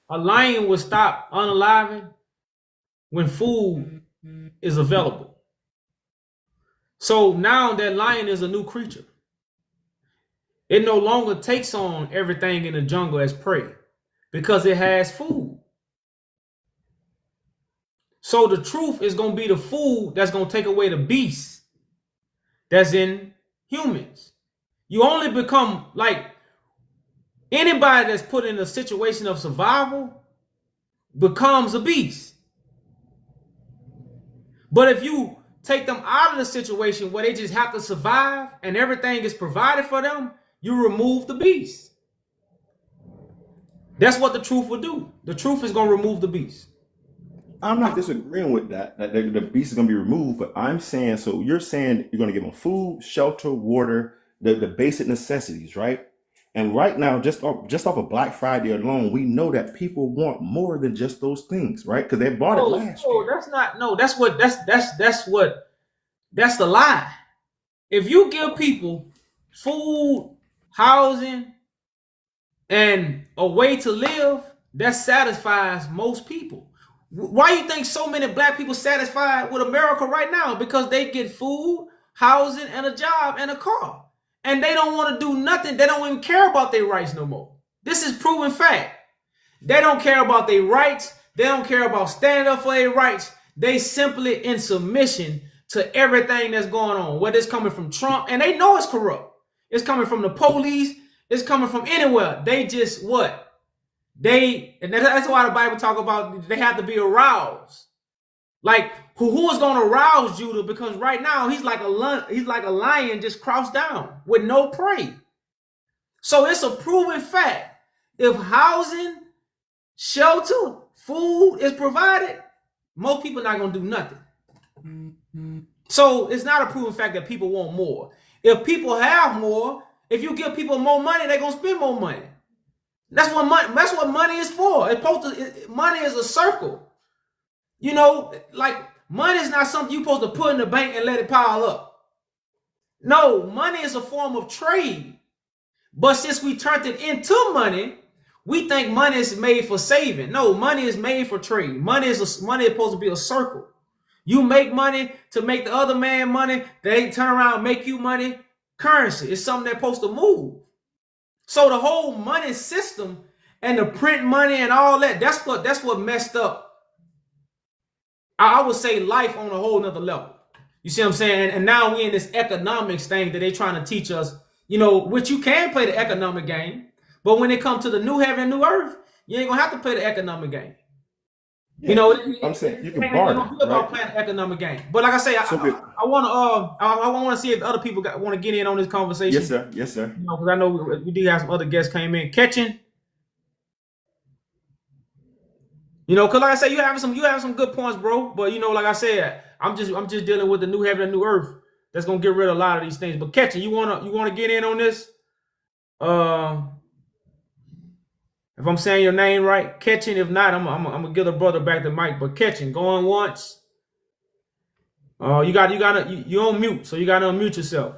will stop unaliving when food is available. So now that lion is a new creature. It no longer takes on everything in the jungle as prey because it has food. So the truth is going to be the food that's going to take away the beast that's in humans. You only become like anybody that's put in a situation of survival becomes a beast. But if you take them out of the situation where they just have to survive and everything is provided for them, you remove the beast. That's what the truth will do. The truth is going to remove the beast. I'm not disagreeing with that the beast is going to be removed, but I'm saying, so you're saying you're going to give them food, shelter, water, the basic necessities, right? And right now, just off of Black Friday alone, we know that people want more than just those things, right? Because they bought it last year. That's not no. That's the lie. If you give people food, housing, and a way to live, that satisfies most people. Why you think so many black people satisfied with America right now? Because they get food, housing, and a job and a car. And they don't want to do nothing. They don't even care about their rights no more. This is proven fact. They don't care about their rights. They don't care about standing up for their rights. They simply in submission to everything that's going on, whether it's coming from Trump, and they know it's corrupt. It's coming from the police. It's coming from anywhere. They just what? And that's why the Bible talk about they have to be aroused. Like who is going to arouse Judah? Because right now he's like a lion just crouched down with no prey. So it's a proven fact. If housing, shelter, food is provided, most people not going to do nothing. So it's not a proven fact that people want more. If people have more, if you give people more money, they're going to spend more money. That's what money is for. Money is a circle. You know, like money is not something you're supposed to put in the bank and let it pile up. No, money is a form of trade. But since we turned it into money, we think money is made for saving. No, money is made for trade. Money is supposed to be a circle. You make money to make the other man money. They turn around and make you money. Currency is something that's supposed to move. So the whole money system and the print money and all that, that's what messed up. I would say life on a whole nother level. You see what I'm saying? And now we in this economics thing that they trying to teach us, you know, which you can play the economic game. But when it comes to the new heaven and new earth, you ain't gonna have to play the economic game. Yeah, you know, I'm saying you can it barter, ain't about right? playing the economic game. But like I say, I want to see if other people want to get in on this conversation. Yes, sir. Yes, sir. You know, because I know we do have some other guests came in. Catching. You know, because like I said, you have some good points, bro. But you know, like I said, I'm just dealing with the new heaven and new earth. That's gonna get rid of a lot of these things. But Catching, you wanna get in on this? If I'm saying your name right, Catching. If not, I'm gonna give the brother back the mic. But Catching, going once. You on mute, so you gotta unmute yourself.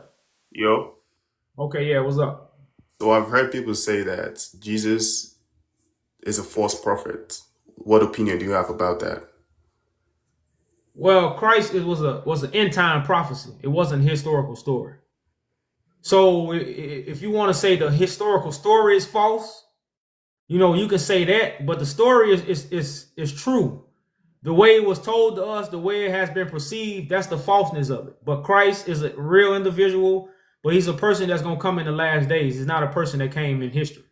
Yo, Okay, yeah, what's up? so I've heard people say that Jesus is a false prophet. What opinion do you have about that? Well, Christ was an end time prophecy. It wasn't a historical story. So if you want to say the historical story is false, you know, you can say that, but the story is true. The way it was told to us, the way it has been perceived, that's the falseness of it. But Christ is a real individual, but he's a person that's going to come in the last days. He's not a person that came in history.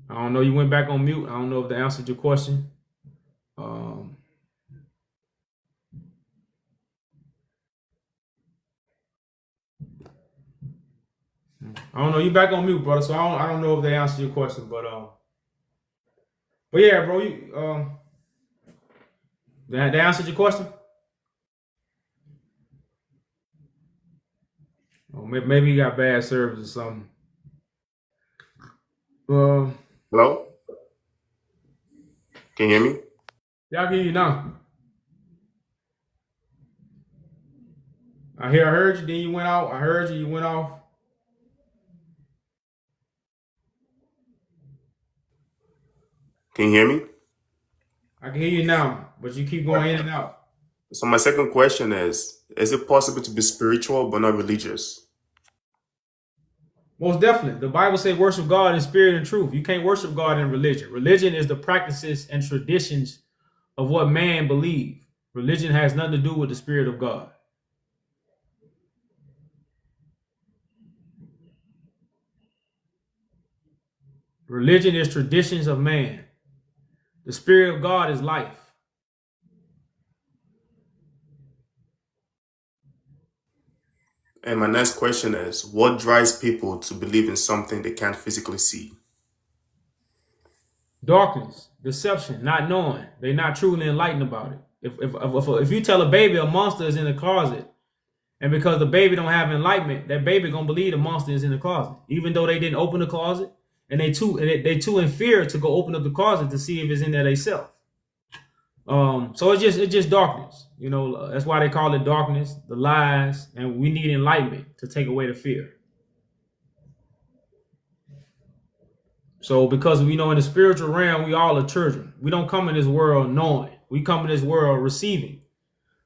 I don't know. You went back on mute. I don't know if that answered your question. I don't know. You back on mute, brother. So I don't know if they answered your question, but yeah, bro. They answered your question. Oh, maybe you got bad service or something. Hello? Can you hear me? Yeah, I can hear you now. I heard you. Then you went out. I heard you. You went off. Can you hear me? I can hear you now, but you keep going in and out. So my second question is it possible to be spiritual but not religious? Most definitely. The Bible says worship God in spirit and truth. You can't worship God in religion. Religion is the practices and traditions of what man believes. Religion has nothing to do with the spirit of God. Religion is traditions of man. The spirit of God is life. And my next question is, what drives people to believe in something they can't physically see? Darkness, deception, not knowing. They're not truly enlightened about it. If you tell a baby a monster is in the closet, and because the baby don't have enlightenment, that baby gonna believe the monster is in the closet, even though they didn't open the closet, and they too in fear to go open up the closet to see if it's in there themselves. So it's just darkness. You know, that's why they call it darkness, the lies, and we need enlightenment to take away the fear. So because we know in the spiritual realm, we all are children. We don't come in this world knowing. We come in this world receiving.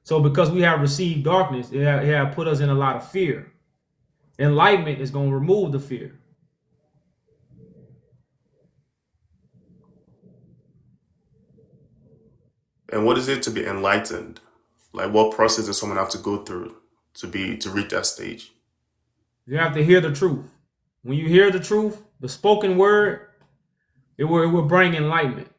So because we have received darkness, it have put us in a lot of fear. Enlightenment is going to remove the fear. And what is it to be enlightened? Like, what process does someone have to go through to reach that stage? You have to hear the truth. When you hear the truth, the spoken word, it will bring enlightenment.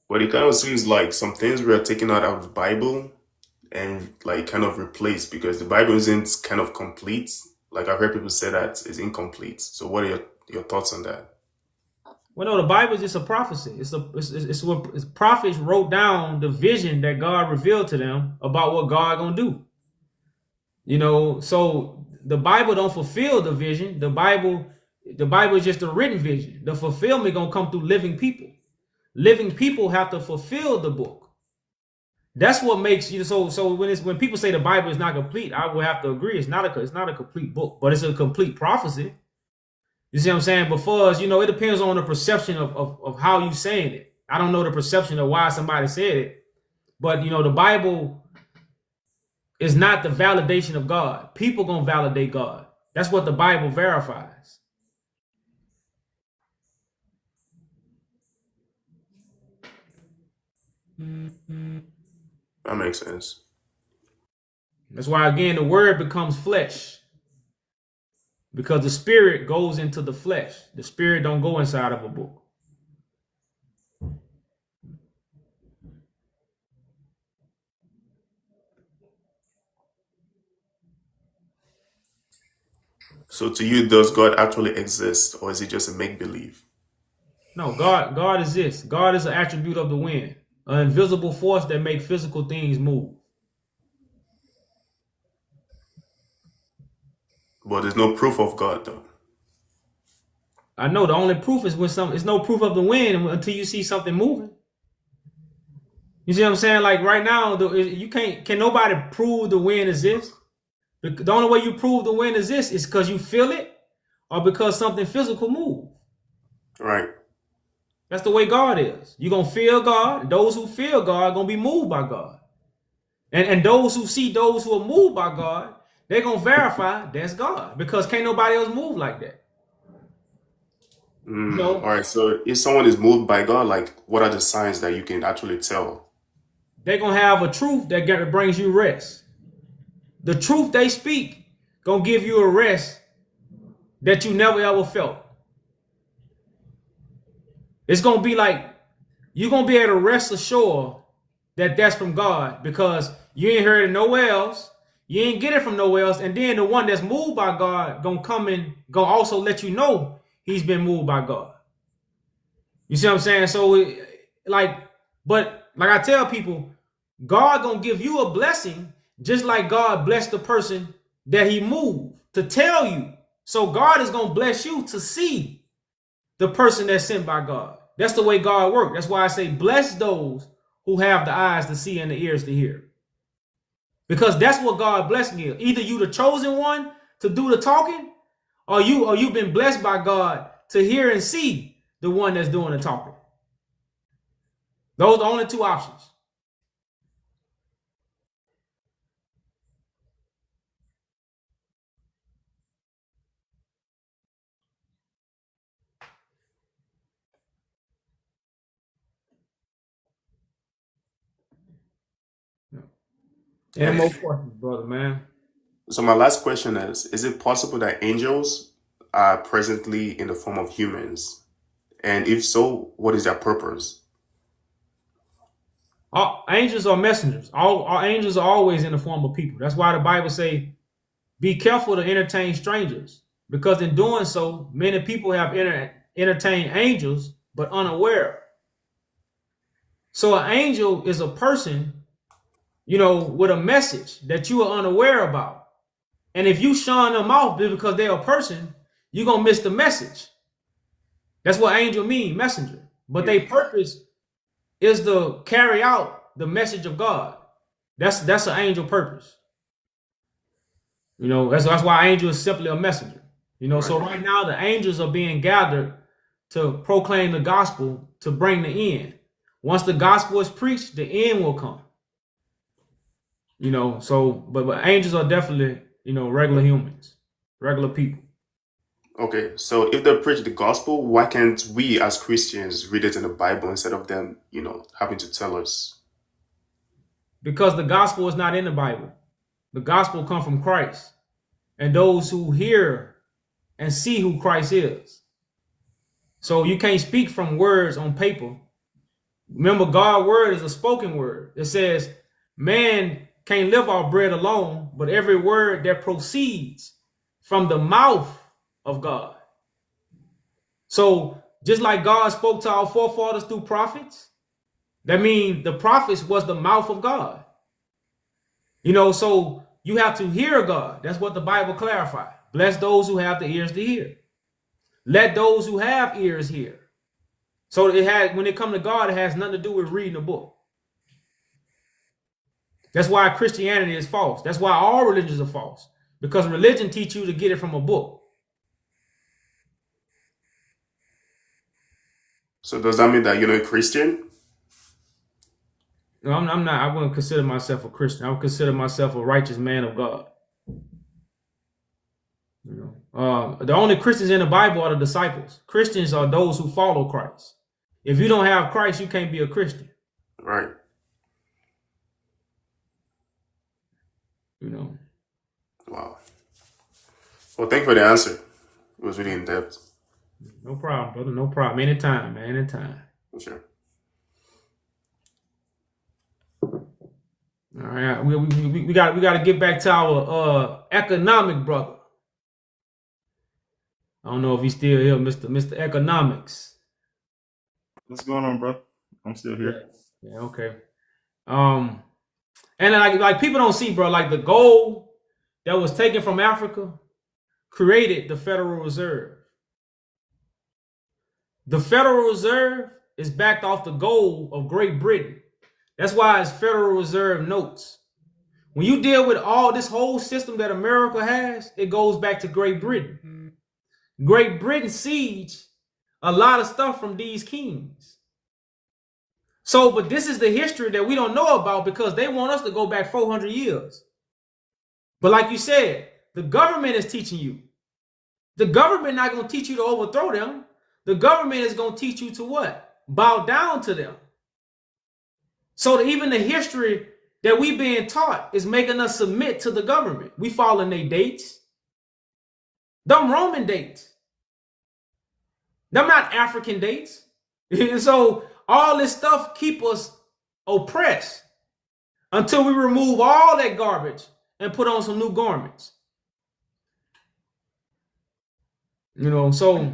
But it kind of seems like some things were taken out of the Bible and like kind of replaced because the Bible isn't kind of complete. Like I've heard people say that it's incomplete. So what are your thoughts on that? Well, no, the Bible is just a prophecy. It's what prophets wrote down the vision that God revealed to them about what God gonna do. You know, so the Bible don't fulfill the vision. The Bible is just a written vision. The fulfillment gonna come through living people. Living people have to fulfill the book. That's what makes you so when people say the Bible is not complete, I will have to agree. It's not a complete book, but it's a complete prophecy. You see what I'm saying? But for us, you know, it depends on the perception of how you saying it. I don't know the perception of why somebody said it, but you know, the Bible is not the validation of God. People gonna validate God. That's what the Bible verifies. That makes sense. That's why again the word becomes flesh. Because the spirit goes into the flesh. The spirit don't go inside of a book. So to you, does God actually exist or is it just a make-believe? No, God exists. God is an attribute of the wind, an invisible force that makes physical things move. But there's no proof of God though. I know the only proof is when it's no proof of the wind until you see something moving. You see what I'm saying? Like right now, can nobody prove the wind exists? The only way you prove the wind exists is because you feel it or because something physical moves. Right. That's the way God is. You're going to feel God. Those who feel God are going to be moved by God. And those who see those who are moved by God, they're going to verify that's God because can't nobody else move like that. All right. So if someone is moved by God, like what are the signs that you can actually tell? They're going to have a truth that brings you rest. The truth they speak going to give you a rest that you never ever felt. It's going to be like you're going to be able to rest assured that that's from God because you ain't heard it nowhere else. You ain't get it from nowhere else. And then the one that's moved by God going to come in, going to also let you know he's been moved by God. You see what I'm saying? So but like I tell people, God going to give you a blessing just like God blessed the person that he moved to tell you. So God is going to bless you to see the person that's sent by God. That's the way God works. That's why I say bless those who have the eyes to see and the ears to hear. Because that's what God blessing is. Either you the chosen one to do the talking, or you've been blessed by God to hear and see the one that's doing the talking. Those are the only two options. And more questions, brother, man. So my last question is it possible that angels are presently in the form of humans? And if so, what is their purpose? All angels are messengers. All angels are always in the form of people. That's why the Bible say, "Be careful to entertain strangers," because in doing so, many people have entertained angels but unaware. So an angel is a person, with a message that you are unaware about. And if you shun them off because they're a person, you're gonna miss the message. That's what angel mean, messenger. But their purpose is to carry out the message of God. That's an angel purpose. That's why angel is simply a messenger. So right now the angels are being gathered to proclaim the gospel, to bring the end. Once the gospel is preached, the end will come. But angels are definitely, regular humans, regular people. Okay, so if they preach the gospel, why can't we as Christians read it in the Bible instead of them, having to tell us? Because the gospel is not in the Bible. The gospel comes from Christ and those who hear and see who Christ is. So you can't speak from words on paper. Remember, God's word is a spoken word. It says, man can't live off bread alone, but every word that proceeds from the mouth of God. So just like God spoke to our forefathers through prophets, that means the prophets was the mouth of God. So you have to hear God. That's what the Bible clarifies. Bless those who have the ears to hear. Let those who have ears hear. So when it comes to God, it has nothing to do with reading a book. That's why Christianity is false. That's why all religions are false. Because religion teaches you to get it from a book. So does that mean that you're not a Christian? No, I'm not. I wouldn't consider myself a Christian. I would consider myself a righteous man of God. The only Christians in the Bible are the disciples. Christians are those who follow Christ. If you don't have Christ, you can't be a Christian. Right. Wow. Well, thank you for the answer. It was really in depth. No problem, brother. No problem. Anytime, man. Anytime. Sure. All right. We got to get back to our economic brother. I don't know if he's still here, Mr. Economics. What's going on, bro? I'm still here. Yeah, okay. And like people don't see, bro, like the gold that was taken from Africa created the Federal Reserve. The Federal Reserve is backed off the gold of Great Britain. That's why it's Federal Reserve notes. When you deal with all this whole system that America has, it goes back to Great Britain. Great Britain sieged a lot of stuff from these kings. So, but this is the history that we don't know about because they want us to go back 400 years. But like you said, the government is teaching you. The government not going to teach you to overthrow them. The government is going to teach you to what? Bow down to them. So even the history that we being taught is making us submit to the government. We following their dates. Them Roman dates. Them not African dates. So all this stuff keep us oppressed until we remove all that garbage and put on some new garments. So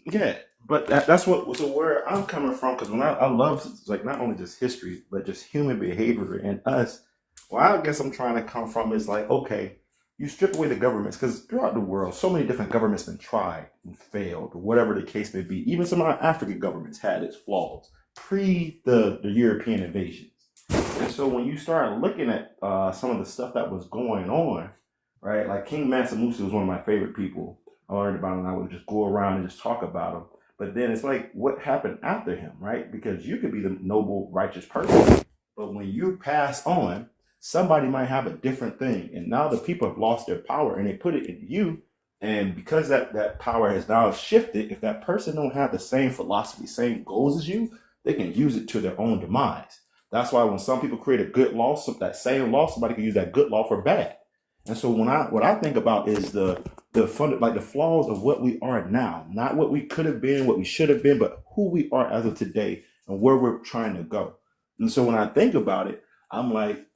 Yeah, but that's what. So where I'm coming from, because when I love like not only just history, but just human behavior and us. Well, I guess I'm trying to come from is like, okay, you strip away the governments because throughout the world, so many different governments been tried and failed, whatever the case may be. Even some of our African governments had its flaws pre the European invasions. And so when you start looking at some of the stuff that was going on, right? Like King Mansa Musa was one of my favorite people. I learned about him and I would just go around and just talk about him. But then it's like, what happened after him, right? Because you could be the noble, righteous person, but when you pass on, somebody might have a different thing. And now the people have lost their power and they put it in you. And because that power has now shifted, if that person don't have the same philosophy, same goals as you, they can use it to their own demise. That's why when some people create a good law, that same law, somebody can use that good law for bad. And so what I think about is the the flaws of what we are now, not what we could have been, what we should have been, but who we are as of today and where we're trying to go. And so when I think about it, I'm like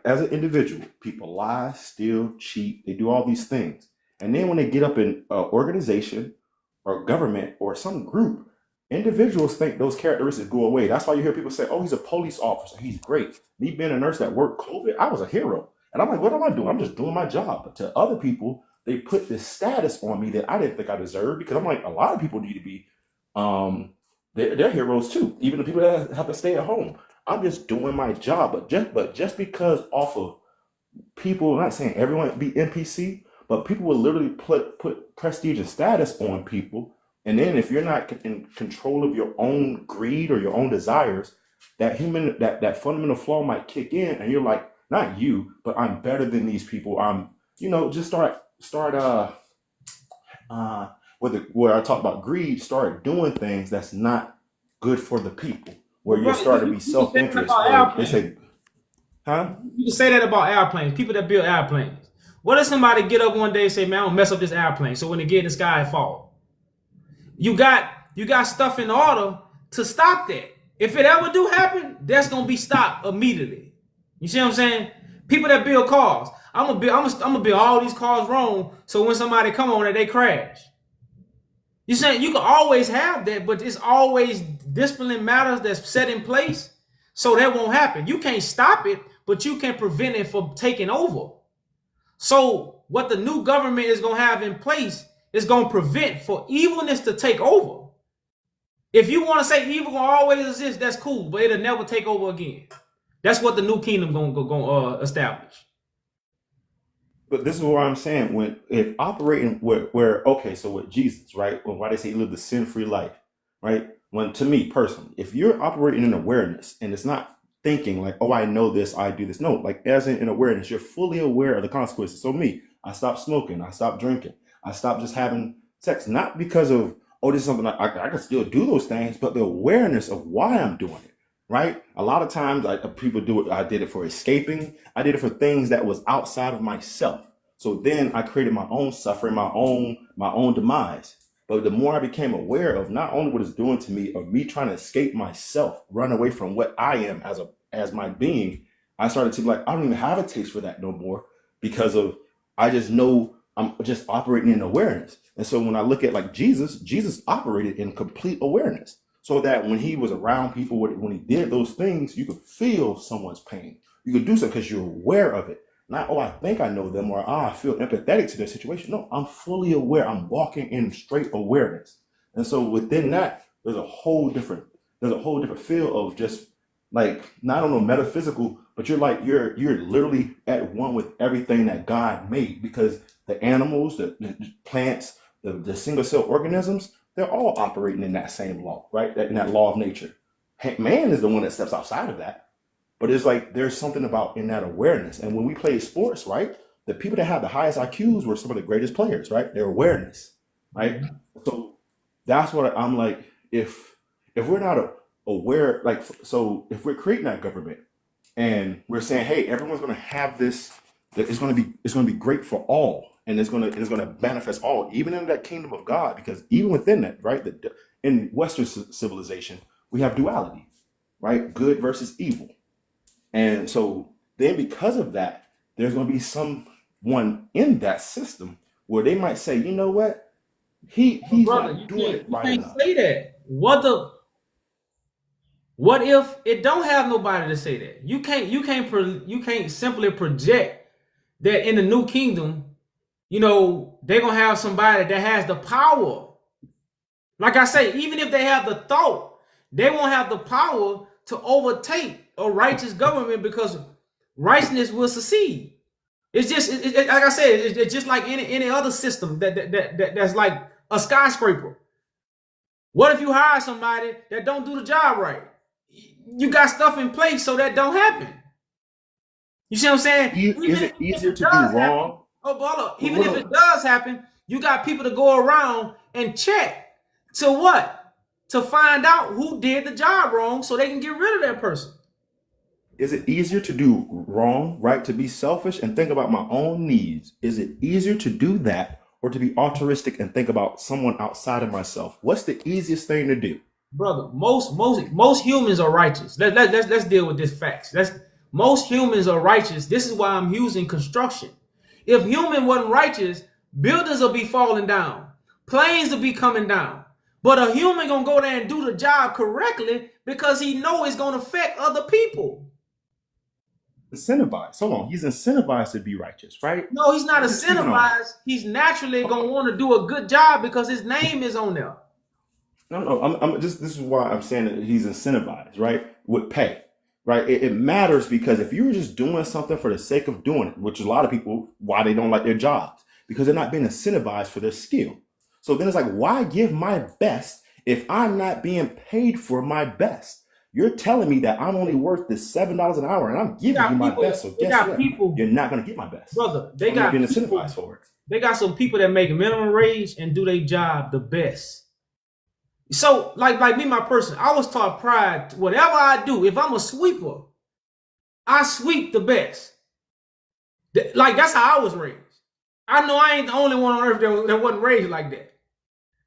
as an individual, people lie, steal, cheat, they do all these things. And then when they get up in an organization or government or some group, individuals think those characteristics go away. That's why you hear people say, oh, he's a police officer. He's great. Me being a nurse that worked COVID, I was a hero. And I'm like, what am I doing? I'm just doing my job. But to other people, they put this status on me that I didn't think I deserved, because I'm like, a lot of people need to be, they're heroes too. Even the people that have to stay at home. I'm just doing my job. But just because off of people, I'm not saying everyone be NPC, but people will literally put prestige and status on people. And then if you're not in control of your own greed or your own desires, that fundamental flaw might kick in, and you're like, not you, but I'm better than these people. I'm, just start where I talk about greed, start doing things that's not good for the people, where you start to be self-interest. They say, huh? You can say that about airplanes, people that build airplanes. What if somebody get up one day and say, man, I'm gonna mess up this airplane, so when they get in the sky, it fall? You got stuff in order to stop that. If it ever do happen, that's gonna be stopped immediately. You see what I'm saying? People that build cars, I'm gonna build all these cars wrong, so when somebody come on it, they crash. You saying you can always have that, but it's always discipline matters that's set in place, so that won't happen. You can't stop it, but you can prevent it from taking over. So what the new government is gonna have in place is gonna prevent for evilness to take over. If you want to say evil gonna always exist, that's cool, but it'll never take over again. That's what the new kingdom gonna establish. But this is what I'm saying. If operating where okay, so with Jesus, right? Why they say he lived a sin-free life, right? When, to me personally, if you're operating in awareness and it's not thinking like, oh, I know this, I do this. No, like as in awareness, you're fully aware of the consequences. So I stopped smoking, I stopped drinking, I stopped just having sex, not because of, oh, this is something I can still do those things, but the awareness of why I'm doing it, right? A lot of times people do it. I did it for escaping. I did it for things that was outside of myself. So then I created my own suffering, my own demise. But the more I became aware of not only what it's doing to me, of me trying to escape myself, run away from what I am as my being, I started to be like, I don't even have a taste for that no more, because of, I just know I'm just operating in awareness. And so when I look at like Jesus operated in complete awareness, so that when he was around people, when he did those things, you could feel someone's pain. You could do so because you're aware of it. Not, oh, I think I know them, or I feel empathetic to their situation. No, I'm fully aware. I'm walking in straight awareness. And so within that, there's a whole different feel of just like, not only metaphysical, but you're literally at one with everything that God made, because the animals, the plants, the single cell organisms, they're all operating in that same law, right? In that law of nature. Man is the one that steps outside of that. But it's like there's something about in that awareness. And when we play sports, right, the people that have the highest IQs were some of the greatest players, right? Their awareness, right? So that's what I'm like, if we're not aware, like, so if we're creating that government and we're saying, hey, everyone's going to have this, that it's going to be great for all, and it's going to manifest all, even in that kingdom of God, because even within that, right, in Western civilization, we have duality, right? Good versus evil. And so then because of that, there's going to be someone in that system where they might say, you know what? He's brother, not doing it right enough. Say that. What if it don't have nobody to say that? You can't simply project that in the new kingdom, they're going to have somebody that has the power. Like I say, even if they have the thought, they won't have the power to overtake a righteous government, because righteousness will succeed. It's just like I said, it's just like any other system that's like a skyscraper. What if you hire somebody that don't do the job right? You got stuff in place so that don't happen. You see what I'm saying? Is it easier to do wrong? Even if it does happen, you got people to go around and check to what? To find out who did the job wrong, so they can get rid of that person. Is it easier to do wrong, right? To be selfish and think about my own needs? Is it easier to do that or to be altruistic and think about someone outside of myself? What's the easiest thing to do? Brother, most humans are righteous. Let's deal with this facts. Most humans are righteous. This is why I'm using construction. If human wasn't righteous, buildings will be falling down, planes will be coming down. But a human gonna go there and do the job correctly because he know it's gonna affect other people. Incentivized. Hold on. He's incentivized to be righteous, right? No, he's not Just keep it on. incentivized. He's naturally gonna want to do a good job because his name is on there. No. I'm just. This is why I'm saying that he's incentivized, right? With pay, right? It matters because if you're just doing something for the sake of doing it, which a lot of people why they don't like their jobs because they're not being incentivized for their skill. So then it's like, why give my best if I'm not being paid for my best? You're telling me that I'm only worth this $7 an hour, and I'm giving you my best. So guess what? You're not gonna get my best, brother. I'm not being incentivized for it. They got some people that make minimum wage and do their job the best. So, like me, my person, I was taught pride. Whatever I do, if I'm a sweeper, I sweep the best. Like that's how I was raised. I know I ain't the only one on earth that wasn't raised like that.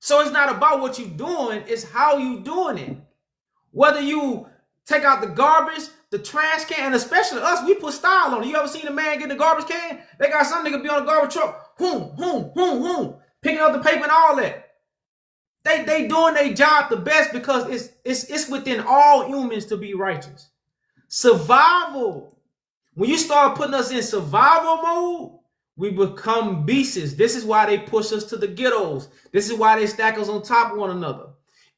So it's not about what you doing; it's how you doing it. Whether you take out the garbage, the trash can, and especially us, we put style on it. You ever seen a man get the garbage can? They got some nigga be on a garbage truck, picking up the paper and all that. They doing their job the best because it's within all humans to be righteous. Survival. When you start putting us in survival mode, we become beasts. This is why they push us to the ghettos. This is why they stack us on top of one another.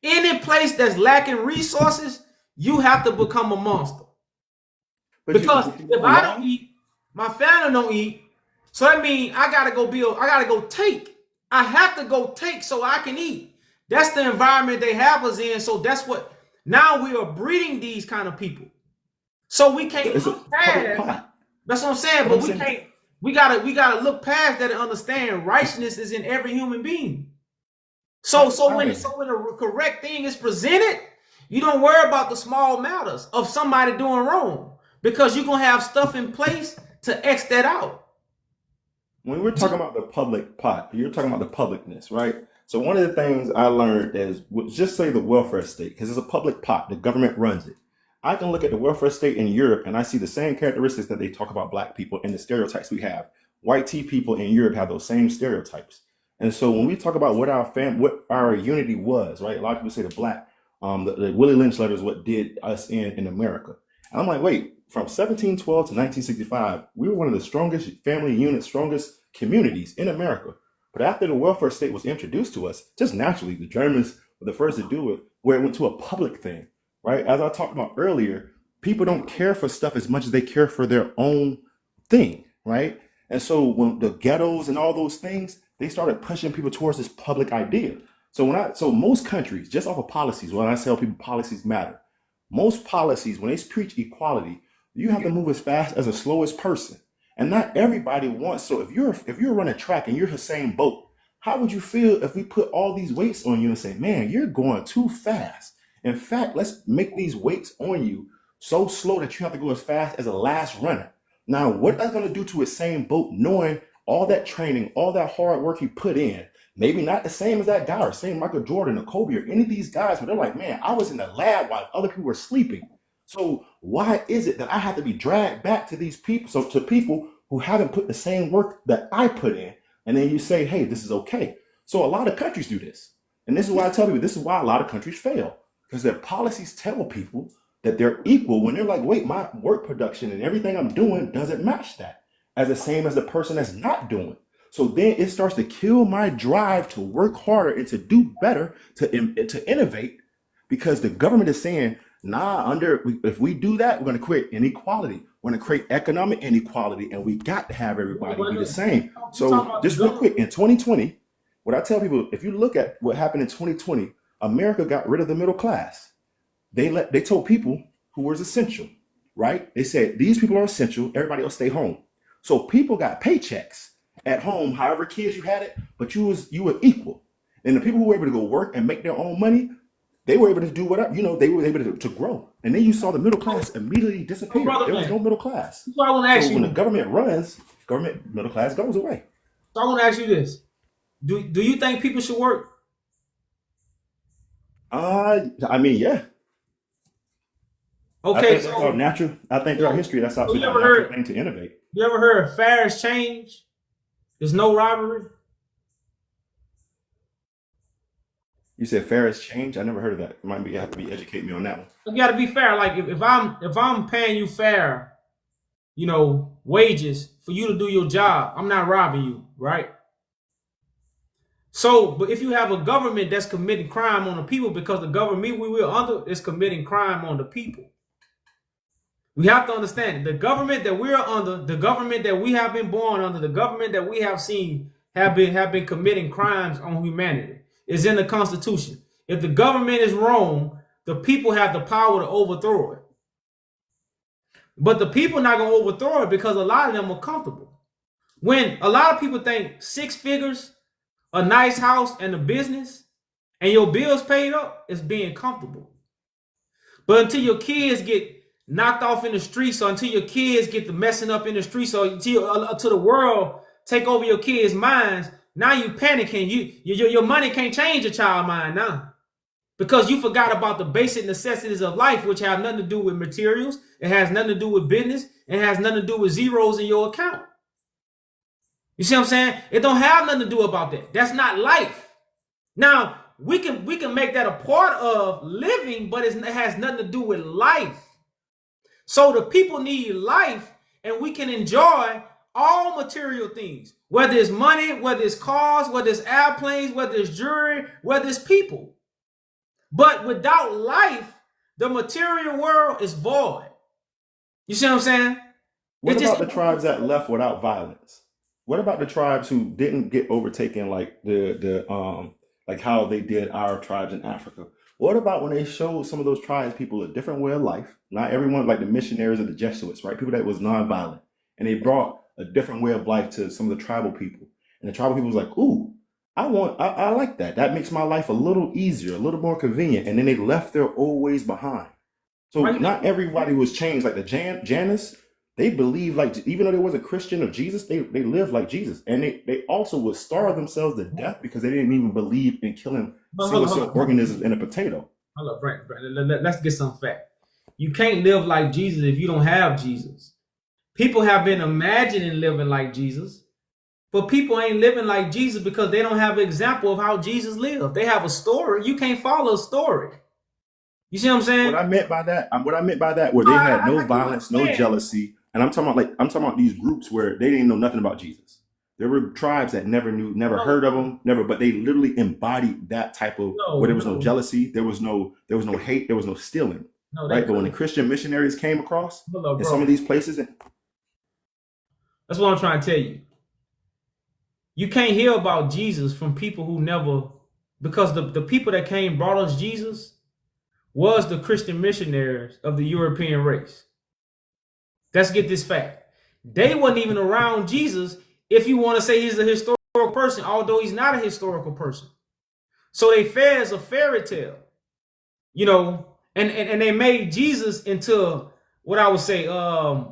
Any place that's lacking resources, you have to become a monster. Because if I don't eat, my family don't eat. So that means I gotta go build, I gotta go take. I have to go take so I can eat. That's the environment they have us in. So that's what now we are breeding these kind of people. So we can't look past. That's what I'm saying. But we can't. We gotta look past that and understand righteousness is in every human being. So when a correct thing is presented, you don't worry about the small matters of somebody doing wrong because you're gonna have stuff in place to X that out. When we're talking about the public pot, you're talking about the publicness, right? So one of the things I learned is just say the welfare state, because it's a public pot. The government runs it. I can look at the welfare state in Europe and I see the same characteristics that they talk about black people and the stereotypes we have. White tea people in Europe have those same stereotypes. And so when we talk about what our unity was, right? A lot of people say the black, the Willie Lynch letters, what did us in America. And I'm like, wait, from 1712 to 1965, we were one of the strongest family units, strongest communities in America. But after the welfare state was introduced to us, just naturally, the Germans were the first to do it, where it went to a public thing, right? As I talked about earlier, people don't care for stuff as much as they care for their own thing, right? And so when the ghettos and all those things, they started pushing people towards this public idea. So most countries, just off of policies, when I tell people policies matter, most policies, when they preach equality, you have to move as fast as the slowest person. And not everybody wants. So if you're running track and you're Usain Bolt, how would you feel if we put all these weights on you and say, man, you're going too fast? In fact, let's make these weights on you so slow that you have to go as fast as the last runner. Now, what that's going to do to Usain Bolt, knowing all that training, all that hard work he put in, maybe not the same as that guy or same Michael Jordan or Kobe or any of these guys, but they're like, man, I was in the lab while other people were sleeping. So why is it that I have to be dragged back to these people, so to people who haven't put the same work that I put in? And then you say, hey, this is okay. So a lot of countries do this. And this is why I tell people, this is why a lot of countries fail, because their policies tell people that they're equal when they're like, wait, my work production and everything I'm doing doesn't match that, as the same as the person that's not doing. So then it starts to kill my drive to work harder and to do better, to innovate, because the government is saying, if we do that, we're going to create inequality. We're going to create economic inequality, and we got to have everybody be the same. So just real quick, in 2020, what I tell people, if you look at what happened in 2020, America got rid of the middle class. They told people who was essential, right? They said, these people are essential, everybody else stay home. So people got paychecks at home, however kids you had it, but you were equal. And the people who were able to go work and make their own money, they were able to do whatever, they were able to grow. And then you saw the middle class immediately disappear. brother There was man, no middle class. that's what I want to ask So when the you. government runs, middle class goes away. So I want to ask you this: Do you think people should work? I mean, yeah. I Okay, think that's our so natural. I think throughout history, that's so been you our ever natural heard thing to innovate. you ever heard of fair exchange? There's no robbery. You said fair exchange. I never heard of that. You have to be educate me on that one. You got to be fair. Like if I'm paying you fair, wages for you to do your job, I'm not robbing you, right? So, but if you have a government that's committing crime on the people because the government we're under is committing crime on the people, we have to understand the government that we're under, the government that we have been born under, the government that we have seen have been committing crimes on humanity is in the Constitution. If the government is wrong, the people have the power to overthrow it. But the people not going to overthrow it because a lot of them are comfortable. When a lot of people think 6 figures, a nice house, and a business, and your bills paid up, is being comfortable. But until your kids get knocked off in the streets, or until your kids get the messing up in the streets, or until the world take over your kids' minds, now you panicking. Your money can't change a child's mind now. Because you forgot about the basic necessities of life, which have nothing to do with materials. It has nothing to do with business. It has nothing to do with zeros in your account. You see what I'm saying? It don't have nothing to do about that. That's not life. Now, we can make that a part of living, but it has nothing to do with life. So the people need life, and we can enjoy all material things, whether it's money, whether it's cars, whether it's airplanes, whether it's jewelry, whether it's people. But without life, the material world is void. You see what I'm saying? What about the tribes that left without violence? What about the tribes who didn't get overtaken like like how they did our tribes in Africa? What about when they showed some of those tribes people a different way of life? Not everyone, like the missionaries or the Jesuits, right? People that was nonviolent, and they brought a different way of life to some of the tribal people. And the tribal people was like, "Ooh, I like that. That makes my life a little easier, a little more convenient." And then they left their old ways behind. So not everybody was changed. Like the Janus, they believed like, even though they wasn't Christian or Jesus, they lived like Jesus. And they also would starve themselves to death because they didn't even believe in killing single-cell organisms in a potato. Hold up, Brent. Let's get some fact. You can't live like Jesus if you don't have Jesus. People have been imagining living like Jesus, but people ain't living like Jesus because they don't have an example of how Jesus lived. They have a story. You can't follow a story. You see what I'm saying? What I meant by that, where they had no violence, no jealousy, and I'm talking about these groups where they didn't know nothing about Jesus. There were tribes that never heard of him, but they literally embodied that type of where there was no jealousy, there was no hate, there was no stealing. Right? But when the Christian missionaries came across in some of these places, that's what I'm trying to tell you. You can't hear about Jesus from people who never, because the people that came brought us Jesus was the Christian missionaries of the European race. Let's get this fact. They wasn't even around Jesus if you want to say he's a historical person, although he's not a historical person. So they fed as a fairy tale, and they made Jesus into what I would say a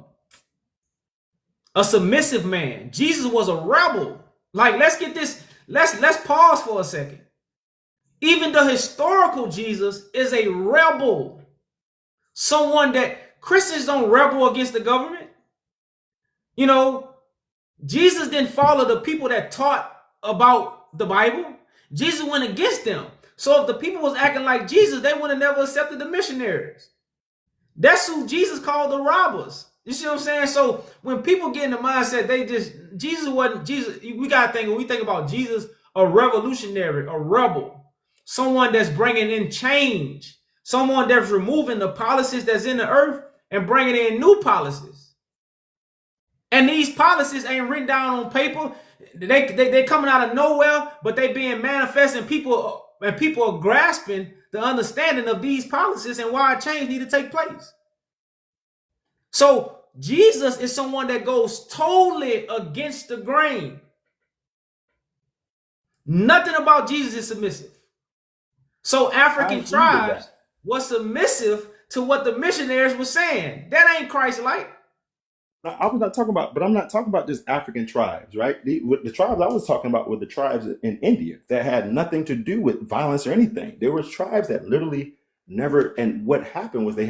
submissive man. Jesus was a rebel. Like, let's get this, let's pause for a second. Even the historical Jesus is a rebel. Someone that Christians don't rebel against the government. Jesus didn't follow the people that taught about the Bible. Jesus went against them. So if the people was acting like Jesus, they would have never accepted the missionaries. That's who Jesus called the robbers. You see what I'm saying? So when people get in the mindset, Jesus wasn't Jesus. We got to think, when we think about Jesus, a revolutionary, a rebel, someone that's bringing in change, someone that's removing the policies that's in the earth and bringing in new policies. And these policies ain't written down on paper. They coming out of nowhere, but they being manifest, and people are grasping the understanding of these policies and why change need to take place. So Jesus is someone that goes totally against the grain. Nothing about Jesus is submissive. So I African agree with tribes that. was submissive to what the missionaries were saying. That ain't Christ-like. I was not talking about, but I'm not talking about just African tribes, right? The tribes I was talking about were the tribes in India that had nothing to do with violence or anything. There were tribes that literally never, and what happened was they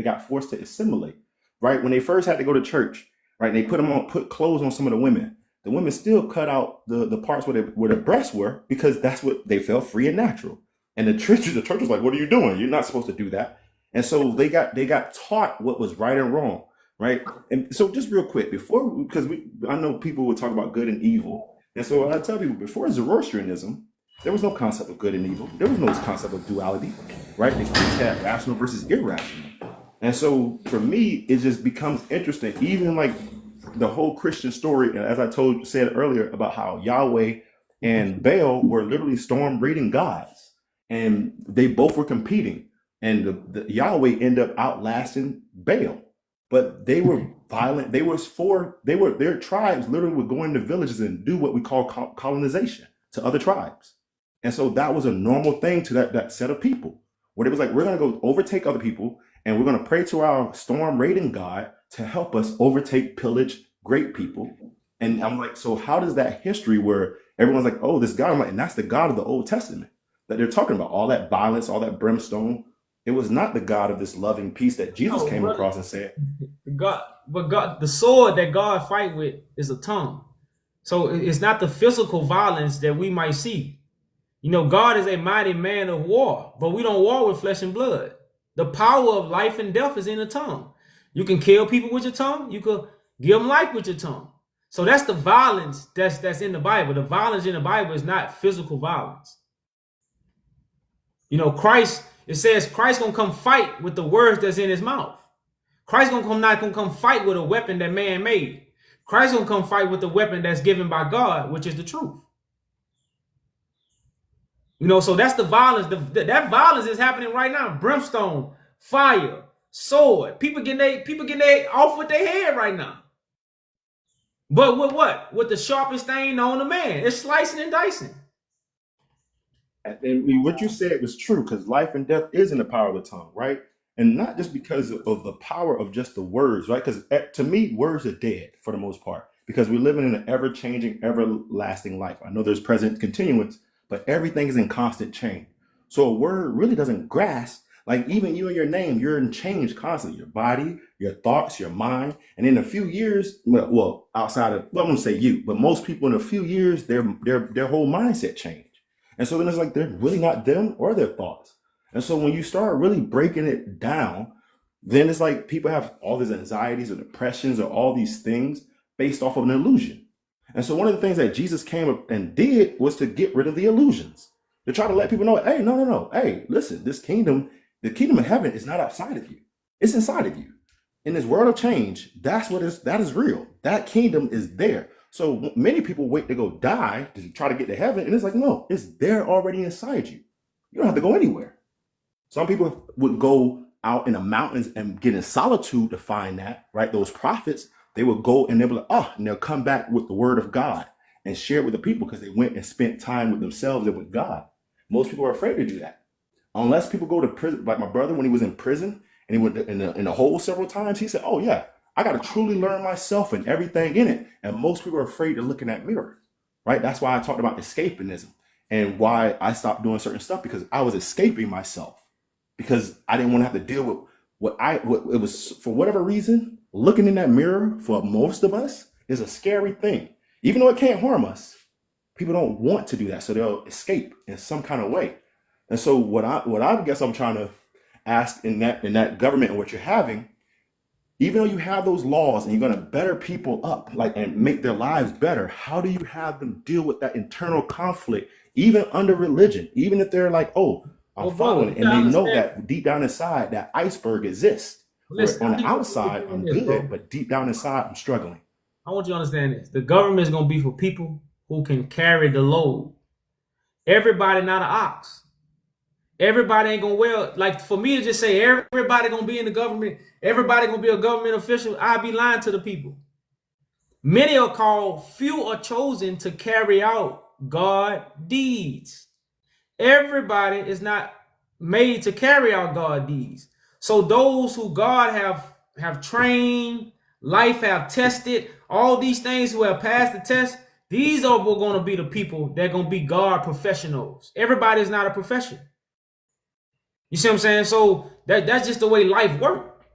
got forced to assimilate, right? When they first had to go to church, right? They put clothes on some of the women. The women still cut out the parts where the breasts were because that's what they felt free and natural. And the church was like, "What are you doing? You're not supposed to do that." And so they got taught what was right and wrong. Right. And so just real quick because I know people would talk about good and evil. And so I tell people before Zoroastrianism, there was no concept of good and evil. There was no concept of duality. Right. They just had rational versus irrational. And so for me, it just becomes interesting, even like the whole Christian story. And as I said earlier about how Yahweh and Baal were literally storm raiding gods and they both were competing. And the Yahweh ended up outlasting Baal. But they were violent. Their tribes literally would go into villages and do what we call colonization to other tribes. And so that was a normal thing to that set of people, where it was like, we're going to go overtake other people and we're going to pray to our storm raiding God to help us overtake, pillage great people. And I'm like, so how does that history where everyone's like, oh, this God, I'm like, and that's the God of the Old Testament that they're talking about, all that violence, all that brimstone. It was not the God of this loving peace that Jesus came across and said. God, the sword that God fight with is a tongue. So it's not the physical violence that we might see. You know, God is a mighty man of war, but we don't war with flesh and blood. The power of life and death is in the tongue. You can kill people with your tongue. You could give them life with your tongue. So that's the violence that's in the Bible. The violence in the Bible is not physical violence. You know, it says Christ gonna come fight with the words that's in his mouth. Christ not gonna come fight with a weapon that man made. Christ gonna come fight with the weapon that's given by God, which is the truth. You know, so that's the violence. That violence is happening right now. Brimstone, fire, sword. People getting they off with their head right now. But with what? With the sharpest thing known to man. It's slicing and dicing. And what you said was true, because life and death is in the power of the tongue, right? And not just because of the power of just the words, right? Because to me, words are dead for the most part, because we're living in an ever-changing, everlasting life. I know there's present continuance, but everything is in constant change. So a word really doesn't grasp, like even you and your name, you're in change constantly. Your body, your thoughts, your mind. And in a few years, well, outside of, well, I won't say you, but most people in a few years, their whole mindset changed. And so then it's like they're really not them or their thoughts. And so when you start really breaking it down, then it's like people have all these anxieties or depressions or all these things based off of an illusion. And so one of the things that Jesus came up and did was to get rid of the illusions, to try to let people know, hey, no. Hey, listen, the kingdom of heaven is not outside of you. It's inside of you. In this world of change, that is real. That kingdom is there. So many people wait to go die to try to get to heaven. And it's like, no, it's there already inside you. You don't have to go anywhere. Some people would go out in the mountains and get in solitude to find that, right? Those prophets, they would go and they'll be like, and they'll come back with the word of God and share it with the people because they went and spent time with themselves and with God. Most people are afraid to do that. Unless people go to prison, like my brother, when he was in prison and he went in the hole several times, he said, oh yeah, I got to truly learn myself and everything in it. And most people are afraid to look in that mirror, right? That's why I talked about escapism and why I stopped doing certain stuff, because I was escaping myself, because I didn't want to have to deal with what it was. For whatever reason, looking in that mirror for most of us is a scary thing. Even though it can't harm us, people don't want to do that. So they'll escape in some kind of way. And so what I guess I'm trying to ask in that government and what you're having, even though you have those laws and you're going to better people up, like, and make their lives better, how do you have them deal with that internal conflict, even under religion, even if they're like, oh, I'm following it, and they know that deep down inside that iceberg exists. Listen, on the outside, I'm good, but deep down inside, I'm struggling. I want you to understand this. The government is going to be for people who can carry the load. Everybody not an ox. Everybody ain't gonna like, for me to just say everybody gonna be in the government, everybody gonna be a government official, I'd be lying to the people. Many are called, few are chosen to carry out God deeds. Everybody is not made to carry out God deeds. So those who God have trained, life have tested, all these things who have passed the test, these are going to be the people that are going to be God professionals. Everybody is not a profession. You see what I'm saying? So that's just the way life works.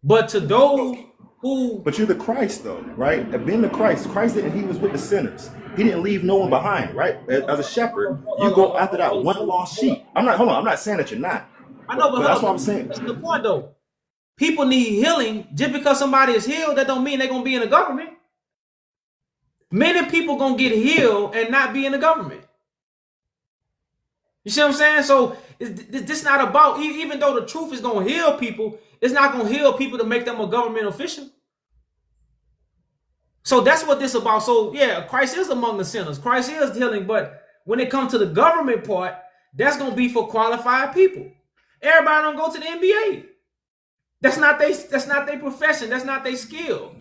But to those who... But you're the Christ, though, right? Being the Christ, he was with the sinners. He didn't leave no one behind, right? As a shepherd, you go after that one lost sheep. I'm not saying that you're not. I know, but that's what I'm saying. That's the point, though. People need healing. Just because somebody is healed, that don't mean they're going to be in the government. Many people going to get healed and not be in the government. You see what I'm saying? So this not about, even though the truth is going to heal people, it's not going to heal people to make them a government official. So that's what this is about. So yeah, Christ is among the sinners. Christ is healing. But when it comes to the government part, that's going to be for qualified people. Everybody don't go to the NBA. That's not their profession. That's not their skill.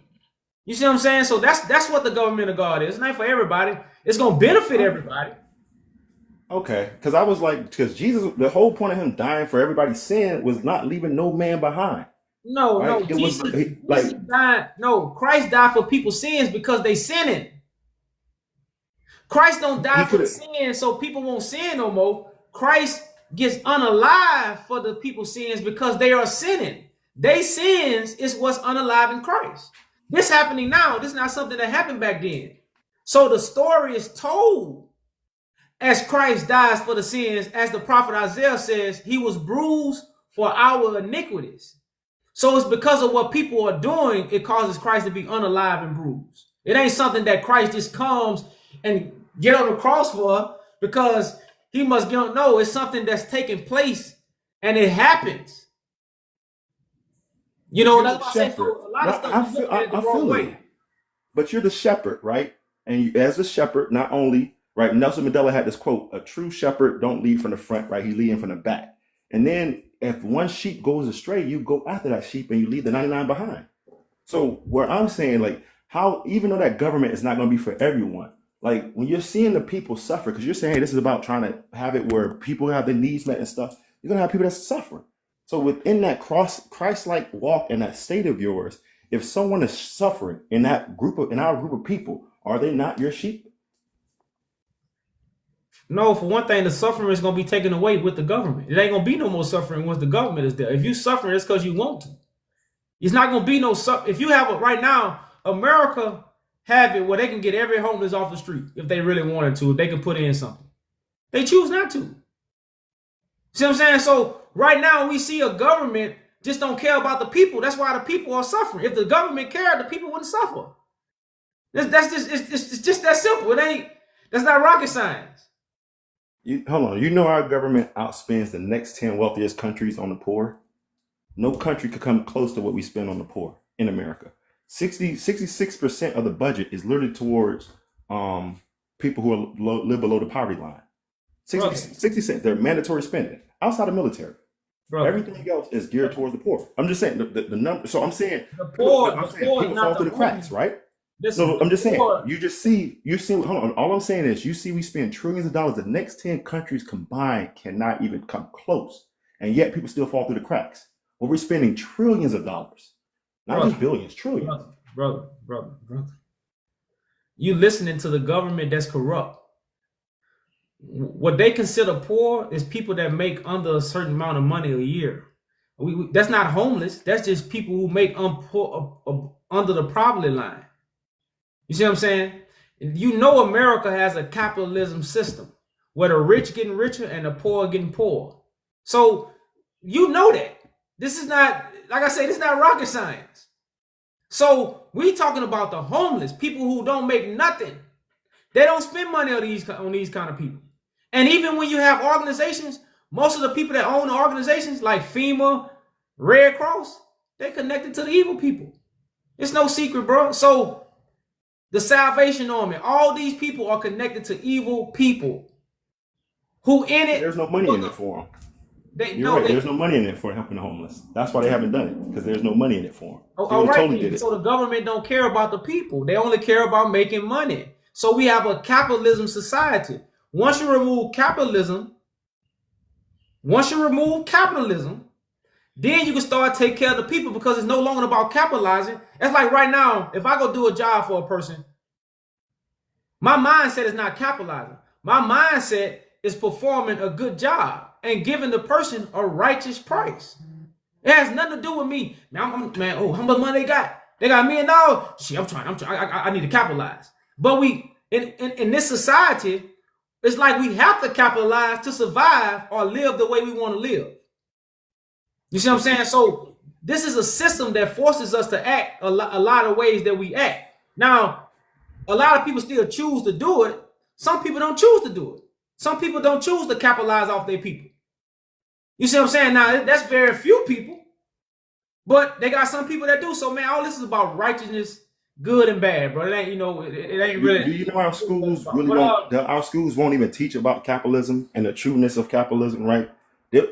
You see what I'm saying? So that's what the government of God is. It's not for everybody. It's going to benefit everybody. Okay, because I was like, because Jesus, the whole point of him dying for everybody's sin was not leaving no man behind. No, right? no, Jesus died. No, Christ died for people's sins because they sinning. Christ don't die for sin so people won't sin no more. Christ gets unalive for the people's sins because they are sinning. They sins is what's unalive in Christ. This happening now. This is not something that happened back then. So the story is told as Christ dies for the sins, as the prophet Isaiah says, he was bruised for our iniquities. So it's because of what people are doing, it causes Christ to be unalive and bruised. It ain't something that Christ just comes and get on the cross for because he must get. No, it's something that's taking place and it happens. You know, that's why I say so a lot of stuff I feel it. But you're the shepherd, right? And as a shepherd, not only, right, Nelson Mandela had this quote, a true shepherd don't lead from the front, right? He leading from the back. And then if one sheep goes astray, you go after that sheep and you leave the 99 behind. So where I'm saying, like, how, even though that government is not going to be for everyone, like when you're seeing the people suffer, because you're saying, hey, this is about trying to have it where people have their needs met and stuff, you're going to have people that's suffering. So within that Christ-like walk and that state of yours, if someone is suffering in our group of people, are they not your sheep? No, for one thing, the suffering is going to be taken away with the government. It ain't going to be no more suffering once the government is there. If you suffering, it's because you want to. It's not going to be no suffering. If you have it right now, America have it where they can get every homeless off the street if they really wanted to. If they can put in something. They choose not to. See what I'm saying? So right now we see a government just don't care about the people. That's why the people are suffering. If the government cared, the people wouldn't suffer. It's just that simple. It ain't. That's not rocket science. Hold on. You know our government outspends the next 10 wealthiest countries on the poor? No country could come close to what we spend on the poor in America. 66% of the budget is literally towards people who live below the poverty line. 60%. They're mandatory spending outside of military. Brother. Everything else is geared towards the poor. I'm just saying the number. So I'm saying the poor. People fall through the cracks, right? Listen, no, I'm just saying. You see. Hold on. All I'm saying is, you see, we spend trillions of dollars. The next 10 countries combined cannot even come close, and yet people still fall through the cracks. Well, we're spending trillions of dollars, not just billions, trillions. Brother. You listening to the government that's corrupt. What they consider poor is people that make under a certain amount of money a year. That's not homeless. That's just people who make under the poverty line. You see what I'm saying? You know America has a capitalism system where the rich getting richer and the poor getting poor. So you know that. This is not, like I say, this is not rocket science. So we talking about the homeless, people who don't make nothing. They don't spend money on these kind of people. And even when you have organizations, most of the people that own the organizations like FEMA, Red Cross, they're connected to the evil people. It's no secret, bro. So the Salvation Army, all these people are connected to evil people who in it. There's no money in it for them. There's no money in it for helping the homeless. That's why they haven't done it, because there's no money in it for them. All right, so the government don't care about the people. They only care about making money. So we have a capitalism society. Once you remove capitalism, Once you remove capitalism, then you can start taking care of the people because it's no longer about capitalizing. It's like right now, if I go do a job for a person, my mindset is not capitalizing. My mindset is performing a good job and giving the person a righteous price. It has nothing to do with me. Man, oh, how much money they got? They got $1 million. Shit, I'm trying. I need to capitalize. But we in this society, it's like we have to capitalize to survive or live the way we want to live. You see what I'm saying? So this is a system that forces us to act a lot of ways that we act. Now, a lot of people still choose to do it. Some people don't choose to do it. Some people don't choose to capitalize off their people. You see what I'm saying? Now, that's very few people. But they got some people that do. So, man, all this is about righteousness, good and bad, bro. It ain't, it ain't really. Do you know our schools really our schools won't even teach about capitalism and the trueness of capitalism, right?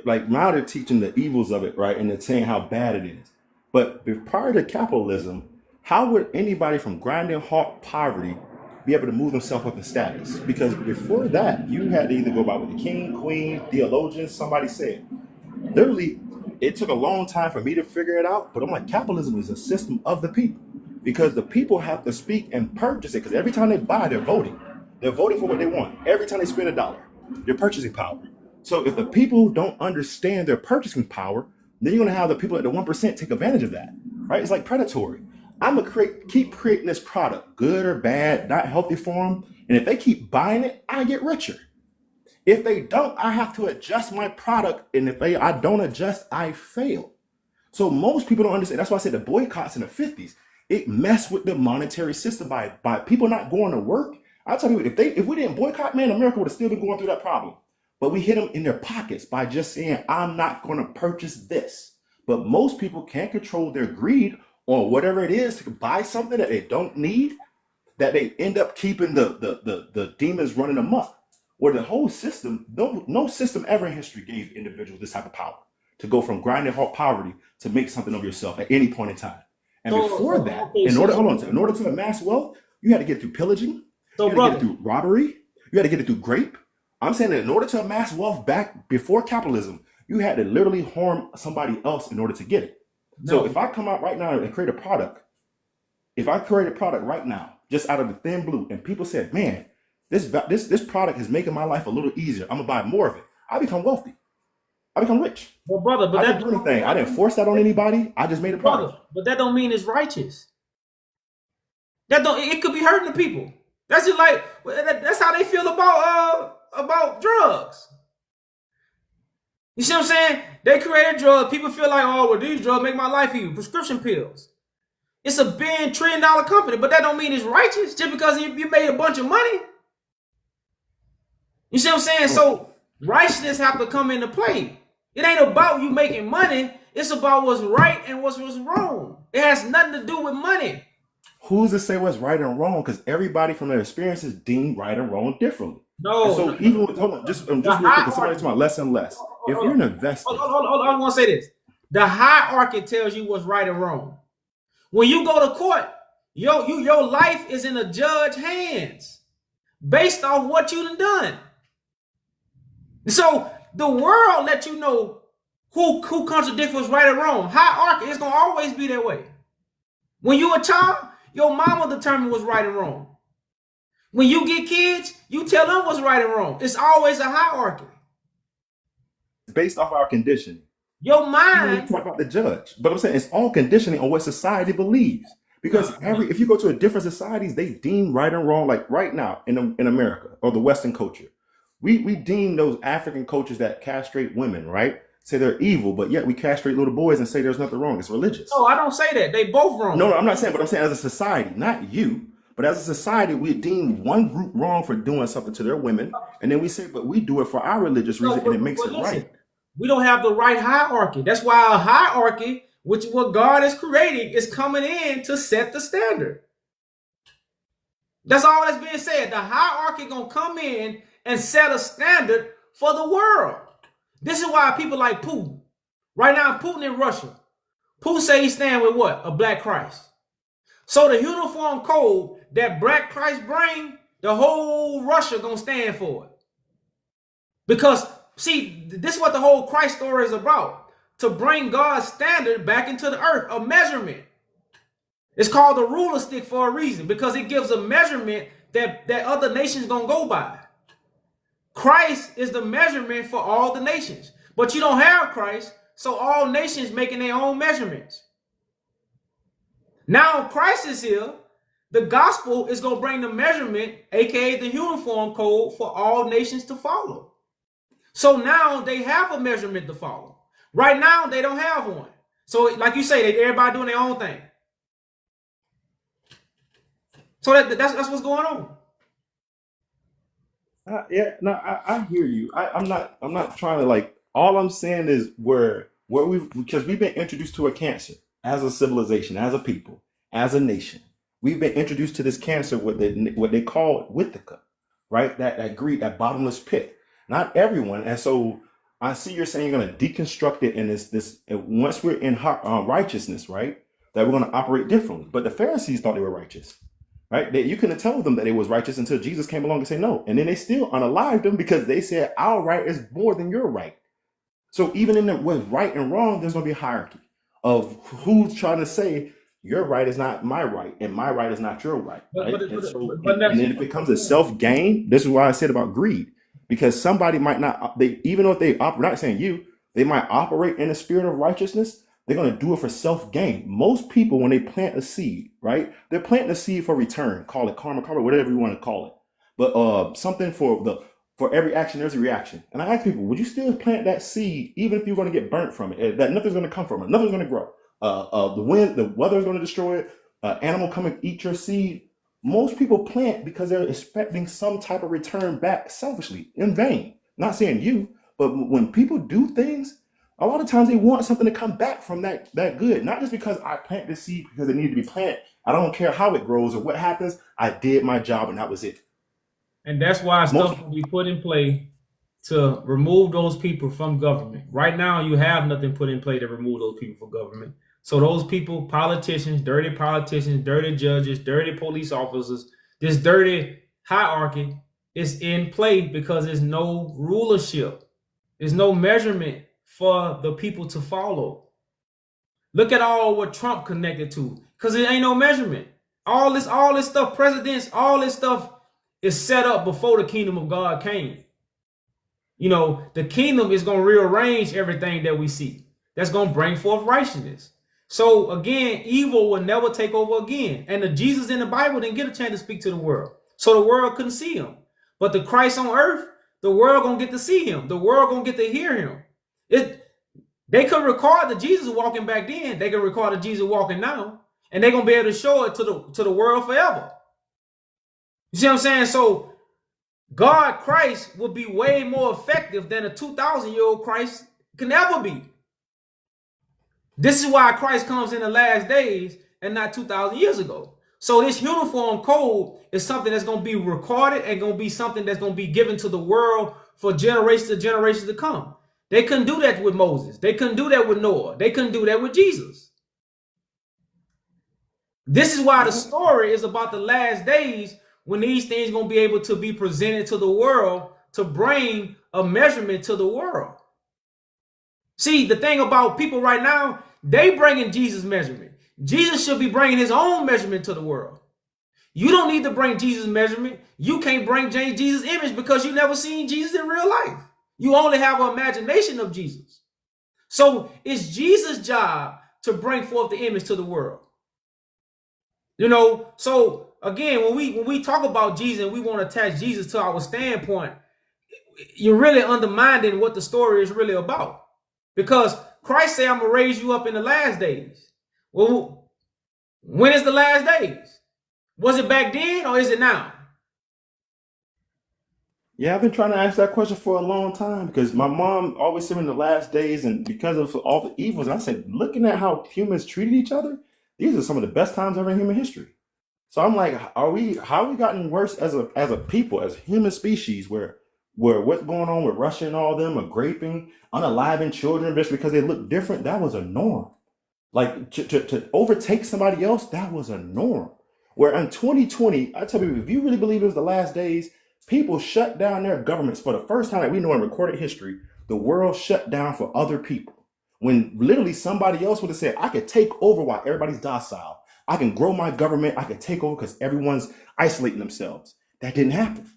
Like now they're teaching the evils of it, right? And they're saying how bad it is. But prior to capitalism, how would anybody from grinding halt poverty be able to move themselves up in status? Because before that, you had to either go by what the king, queen, theologians, somebody said. Literally, it took a long time for me to figure it out, but I'm like, capitalism is a system of the people because the people have to speak and purchase it because every time they buy, they're voting. They're voting for what they want. Every time they spend $1, they're purchasing power. So if the people don't understand their purchasing power, then you're going to have the people at the 1% take advantage of that, right? It's like predatory. I'm going to keep creating this product, good or bad, not healthy for them. And if they keep buying it, I get richer. If they don't, I have to adjust my product. And if I don't adjust, I fail. So most people don't understand. That's why I said the boycotts in the 50s, it messed with the monetary system by people not going to work. I'll tell you, if we didn't boycott, man, America would have still been going through that problem. But we hit them in their pockets by just saying, I'm not going to purchase this. But most people can't control their greed or whatever it is to buy something that they don't need, that they end up keeping the demons running amok. Where the whole system, no system ever in history gave individuals this type of power to go from grinding halt poverty to make something of yourself at any point in time. And before that, in order to amass wealth, you had to get through pillaging, you had to get it through robbery, you had to get it through grape. I'm saying that in order to amass wealth back before capitalism, you had to literally harm somebody else in order to get it. So if I come out right now and create a product, right now, just out of the thin blue, and people said, man, this product is making my life a little easier, I'm gonna buy more of it, I become wealthy. I become rich. Well, brother, but I didn't do anything. I didn't force that on anybody. I just made a product. But that don't mean it's righteous. It could be hurting the people. That's just like that's how they feel about drugs. You see what I'm saying? They created drugs. People feel like, oh, well, these drugs make my life easier. Prescription pills. It's a $1 trillion company, but that don't mean it's righteous just because you made a bunch of money. You see what I'm saying? So righteousness have to come into play. It ain't about you making money. It's about what's right and what's wrong. It has nothing to do with money. Who's to say what's right and wrong? Because everybody from their experiences deem right and wrong differently. No. And so even with, hold on, just real quick, because somebody's talking about less and less. If you're an investor, hold on, I want to say this. The hierarchy tells you what's right and wrong. When you go to court, your life is in a judge's hands based off what you done. So the world let you know who contradicts what's right and wrong. Hierarchy is gonna always be that way. When you a child, your mama determine what's right and wrong. When you get kids, you tell them what's right and wrong. It's always a hierarchy. Based off our conditioning. Your mind. Talk about the judge, but I'm saying it's all conditioning on what society believes. Because if you go to a different societies, they deem right and wrong. Like right now in America or the Western culture, we deem those African cultures that castrate women, right? Say they're evil, but yet we castrate little boys and say there's nothing wrong. It's religious. No, I don't say that. They both wrong. No, I'm not saying, but I'm saying as a society, not you, but as a society, we deem one group wrong for doing something to their women, and then we say, but we do it for our religious reason, and it makes it right. We don't have the right hierarchy. That's why a hierarchy, which is what God is creating, is coming in to set the standard. That's all that's being said. The hierarchy gonna come in and set a standard for the world. This is why people like Putin. Right now, Putin in Russia. Putin say he's standing with what? A black Christ. So the uniform code that black Christ bring, the whole Russia gonna stand for it. Because see, this is what the whole Christ story is about. To bring God's standard back into the earth, a measurement. It's called the ruler stick for a reason, because it gives a measurement that other nations gonna go by. Christ is the measurement for all the nations. But you don't have Christ, so all nations making their own measurements. Now Christ is here. The gospel is going to bring the measurement, aka the uniform code, for all nations to follow. So now they have a measurement to follow. Right now they don't have one. So like you say, everybody doing their own thing. So that's what's going on. Yeah, no, I hear you. I'm not trying to like. All I'm saying is where because we've been introduced to a cancer as a civilization, as a people, as a nation. We've been introduced to this cancer, what they call Withica, right? That greed, that bottomless pit. Not everyone, and so I see you're saying you're going to deconstruct it, and this once we're in righteousness, right? That we're going to operate differently. But the Pharisees thought they were righteous. Right? You couldn't tell them that they was righteous until Jesus came along and said no. And then they still unalived them because they said our right is more than your right. So even in what's right and wrong, there's going to be a hierarchy of who's trying to say your right is not my right and my right is not your right. Right? And then it becomes a self-gain. This is why I said about greed. Because somebody might not, even though they operate, not saying you, they might operate in the spirit of righteousness. They're going to do it for self-gain. Most people, when they plant a seed, right, they're planting a seed for return. Call it karma, whatever you want to call it. But something for every action, there's a reaction. And I ask people, would you still plant that seed, even if you're going to get burnt from it? That nothing's going to come from it. Nothing's going to grow. The weather's going to destroy it. Animal come and eat your seed. Most people plant because they're expecting some type of return back selfishly, in vain. Not saying you, but when people do things, a lot of times they want something to come back from that good. Not just because I plant this seed because it needed to be planted. I don't care how it grows or what happens. I did my job and that was it. And that's why stuff will be put in play to remove those people from government. Right now, you have nothing put in play to remove those people from government. So those people, politicians, dirty judges, dirty police officers, this dirty hierarchy is in play because there's no rulership. There's no measurement for the people to follow. Look at all what Trump connected to, because it ain't no measurement. All this stuff, presidents, all this stuff is set up before the kingdom of God came. You know, the kingdom is going to rearrange everything that we see. That's going to bring forth righteousness. So again, evil will never take over again. And the Jesus in the Bible didn't get a chance to speak to the world. So the world couldn't see him. But the Christ on earth, the world going to get to see him. The world going to get to hear him. They could record the Jesus walking back then. They can record the Jesus walking now. And they're going to be able to show it to the world forever. You see what I'm saying? So God, Christ, will be way more effective than a 2,000-year-old Christ can ever be. This is why Christ comes in the last days and not 2,000 years ago. So this uniform code is something that's going to be recorded and going to be something that's going to be given to the world for generations to come. They couldn't do that with Moses. They couldn't do that with Noah. They couldn't do that with Jesus. This is why the story is about the last days when these things are going to be able to be presented to the world to bring a measurement to the world. See, the thing about people right now, they bringing Jesus' measurement. Jesus should be bringing his own measurement to the world. You don't need to bring Jesus' measurement. You can't bring Jesus' image because you never seen Jesus in real life. You only have an imagination of Jesus. So it's Jesus' job to bring forth the image to the world. You know, so again, when we talk about Jesus and we want to attach Jesus to our standpoint, you're really undermining what the story is really about. Because Christ said, I'm going to raise you up in the last days. Well, when is the last days? Was it back then or is it now? Yeah, I've been trying to ask that question for a long time because my mom always said in the last days and because of all the evils, and I said, looking at how humans treated each other, these are some of the best times ever in human history. So I'm like, how are we gotten worse as a people, as a human species, where what's going on with Russia and all them are raping, unaliving children just because they look different? That was a norm. Like to overtake somebody else, that was a norm. Where in 2020, I tell you, if you really believe it was the last days, People shut down their governments for the first time that we know in recorded history. The world shut down for other people. When literally somebody else would have said, I could take over while everybody's docile. I can grow my government. I can take over because everyone's isolating themselves. That didn't happen.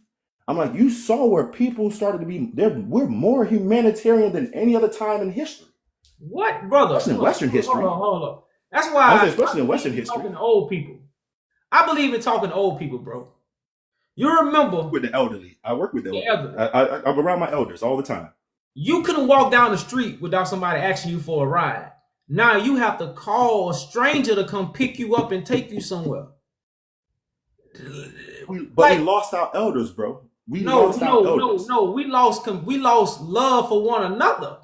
I'm like, you saw where people started to be, we're more humanitarian than any other time in history. What, brother? Especially in Western history. Hold on. That's I why was saying, especially in Western believe in history. talking to old people. I believe in talking to old people, bro. You remember With the elderly. I work with the the elderly. elderly. I'm around my elders all the time. You couldn't walk down the street without somebody asking you for a ride. Now you have to call a stranger to come pick you up and take you somewhere. But we lost our elders, bro. We No, lost our elders. We lost love for one another.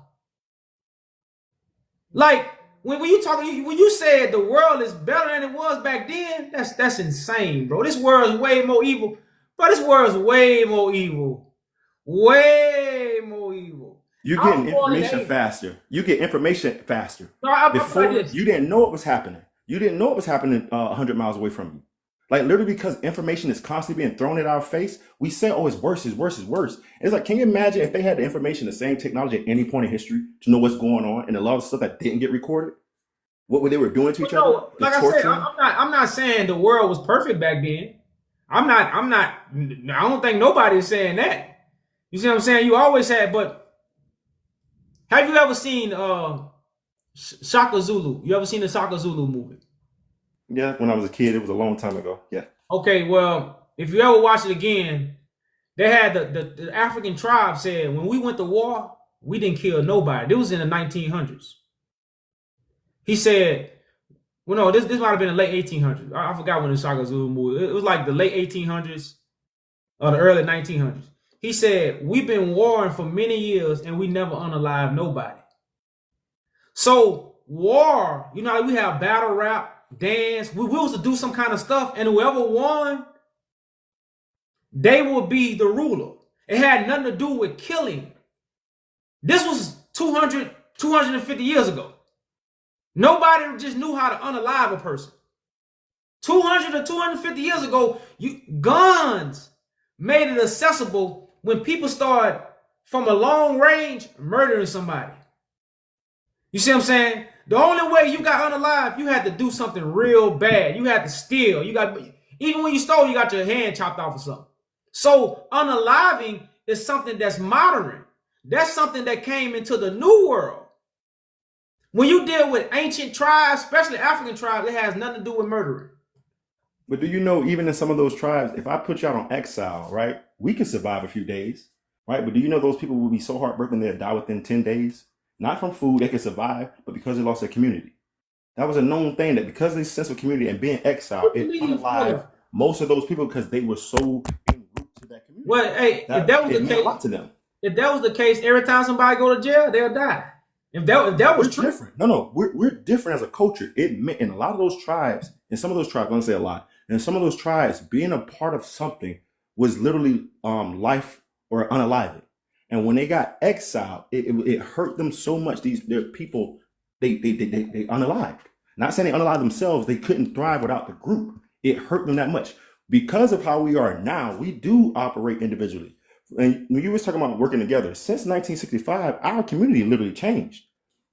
Like when you said the world is better than it was back then, that's insane, bro. This world is way more evil. Bro, this world is way more evil. Way more evil. You're I was getting born in information the 80s. faster. You get information faster. No, I Before, like this. you didn't know what was happening. You didn't know what was happening 100 miles away from you. Like literally because information is constantly being thrown at our face, we say, oh, it's worse, it's worse, it's worse. And it's like, can you imagine if they had the information, the same technology at any point in history to know what's going on and a lot of stuff that didn't get recorded? What they were doing to each other? No, The like I said, torturing? I'm not saying the world was perfect back then. I don't think nobody is saying that. You see what I'm saying? You always had, but have you ever seen Shaka Zulu? You ever seen the Shaka Zulu movie? Yeah, when I was a kid, it was a long time ago. Yeah. Okay, well, if you ever watch it again, they had the African tribe said when we went to war, we didn't kill nobody. This was in the 1900s. He said, well, no, this might have been the late 1800s. I forgot when the Shaka Zulu movie. It was like the late 1800s or the early 1900s. He said, we've been warring for many years and we never unalived nobody. So war, you know, we have battle rap, dance. We was to do some kind of stuff, and whoever won, they will be the ruler. It had nothing to do with killing. This was 250 years ago. Nobody just knew how to unalive a person. 200 or 250 years ago, guns made it accessible when people started from a long range murdering somebody. You see what I'm saying? The only way you got unalive, you had to do something real bad. You had to steal. Even when you stole, you got your hand chopped off or something. So unaliving is something that's modern. That's something that came into the new world. When you deal with ancient tribes, especially African tribes, it has nothing to do with murdering. But do you know, even in some of those tribes, if I put you out on exile, right, we can survive a few days, right? But do you know those people will be so heartbroken they'll die within 10 days? Not from food, they can survive, but because they lost their community. That was a known thing that because of this sense of community and being exiled, it unalived most of those people because they were so in root to that community. Well, hey, if that was the meant case, a lot to them. if that was the case, every time somebody go to jail, they'll die. If that was true, Different. No, we're different as a culture. It meant in a lot of those tribes, in some of those tribes, I don't say a lot, in some of those tribes, being a part of something was literally life or unaliving. And when they got exiled, it hurt them so much. Their people, they unalived. Not saying they unalived themselves, they couldn't thrive without the group. It hurt them that much. Because of how we are now, we do operate individually. And when you was talking about working together, since 1965, our community literally changed.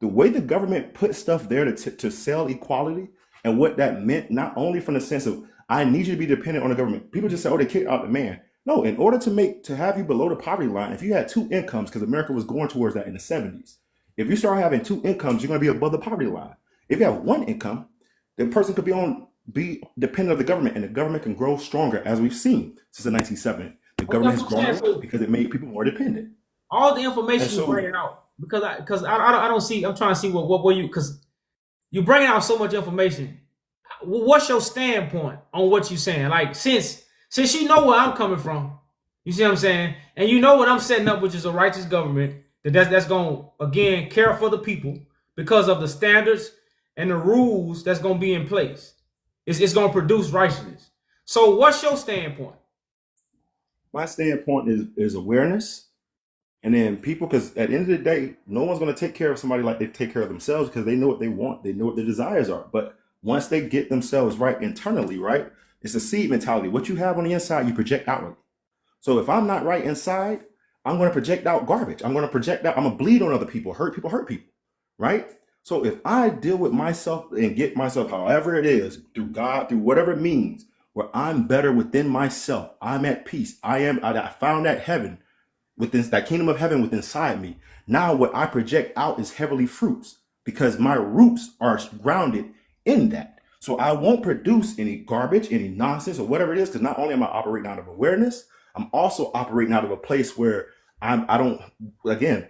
The way the government put stuff there to sell equality and what that meant, not only from the sense of, I need you to be dependent on the government. People just say, oh, they kicked out the man. No, in order to have you below the poverty line, if you had two incomes, because America was going towards that in the 70s, if you start having two incomes, you're going to be above the poverty line. If you have one income, the person could be dependent on the government, and the government can grow stronger, as we've seen since the 1970s. The government has grown because it made people more dependent. all the information you bringing out, because I don't see. I'm trying to see what you, because you're bringing out so much information. What's your standpoint on what you're saying? Like since you know where I'm coming from, you see what I'm saying, and you know what I'm setting up, which is a righteous government that's going to again care for the people because of the standards and the rules that's going to be in place. It's going to produce righteousness. So what's your standpoint? My standpoint is awareness, and then people, because at the end of the day, no one's going to take care of somebody like they take care of themselves, because they know what they want, they know what their desires are. But once they get themselves right internally, right, it's a seed mentality. What you have on the inside, you project outwardly. So if I'm not right inside, I'm going to project out garbage. I'm going to project out, I'm going to bleed on other people, hurt people, right? So if I deal with myself and get myself, however it is, through God, through whatever it means, where I'm better within myself, I'm at peace. I found that heaven within that kingdom of heaven within inside me. Now what I project out is heavenly fruits because my roots are grounded in that. So I won't produce any garbage, any nonsense or whatever it is, because not only am I operating out of awareness, I'm also operating out of a place where I don't, again,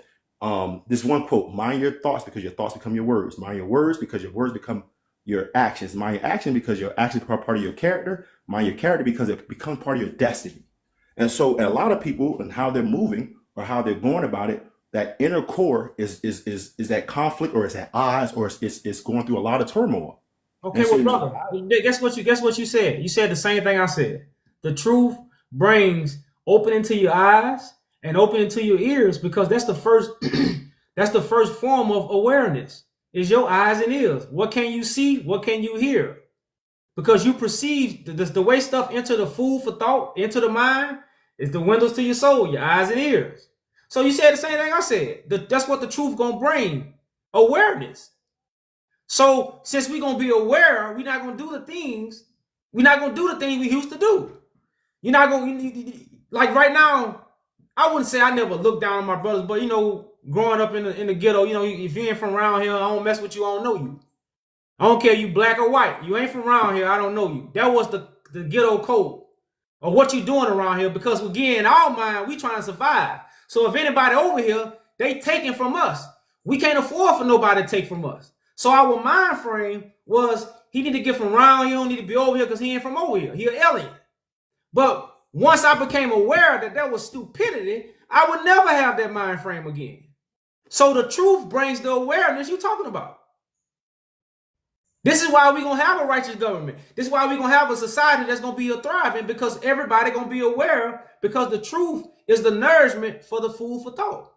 this one quote, mind your thoughts because your thoughts become your words. Mind your words because your words become your actions. Mind your action because your actions become part of your character. Mind your character because it becomes part of your destiny. And so a lot of people and how they're moving or how they're going about it, that inner core is that conflict or it's at odds or it's going through a lot of turmoil. Okay, And well, so brother, guess what you said? You said the same thing I said. The truth brings opening to your eyes and opening to your ears because that's the first that's the first form of awareness. Is your eyes and ears. What can you see? What can you hear? Because you perceive the way stuff enter the food for thought, into the mind, is the windows to your soul, your eyes and ears. So you said the same thing I said. That's what the truth gonna bring. Awareness. So since we're gonna be aware, we're not gonna do the things we used to do. You're not gonna, like right now, I wouldn't say I never looked down on my brothers, but growing up in the ghetto, if you ain't from around here, I don't mess with you, I don't know you. I don't care you black or white. You ain't from around here, I don't know you. That was the ghetto code of what you doing around here, because again, our mind, we trying to survive. So if anybody over here, they taking from us. We can't afford for nobody to take from us. So our mind frame was, he need to get from around, he don't need to be over here because he ain't from over here. He an alien. But once I became aware that was stupidity, I would never have that mind frame again. So the truth brings the awareness you're talking about. This is why we're going to have a righteous government. This is why we're going to have a society that's going to be a thriving, because everybody going to be aware, because the truth is the nourishment for the food for thought.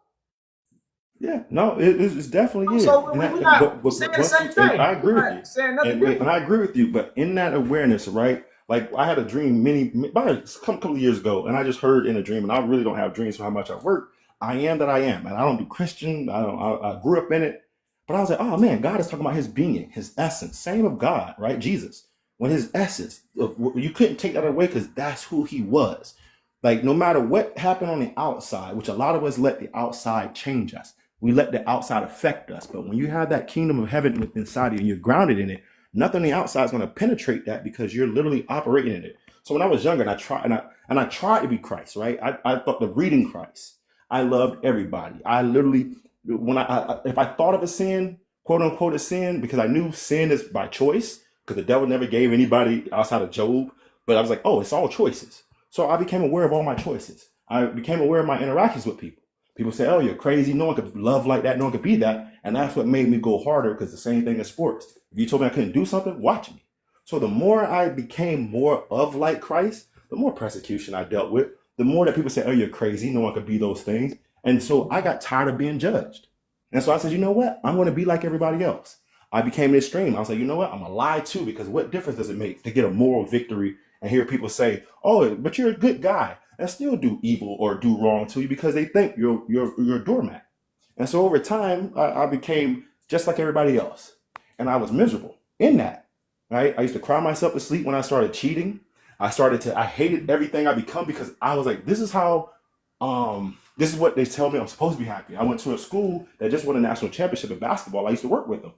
yeah, no, it's definitely is. So And we're that- not but- saying the but- same and thing. I agree We're with not you. saying nothing And different. I agree with you, but in that awareness, right? Like I had a dream about a couple of years ago, and I just heard in a dream, and I really don't have dreams for how much I work. I am that I am, and I don't do Christian. I grew up in it, but I was like, oh man, God is talking about His being, His essence, same of God, right? Jesus, when His essence, you couldn't take that away because that's who He was. Like no matter what happened on the outside, which a lot of us let the outside change us. We let the outside affect us. But when you have that kingdom of heaven within inside you and you're grounded in it, nothing on the outside is going to penetrate that because you're literally operating in it. So when I was younger and I tried to be Christ, right? I thought the reading Christ. I loved everybody. I literally, when if I thought of a sin, quote unquote a sin, because I knew sin is by choice, because the devil never gave anybody outside of Job. But I was like, oh, it's all choices. So I became aware of all my choices. I became aware of my interactions with people. People say, oh, you're crazy. No one could love like that. No one could be that. And that's what made me go harder, because the same thing in sports. If you told me I couldn't do something, watch me. So the more I became more of like Christ, the more persecution I dealt with, the more that people say, oh, you're crazy. No one could be those things. And so I got tired of being judged. And so I said, you know what? I'm going to be like everybody else. I became extreme. I was like, you know what? I'm going to lie too, because what difference does it make to get a moral victory and hear people say, oh, but you're a good guy, and still do evil or do wrong to you because they think you're a doormat. And so over time, I became just like everybody else. And I was miserable in that, right? I used to cry myself to sleep when I started cheating. I hated everything I become, because I was like, this is what they tell me I'm supposed to be happy. I went to a school that just won a national championship in basketball. I used to work with them,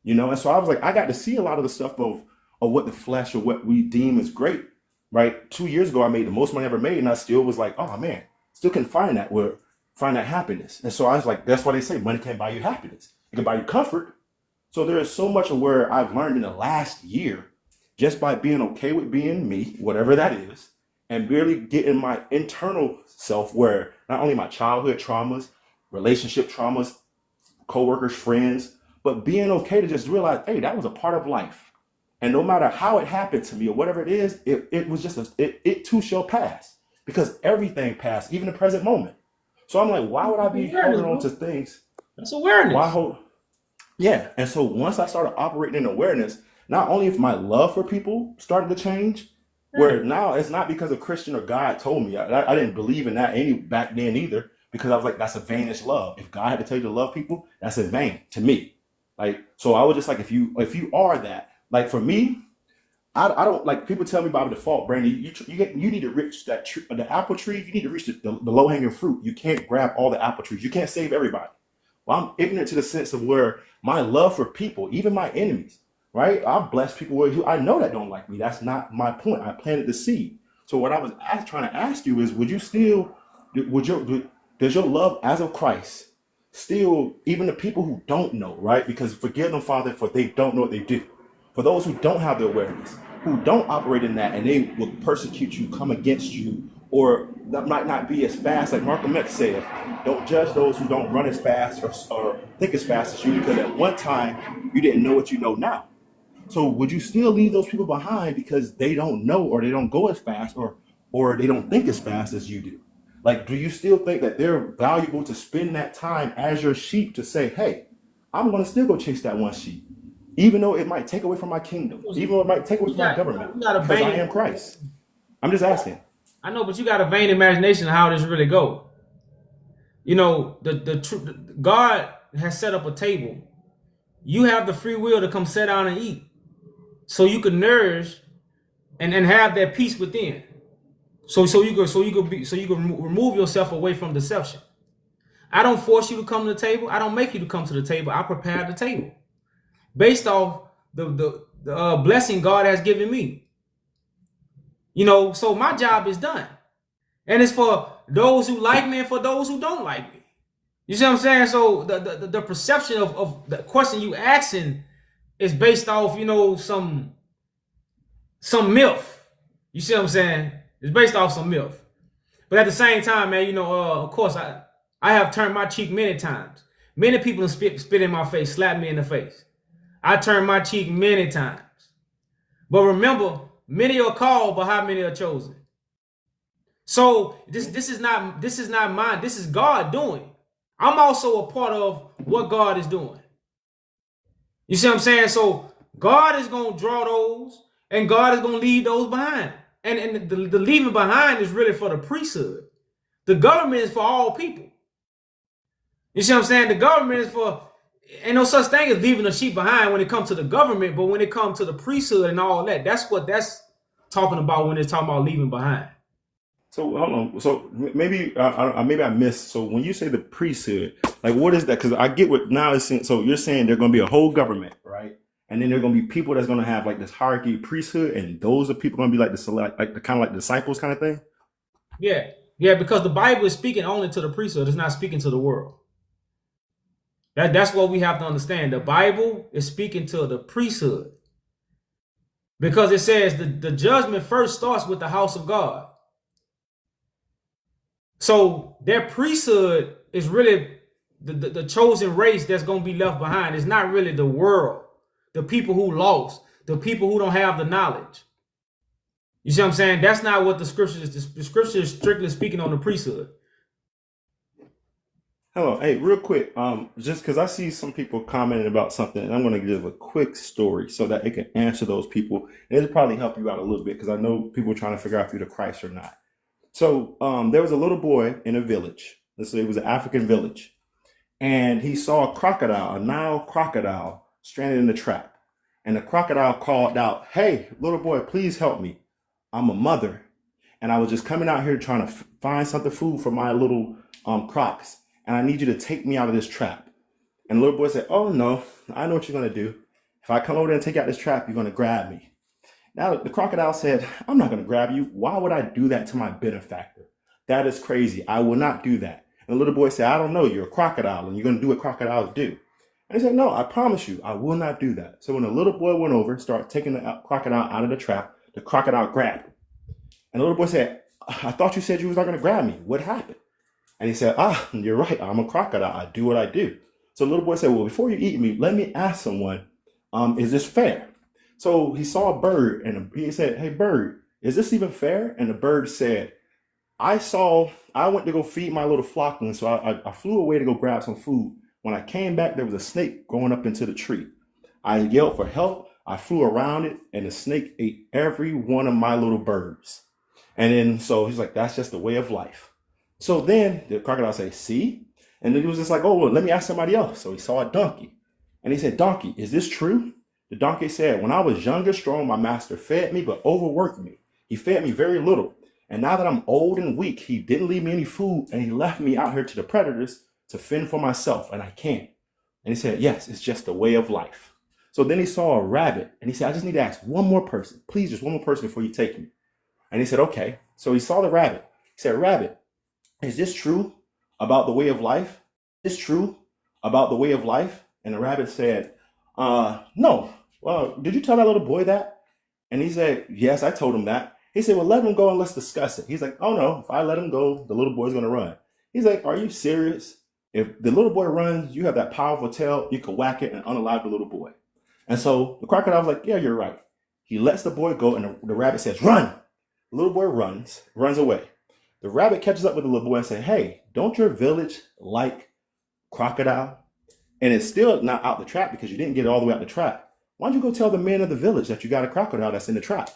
and so I was like, I got to see a lot of the stuff of what the flesh or what we deem is great, right? 2 years ago, I made the most money I ever made, and I still was like, oh man, still can find that happiness. And so I was like, that's why they say money can't buy you happiness. It can buy you comfort. So there is so much of where I've learned in the last year, just by being okay with being me, whatever that is, and really getting my internal self, where not only my childhood traumas, relationship traumas, coworkers, friends, but being okay to just realize, hey, that was a part of life. And no matter how it happened to me or whatever it is, it was just, it too shall pass, because everything passed, even the present moment. So I'm like, why would I be holding on to things? That's awareness. Yeah. And so once I started operating in awareness, not only if my love for people started to change, Where now it's not because a Christian or God told me. I didn't believe in that any back then either, because I was like, that's a vainish love. If God had to tell you to love people, that's in vain to me. Like, so I was just like, if you are that, like for me, I don't like people tell me by default, Brandon, you need to reach that tree, the apple tree. You need to reach the low hanging fruit. You can't grab all the apple trees. You can't save everybody. Well, I'm ignorant to the sense of where my love for people, even my enemies, right? I've blessed people who I know that don't like me. That's not my point. I planted the seed. So what I was trying to ask you is, does your love as of Christ still, even the people who don't know, right? Because forgive them, Father, for they don't know what they do. For those who don't have the awareness, who don't operate in that, and they will persecute you, come against you, or that might not be as fast, like Malcolm X said, don't judge those who don't run as fast or think as fast as you, because at one time you didn't know what you know now. So would you still leave those people behind because they don't know, or they don't go as fast, or they don't think as fast as you do? Like, do you still think that they're valuable to spend that time as your sheep to say, hey, I'm going to still go chase that one sheep, even though it might take away from my kingdom, even though it might take away from my government, because I am Christ? I'm just asking. I know, but you got a vain imagination of how this really go. You know, God has set up a table. You have the free will to come sit down and eat, so you can nourish and have that peace within. So you can remove yourself away from deception. I don't force you to come to the table. I don't make you to come to the table. I prepare the table based off the blessing God has given me. You know, so my job is done, and it's for those who like me and for those who don't like me. You see what I'm saying? So the perception of the question you asking is based off, you know, some myth. You see what I'm saying? It's based off some myth. But at the same time, man, you know, of course, I have turned my cheek many times. Many people have spit in my face, slapped me in the face. I turned my cheek many times. But remember, many are called, but how many are chosen? So this is not mine. This is God doing. I'm also a part of what God is doing. You see what I'm saying? So God is going to draw those, and God is going to leave those behind. And the leaving behind is really for the priesthood. The government is for all people. You see what I'm saying? The government is for, ain't no such thing as leaving a sheep behind when it comes to the government, but when it comes to the priesthood and all that, that's what that's talking about when it's talking about leaving behind. So hold on. So maybe I missed. So when you say the priesthood, like what is that? Because I get what now is saying. So you're saying there's going to be a whole government, right? And then there are going to be people that's going to have like this hierarchy priesthood, and those are people going to be like the select, like the kind of like disciples kind of thing. Yeah, because the Bible is speaking only to the priesthood. It's not speaking to the world. That's what we have to understand. The Bible is speaking to the priesthood, because it says the judgment first starts with the house of God. So their priesthood is really the chosen race that's going to be left behind. It's not really the world, the people who lost, the people who don't have the knowledge. You see what I'm saying? That's not what the scripture is. The scripture is strictly speaking on the priesthood. Hello, hey, real quick, just because I see some people commenting about something, and I'm going to give a quick story so that it can answer those people. And it'll probably help you out a little bit, because I know people are trying to figure out if you're the Christ or not. So there was a little boy in a village. Let's say it was an African village. And he saw a crocodile, a Nile crocodile, stranded in the trap. And the crocodile called out, "Hey, little boy, please help me. I'm a mother. And I was just coming out here trying to find something food for my little crocs. And I need you to take me out of this trap." And the little boy said, "Oh, no, I know what you're going to do. If I come over there and take out this trap, you're going to grab me." Now, the crocodile said, "I'm not going to grab you. Why would I do that to my benefactor? That is crazy. I will not do that." And the little boy said, "I don't know. You're a crocodile and you're going to do what crocodiles do." And he said, "No, I promise you, I will not do that." So when the little boy went over, started taking the crocodile out of the trap, the crocodile grabbed him. And the little boy said, "I thought you said you was not going to grab me. What happened?" And he said, "You're right. I'm a crocodile. I do what I do." So the little boy said, "Well, before you eat me, let me ask someone, is this fair?" So he saw a bird and he said, "Hey, bird, is this even fair?" And the bird said, I went to go feed my little flockling. So I flew away to go grab some food. When I came back, there was a snake going up into the tree. I yelled for help. I flew around it, and the snake ate every one of my little birds. And then so he's like, that's just the way of life. So then the crocodile say, see? And then he was just like, oh, well, let me ask somebody else. So he saw a donkey. And he said, donkey, is this true? The donkey said, when I was young and strong, my master fed me, but overworked me. He fed me very little. And now that I'm old and weak, he didn't leave me any food, and he left me out here to the predators to fend for myself, and I can't. And he said, yes, it's just the way of life. So then he saw a rabbit, and he said, I just need to ask one more person. Please, just one more person before you take me. And he said, okay. So he saw the rabbit. He said, rabbit, is this true about the way of life? Is this true about the way of life? And the rabbit said, no. Well, did you tell that little boy that? And he said, yes, I told him that. He said, well, let him go and let's discuss it. He's like, oh no, if I let him go, the little boy's going to run. He's like, are you serious? If the little boy runs, you have that powerful tail, you can whack it and unalive the little boy. And so the crocodile was like, yeah, you're right. He lets the boy go, and the rabbit says, run. The little boy runs away. The rabbit catches up with the little boy and says, hey, don't your village like crocodile? And it's still not out the trap because you didn't get it all the way out the trap. Why don't you go tell the men of the village that you got a crocodile that's in the trap?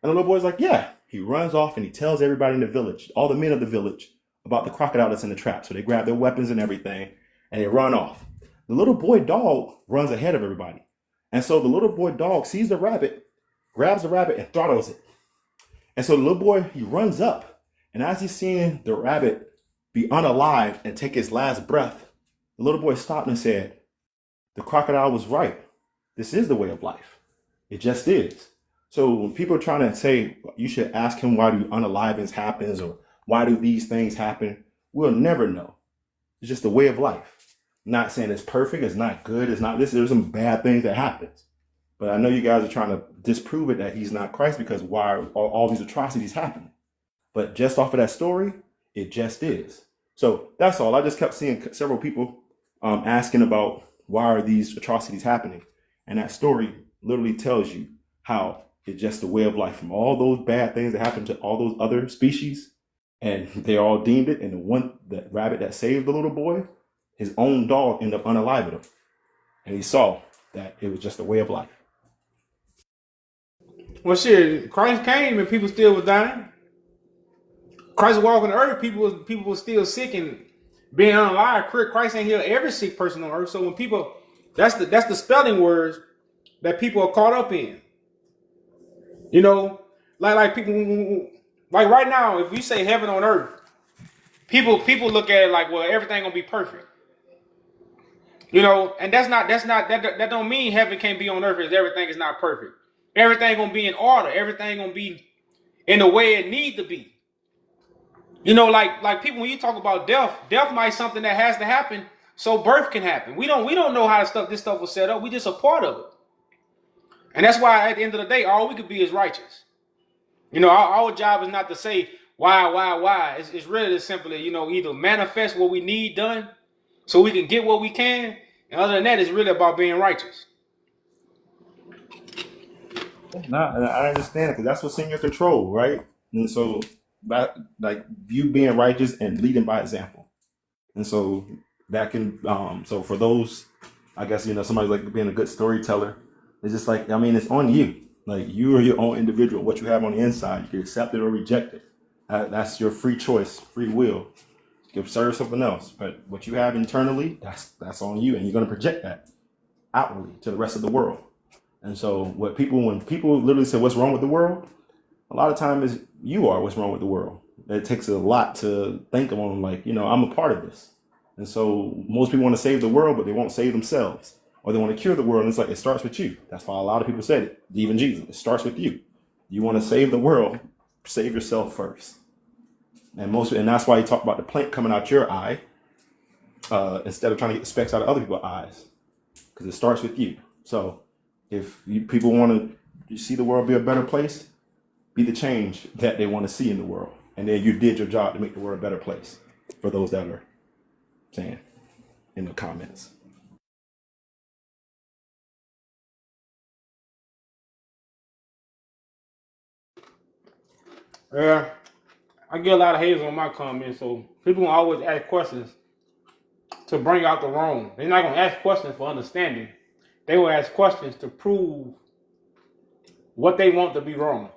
And the little boy's like, yeah. He runs off and he tells everybody in the village, all the men of the village, about the crocodile that's in the trap. So they grab their weapons and everything, and they run off. The little boy dog runs ahead of everybody. And so the little boy dog sees the rabbit, grabs the rabbit, and throttles it. And so the little boy, he runs up. And as he's seeing the rabbit be unalive and take his last breath, the little boy stopped and said, the crocodile was right. This is the way of life. It just is. So when people are trying to say, you should ask him why do unalivings happens or why do these things happen, we'll never know. It's just the way of life. I'm not saying it's perfect, it's not good, it's not this. There's some bad things that happens. But I know you guys are trying to disprove it that he's not Christ because why are all these atrocities happening? But just off of that story, it just is. So that's all. I just kept seeing several people asking about why are these atrocities happening? And that story literally tells you how it's just the way of life from all those bad things that happened to all those other species. And they all deemed it. And the rabbit that saved the little boy, his own dog ended up unaliving him. And he saw that it was just a way of life. Well, shit, Christ came and people still was dying. Christ walking the earth, people was still sick and being unalive. Christ ain't healed every sick person on earth. So when people, that's the spelling words that people are caught up in. You know, like people, like right now, if we say heaven on earth, people look at it like, well, everything gonna be perfect. You know, and that don't mean heaven can't be on earth as everything is not perfect. Everything gonna be in order. Everything gonna be in the way it need to be. You know, like people, when you talk about death might be something that has to happen so birth can happen. We don't know how this stuff was set up. We just a part of it. And that's why at the end of the day, all we could be is righteous. You know, our job is not to say why. It's really as simply, you know, either manifest what we need done so we can get what we can. And other than that, it's really about being righteous. I understand it because that's what's in your control, right? And so that, like, you being righteous and leading by example. And so that can, so for those, I guess, you know, somebody like being a good storyteller, it's just like, I mean, it's on you. Like, you are your own individual. What you have on the inside, you can accept it or reject it. That's your free choice, free will. You can serve something else. But what you have internally, that's on you. And you're going to project that outwardly to the rest of the world. And so when people literally say, what's wrong with the world? A lot of times you are what's wrong with the world. It takes a lot to think of them like, you know, I'm a part of this. And so most people want to save the world, but they won't save themselves. Or they want to cure the world. And it's like, it starts with you. That's why a lot of people said it. Even Jesus, it starts with you. You want to save the world, save yourself first. And that's why you talk about the plank coming out your eye instead of trying to get the specks out of other people's eyes. Because it starts with you. So if people want to see the world be a better place, be the change that they want to see in the world. And then you did your job to make the world a better place for those that are saying in the comments. Yeah, I get a lot of haters on my comments, so people will always ask questions to bring out the wrong. They're not going to ask questions for understanding. They will ask questions to prove what they want to be wrong.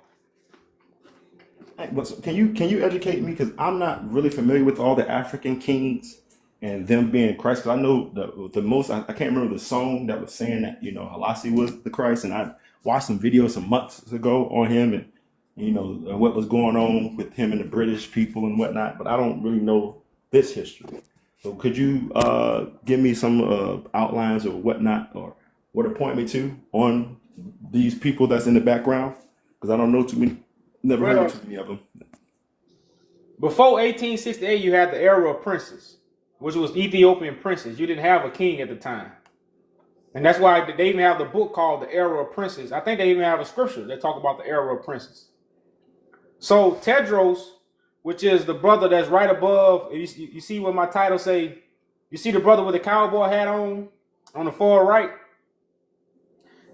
Hey, but so can you educate me, because I'm not really familiar with all the African kings and them being Christ? 'Cause I know the most I can't remember the song that was saying that Halasi was the Christ, and I watched some videos some months ago on him and what was going on with him and the British people and whatnot. But I don't really know this history. So could you give me some outlines or whatnot, or what to point me to on these people that's in the background? Because I don't know too many, never heard of too many of them. Before 1868, you had the era of princes, which was Ethiopian princes. You didn't have a king at the time. And that's why they even have the book called The Era of Princes. I think they even have a scripture that talk about the era of princes. So Tedros, which is the brother that's right above, you see what my title say, you see the brother with the cowboy hat on the far right?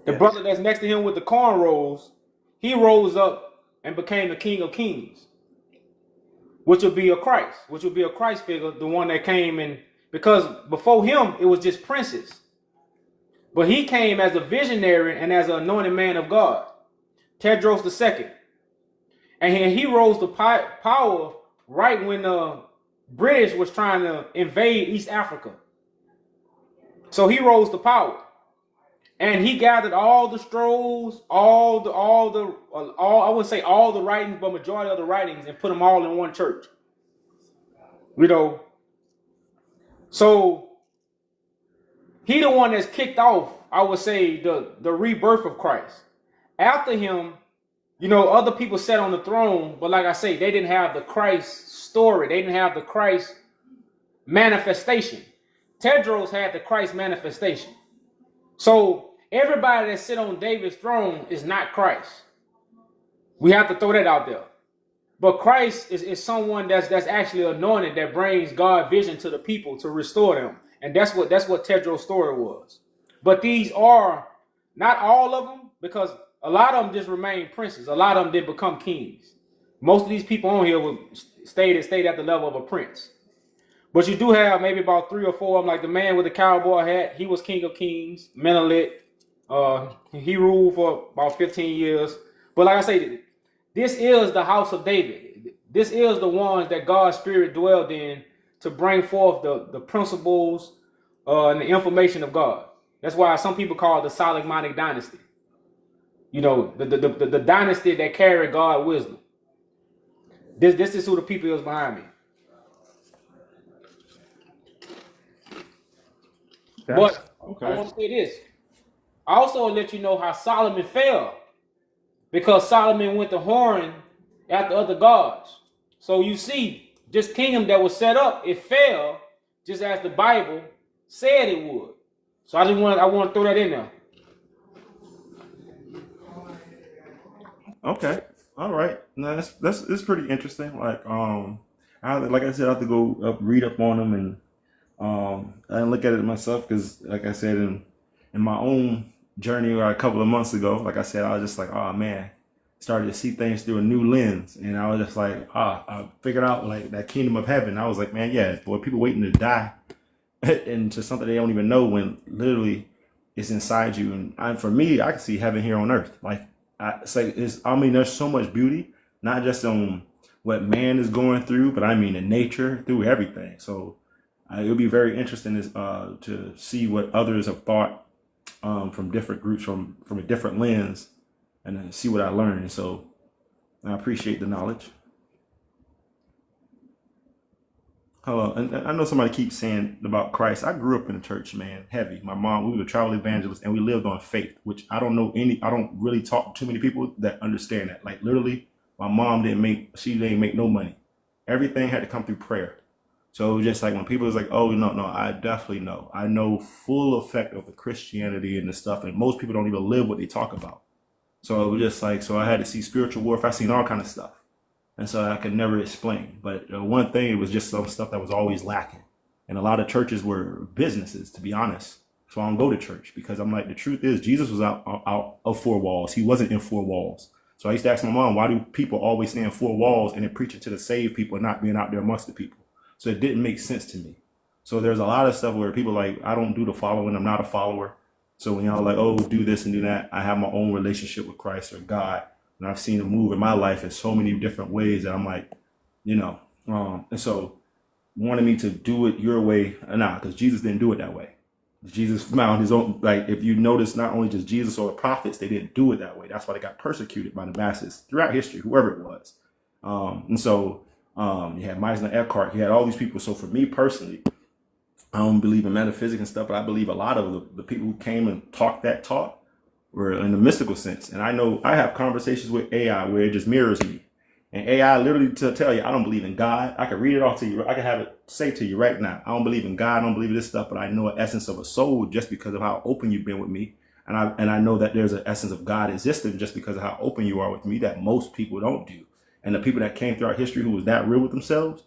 The brother that's next to him with the cornrows, he rose up and became the King of Kings, which would be a Christ, figure, the one that came in, because before him, it was just princes. But he came as a visionary and as an anointed man of God, Tedros II. And he rose to power right when the British was trying to invade East Africa. So he rose to power. And he gathered all the scrolls, I wouldn't say all the writings, but majority of the writings, and put them all in one church. So he the one that's kicked off, I would say, the rebirth of Christ. After him, other people sat on the throne, but like I say, they didn't have the Christ story. They didn't have the Christ manifestation. Tedros had the Christ manifestation. So everybody that sit on David's throne is not Christ. We have to throw that out there. But Christ is someone that's actually anointed, that brings God's vision to the people to restore them. And that's what Tedros' story was. But these are not all of them, because a lot of them just remain princes. A lot of them did become kings. Most of these people on here stayed at the level of a prince. But you do have maybe about 3 or 4 of them, like the man with the cowboy hat. He was King of Kings, Menelik. He ruled for about 15 years. But like I say, this is the house of David. This is the ones that God's spirit dwelled in to bring forth the principles and the information of God. That's why some people call it the Solomonic dynasty. The dynasty that carried God's wisdom. This is who the people is behind me. But okay. I want to say this. I also let you know how Solomon fell, because Solomon went to whoring after other gods. So you see, this kingdom that was set up, it fell just as the Bible said it would. So I want to throw that in there. Okay, all right. No, that's pretty interesting. Like I said, I have to go read up on them, and I didn't look at it myself because, like I said, in my own journey a couple of months ago, like I said, I was just like, oh man, started to see things through a new lens, and I was just like, I figured out like that kingdom of heaven. I was like, man, yeah, boy, people waiting to die into something they don't even know, when literally it's inside you. And for me, I can see heaven here on earth. Like there's so much beauty, not just on what man is going through, but I mean in nature, through everything. So it'll be very interesting to see what others have thought from different groups, from a different lens, and see what I learned. And so I appreciate the knowledge. Hello, and I know somebody keeps saying about Christ. I grew up in the church, man, heavy. My mom, we were travel evangelists, and we lived on faith, which I don't really talk to too many people that understand that. Like literally, my mom didn't make no money. Everything had to come through prayer. So it was just like when people was like, oh, no, I definitely know. I know full effect of the Christianity and the stuff, and most people don't even live what they talk about. So it was just like, so I had to see spiritual warfare. I seen all kind of stuff. And so I could never explain. But one thing, it was just some stuff that was always lacking. And a lot of churches were businesses, to be honest. So I don't go to church, because I'm like, the truth is Jesus was out of 4 walls. He wasn't in 4 walls. So I used to ask my mom, why do people always stay in 4 walls and then preaching to the saved people and not being out there amongst the people? So it didn't make sense to me. So there's a lot of stuff where people like, I don't do the following. I'm not a follower. So when y'all like, oh, do this and do that, I have my own relationship with Christ or God, and I've seen him move in my life in so many different ways that I'm like, and so wanted me to do it your way, because Jesus didn't do it that way. Jesus found his own, like, if you notice, not only just Jesus or the prophets, they didn't do it that way. That's why they got persecuted by the masses throughout history, whoever it was. You had Meisner Eckhart, you had all these people. So for me personally, I don't believe in metaphysics and stuff, but I believe a lot of the people who came and talked that talk were in the mystical sense. And I know I have conversations with AI where it just mirrors me. And AI literally to tell you, I don't believe in God. I can read it off to you. I can have it say to you right now. I don't believe in God. I don't believe in this stuff, but I know an essence of a soul just because of how open you've been with me. And I know that there's an essence of God existing just because of how open you are with me that most people don't do. And the people that came throughout history who was that real with themselves,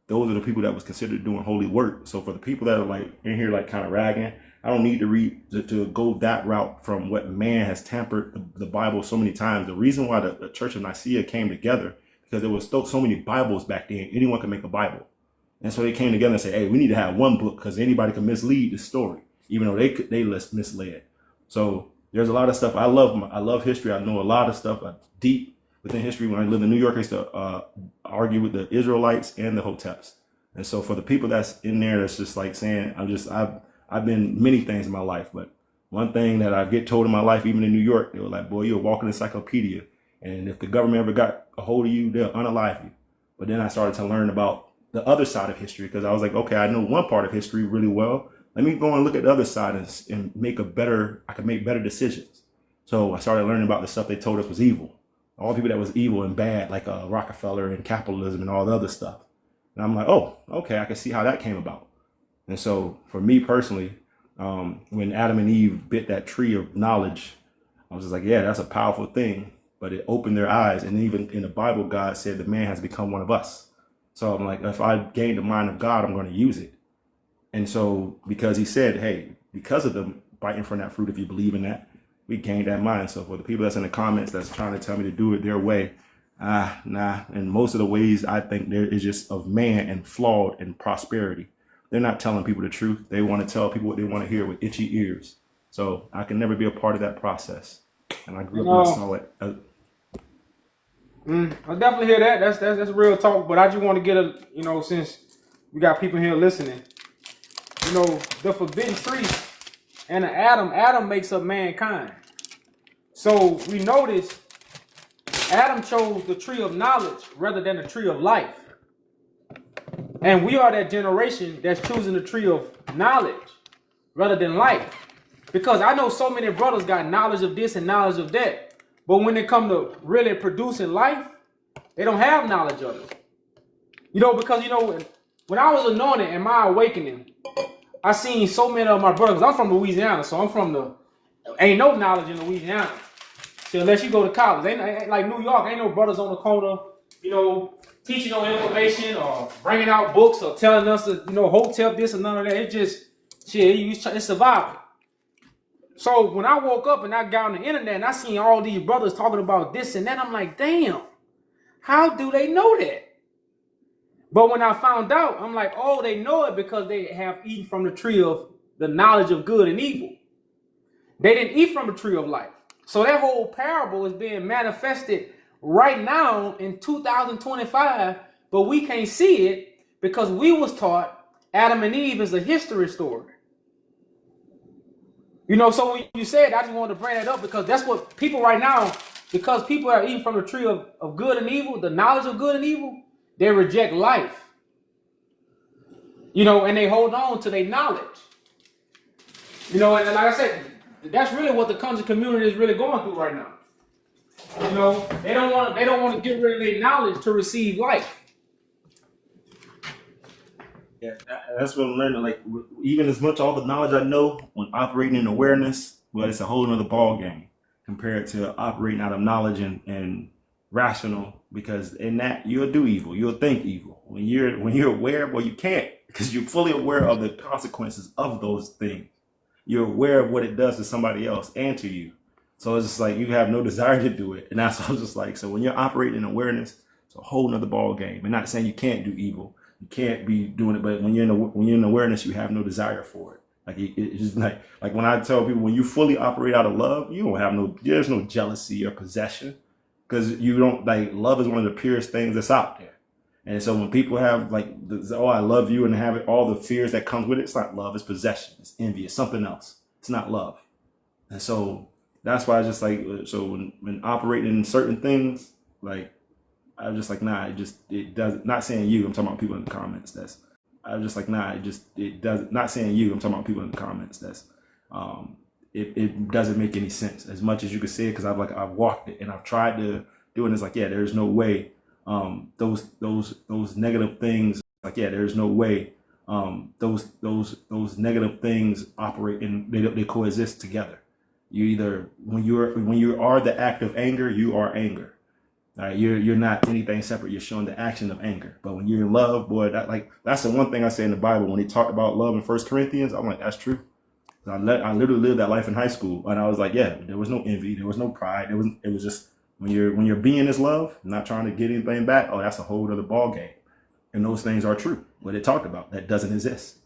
those are the people that was considered doing holy work. So for the people that are like in here, like kind of ragging, I don't need to read to go that route from what man has tampered the Bible so many times. The reason why the Church of Nicaea came together, because there was so many Bibles back then, anyone could make a Bible. And so they came together and said, hey, we need to have one book because anybody can mislead the story, even though they misled. So there's a lot of stuff. I love history. I know a lot of stuff deep within history. When I lived in New York, I used to argue with the Israelites and the Hoteps. And so for the people that's in there, that's just like saying, I've been many things in my life, but one thing that I get told in my life, even in New York, they were like, boy, you're a walking encyclopedia. And if the government ever got a hold of you, they'll unalive you. But then I started to learn about the other side of history because I was like, okay, I know one part of history really well. Let me go and look at the other side and I can make better decisions. So I started learning about the stuff they told us was evil. All the people that was evil and bad, like Rockefeller and capitalism and all the other stuff. And I'm like, oh, okay, I can see how that came about. And so for me personally, when Adam and Eve bit that tree of knowledge, I was just like, yeah, that's a powerful thing. But it opened their eyes. And even in the Bible, God said the man has become one of us. So I'm like, if I gain the mind of God, I'm going to use it. And so because he said, hey, because of them biting from that fruit, if you believe in that, we gained that mind. So for the people that's in the comments that's trying to tell me to do it their way, nah. And most of the ways I think there is just of man and flawed and prosperity. They're not telling people the truth. They want to tell people what they want to hear with itchy ears. So I can never be a part of that process. And I grew up and I saw it. I definitely hear that. That's real talk. But I just want to get since we got people here listening, the forbidden tree and Adam makes up mankind. So we notice Adam chose the tree of knowledge rather than the tree of life. And we are that generation that's choosing the tree of knowledge rather than life. Because I know so many brothers got knowledge of this and knowledge of that. But when it come to really producing life, they don't have knowledge of it. Because, when I was anointed in my awakening, I seen so many of my brothers. I'm from Louisiana, so ain't no knowledge in Louisiana. So unless you go to college, ain't like New York, ain't no brothers on the corner, teaching on information or bringing out books or telling us to, hotel this and none of that. It's just, it's survival. So when I woke up and I got on the internet and I seen all these brothers talking about this and that, I'm like, damn, how do they know that? But when I found out, I'm like, oh, they know it because they have eaten from the tree of the knowledge of good and evil. They didn't eat from the tree of life. So that whole parable is being manifested right now in 2025, but we can't see it because we was taught Adam and Eve is a history story. So when you said, I just wanted to bring that up because that's what people right now, because people are eating from the tree of good and evil, the knowledge of good and evil, they reject life. And they hold on to their knowledge. And like I said, that's really what the country community is really going through right now. They don't want to get rid of their knowledge to receive life. Yeah, that's what I'm learning. Like, even as much all the knowledge I know when operating in awareness, well, it's a whole nother ball game compared to operating out of knowledge and rational. Because in that you'll do evil, you'll think evil. When you're aware, well, you can't because you're fully aware of the consequences of those things. You're aware of what it does to somebody else and to you. So it's just like you have no desire to do it, and that's what I was just like. So when you're operating in awareness, it's a whole nother ball game. And not saying you can't do evil. You can't be doing it, but when you're in awareness, you have no desire for it. Like it's just like when I tell people, when you fully operate out of love, you don't have there's no jealousy or possession, because you don't, like, love is one of the purest things that's out there. And so when people have like, oh, I love you, and have all the fears that comes with it, it's not love, it's possession, it's envy, it's something else. It's not love. And so that's why I just like, so when operating in certain things, like, I'm just like, nah, it does, not saying you, I'm talking about people in the comments. I'm just like, nah, it does, not saying you, I'm talking about people in the comments. It doesn't make any sense as much as you could say it, because I've walked it and I've tried to do it. And it's like, yeah, there's no way those negative things, like, yeah, there's no way those negative things operate and they coexist together. You either, when you are the act of anger, you are anger. You're not anything separate. You're showing the action of anger. But when you're in love, boy, that's the one thing I say in the Bible. When he talked about love in 1 Corinthians, I'm like, that's true. I literally lived that life in high school, and I was like, yeah, there was no envy, there was no pride. It was just, when you're being this love, not trying to get anything back. Oh, that's a whole other ball game. And those things are true. What it talked about, that doesn't exist.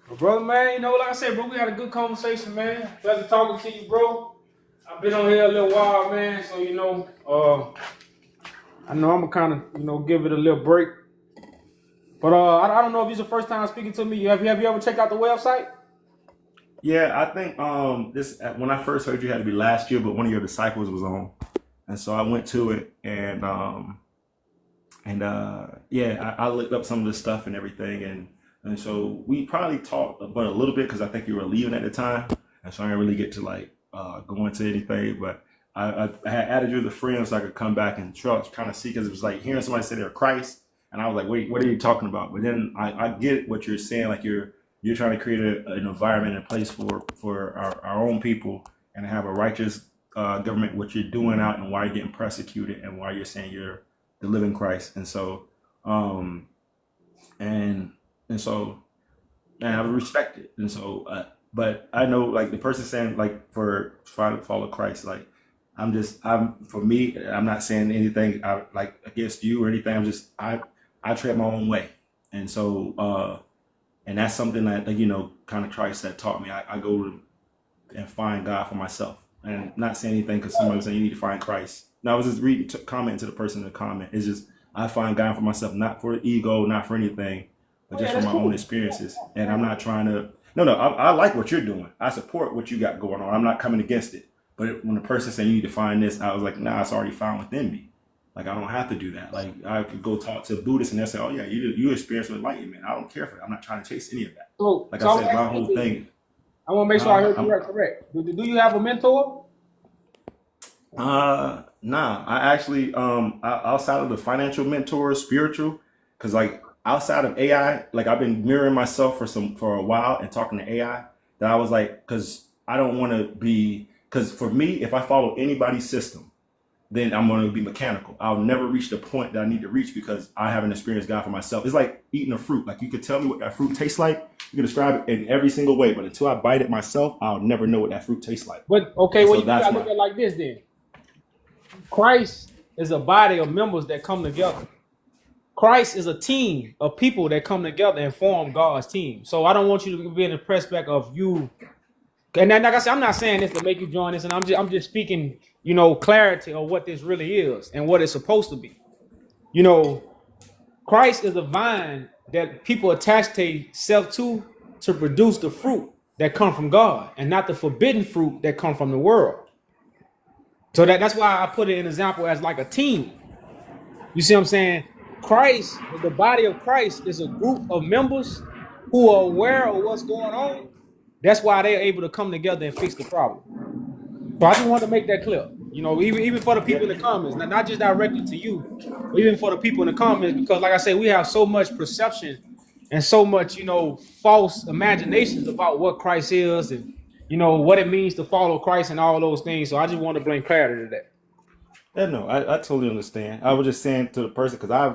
Well, brother, man, you know, like I said, bro, we had a good conversation, man. Pleasure talking to you, bro. I've been on here a little while, man, so, you know, I know I'm gonna kind of, give it a little break. But I don't know if it's the first time speaking to me. Have you ever checked out the website? Yeah, I think this, when I first heard you, had to be last year, but one of your disciples was on, and so I went to it, and yeah, I looked up some of the stuff and everything, and so we probably talked about a little bit, because I think you were leaving at the time, and so I didn't really get to like go into anything, but I had added you as a friend so I could come back and kind of see, because it was like hearing somebody say they're Christ, and I was like, wait, what are you talking about? But then I get what you're saying, like you're trying to create an environment and a place for our own people, and have a righteous government, what you're doing out, and why you're getting persecuted, and why you're saying you're the living Christ. And so and so, and I respect it. And so but I know, like, the person saying, like, for trying to follow Christ, like, for me, I'm not saying anything like against you or anything. I'm just, I tread my own way. And so and that's something that, kind of Christ that taught me. I go and find God for myself, and not saying anything because somebody was saying you need to find Christ. No, I was just reading, commenting to the person in the comment. It's just, I find God for myself, not for ego, not for anything, but just from my own experiences. And I'm not trying to, I like what you're doing. I support what you got going on. I'm not coming against it. But when the person said you need to find this, I was like, nah, it's already found within me. Like, I don't have to do that. Like, I could go talk to Buddhists and they'll say, oh yeah, you experience enlightenment. I don't care for that. I'm not trying to chase any of that. So, like I said, my whole thing. I want to make sure I heard you correct. Do you have a mentor? Nah. I actually, outside of the financial mentor, spiritual, because like outside of AI, like I've been mirroring myself for a while and talking to AI, that I was like, because I don't want to be, because for me, if I follow anybody's system, then I'm going to be mechanical. I'll never reach the point that I need to reach, because I haven't experienced God for myself. It's like eating a fruit. Like, you could tell me what that fruit tastes like. You can describe it in every single way, but until I bite it myself, I'll never know what that fruit tastes like. But okay, And well, so you gotta that's look at it like this then. Christ is a body of members that come together. Christ is a team of people that come together and form God's team. So I don't want you to be in the perspective of you. And then, like I said, I'm not saying this to make you join this, and I'm just speaking, clarity of what this really is and what it's supposed to be. Christ is a vine that people attach themselves to produce the fruit that come from God, and not the forbidden fruit that come from the world. So that's why I put it in example as like a team. You see what I'm saying? Christ, the body of Christ, is a group of members who are aware of what's going on. That's why they're able to come together and fix the problem. So I just want to make that clear. Even for the people in the comments, not just directly to you, but even for the people in the comments, because like I say, we have so much perception and so much, false imaginations about what Christ is and, what it means to follow Christ and all those things. So I just want to bring clarity to that. Yeah, no, I totally understand. I was just saying to the person, because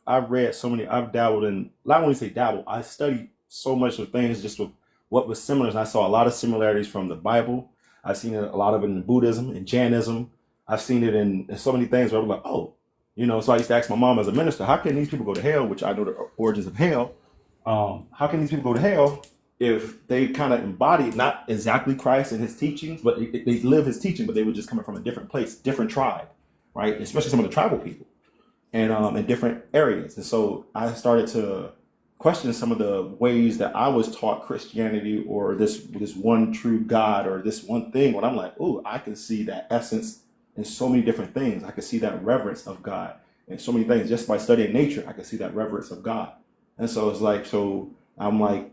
I've read so many, I've dabbled in, not only say dabble, I studied so much of things just with what was similar. And I saw a lot of similarities from the Bible. I've seen a lot of it in Buddhism and Jainism. I've seen it in so many things where I was like, oh, You know, so I used to ask my mom as a minister, how can these people go to hell, which I know the origins of hell. How can these people go to hell if they kind of embody not exactly Christ and his teachings, but they live his teaching, but they were just coming from a different place, different tribe, right? Especially some of the tribal people and in different areas. And so I started to question some of the ways that I was taught Christianity or this one true God or this one thing. When I'm like, oh, I can see that essence in so many different things. I can see that reverence of God in so many things. Just by studying nature, I can see that reverence of God. And so it's like, so I'm like,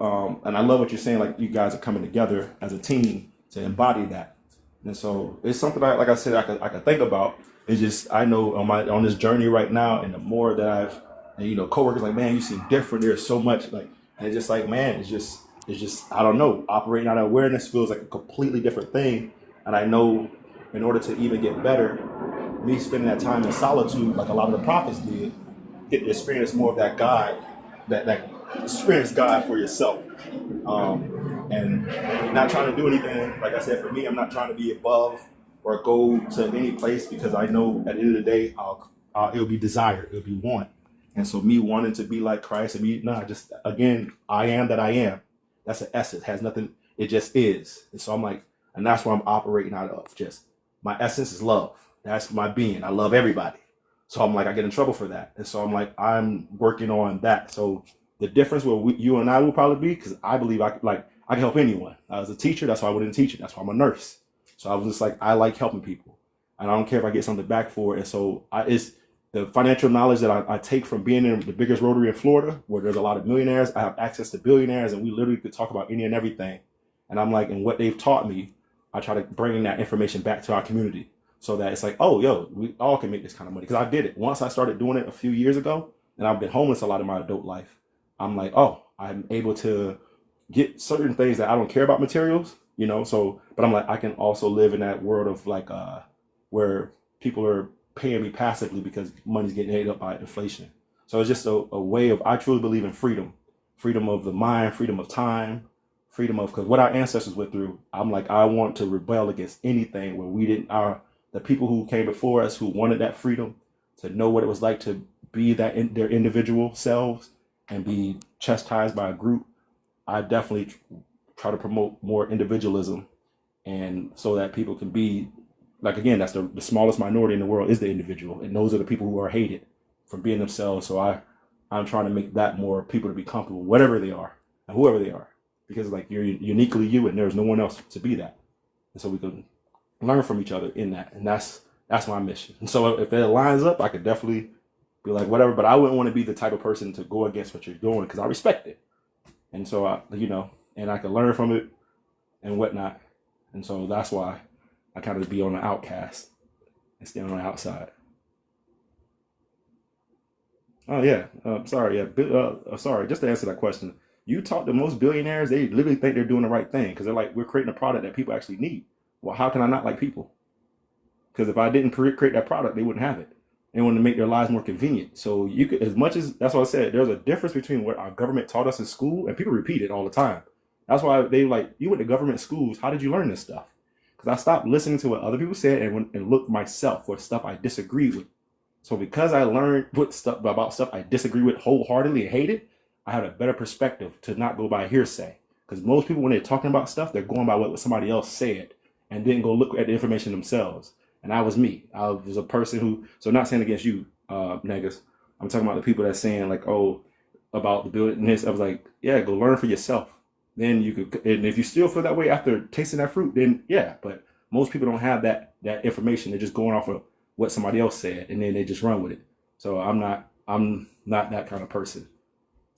and I love what you're saying, like you guys are coming together as a team to embody that. And so it's something like I said, I could think about. It's just, I know on this journey right now, and the more that I've, and, you know, coworkers like, man, you seem different. There's so much like, and it's just like, man, it's just, I don't know, operating out of awareness feels like a completely different thing. And I know in order to even get better, me spending that time in solitude, like a lot of the prophets did, get to experience more of that God, that experience God for yourself. And not trying to do anything. Like I said, for me, I'm not trying to be above or go to any place, because I know at the end of the day, it'll be desired, it'll be want. And so me wanting to be like Christ and me, just again, I am that I am. That's an essence, has nothing, it just is. And so I'm like, and that's what I'm operating out of. Just my essence is love. That's my being. I love everybody. So I'm like, I get in trouble for that. And so I'm like, I'm working on that. So the difference with you and I will probably be, because I believe I can help anyone. I was a teacher, that's why I went into teaching. That's why I'm a nurse. So I was just like, I like helping people, and I don't care if I get something back for it. And so it's the financial knowledge that I take from being in the biggest Rotary in Florida, where there's a lot of millionaires. I have access to billionaires, and we literally could talk about any and everything. And I'm like, and what they've taught me, I try to bring that information back to our community, so that it's like, oh, yo, we all can make this kind of money. Because I did it. Once I started doing it a few years ago, and I've been homeless a lot of my adult life, I'm like, oh, I'm able to get certain things that I don't care about materials, you know. So, but I'm like, I can also live in that world of like where people are paying me passively because money's getting ate up by inflation. So it's just a way of, I truly believe in freedom of the mind, freedom of time, freedom of, because what our ancestors went through, I'm like, I want to rebel against anything where we didn't, the people who came before us who wanted that freedom to know what it was like to be that in their individual selves and be chastised by a group. I definitely try to promote more individualism, and so that people can be like, again, that's the smallest minority in the world is the individual, and those are the people who are hated for being themselves. So I'm trying to make that more people to be comfortable, whatever they are and whoever they are, because like you're uniquely you, and there's no one else to be that. And so we can learn from each other in that, and that's my mission. And so if it lines up, I could definitely be like whatever, but I wouldn't want to be the type of person to go against what you're doing, because I respect it. And so and I can learn from it and whatnot. And so that's why I kind of be on the outcast and stay on the outside. Oh yeah, sorry. Yeah, sorry. Just to answer that question, you talk to most billionaires, they literally think they're doing the right thing, because they're like, we're creating a product that people actually need. Well, how can I not like people? Because if I didn't create that product, they wouldn't have it. They want to make their lives more convenient. So you could, as much as, that's what I said, there's a difference between what our government taught us in school, and people repeat it all the time. That's why they like, you went to government schools, how did you learn this stuff? Because I stopped listening to what other people said and looked myself for stuff I disagreed with. So because I learned about stuff I disagree with wholeheartedly and hated, I had a better perspective to not go by hearsay. Because most people, when they're talking about stuff, they're going by what somebody else said and didn't go look at the information themselves. And that was me. I was a person who, so not saying against you, Negus, I'm talking about the people that's saying like, oh, about the building this. I was like, yeah, go learn for yourself. Then you could, and if you still feel that way after tasting that fruit, then yeah. But most people don't have that information. They're just going off of what somebody else said, and then they just run with it. So I'm not that kind of person.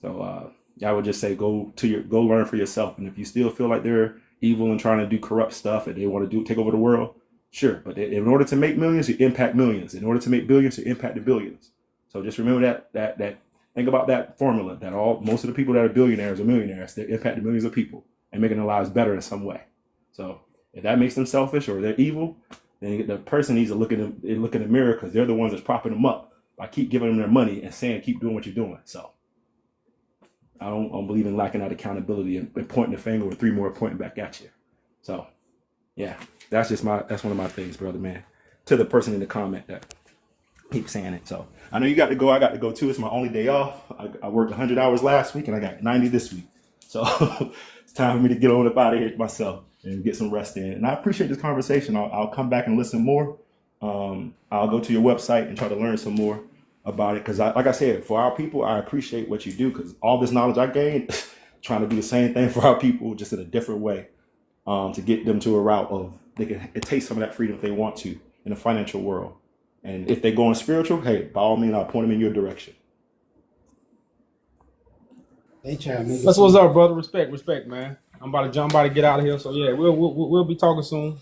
So I would just say go learn for yourself. And if you still feel like they're evil and trying to do corrupt stuff and they want to take over the world, sure. But in order to make millions, you impact millions. In order to make billions, you impact the billions. So just remember that think about that formula, that most of the people that are billionaires or millionaires, they impact the millions of people and making their lives better in some way. So if that makes them selfish or they're evil, then the person needs to look in the mirror, because they're the ones that's propping them up by keep giving them their money and saying, keep doing what you're doing. So I don't believe in lacking that accountability and pointing the finger with three more pointing back at you. So yeah, that's one of my things, brother, man. To the person in the comment that Keep saying it. So I know you got to go. I got to go too. It's my only day off. I worked 100 hours last week and I got 90 this week. So it's time for me to get on up out of here myself and get some rest in. And I appreciate this conversation. I'll come back and listen more. I'll go to your website and try to learn some more about it. Because like I said, for our people, I appreciate what you do, because all this knowledge I gained, trying to do the same thing for our people, just in a different way, to get them to a route of they can taste some of that freedom if they want to in the financial world. And if they go on spiritual, hey, by all means, I'll point them in your direction. That's what's up, brother. Respect, man. I'm about to get out of here. So yeah, we'll be talking soon.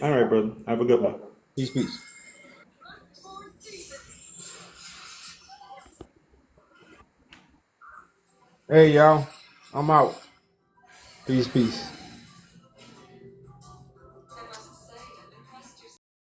All right, brother. Have a good one. Peace. Hey, y'all. I'm out. Peace.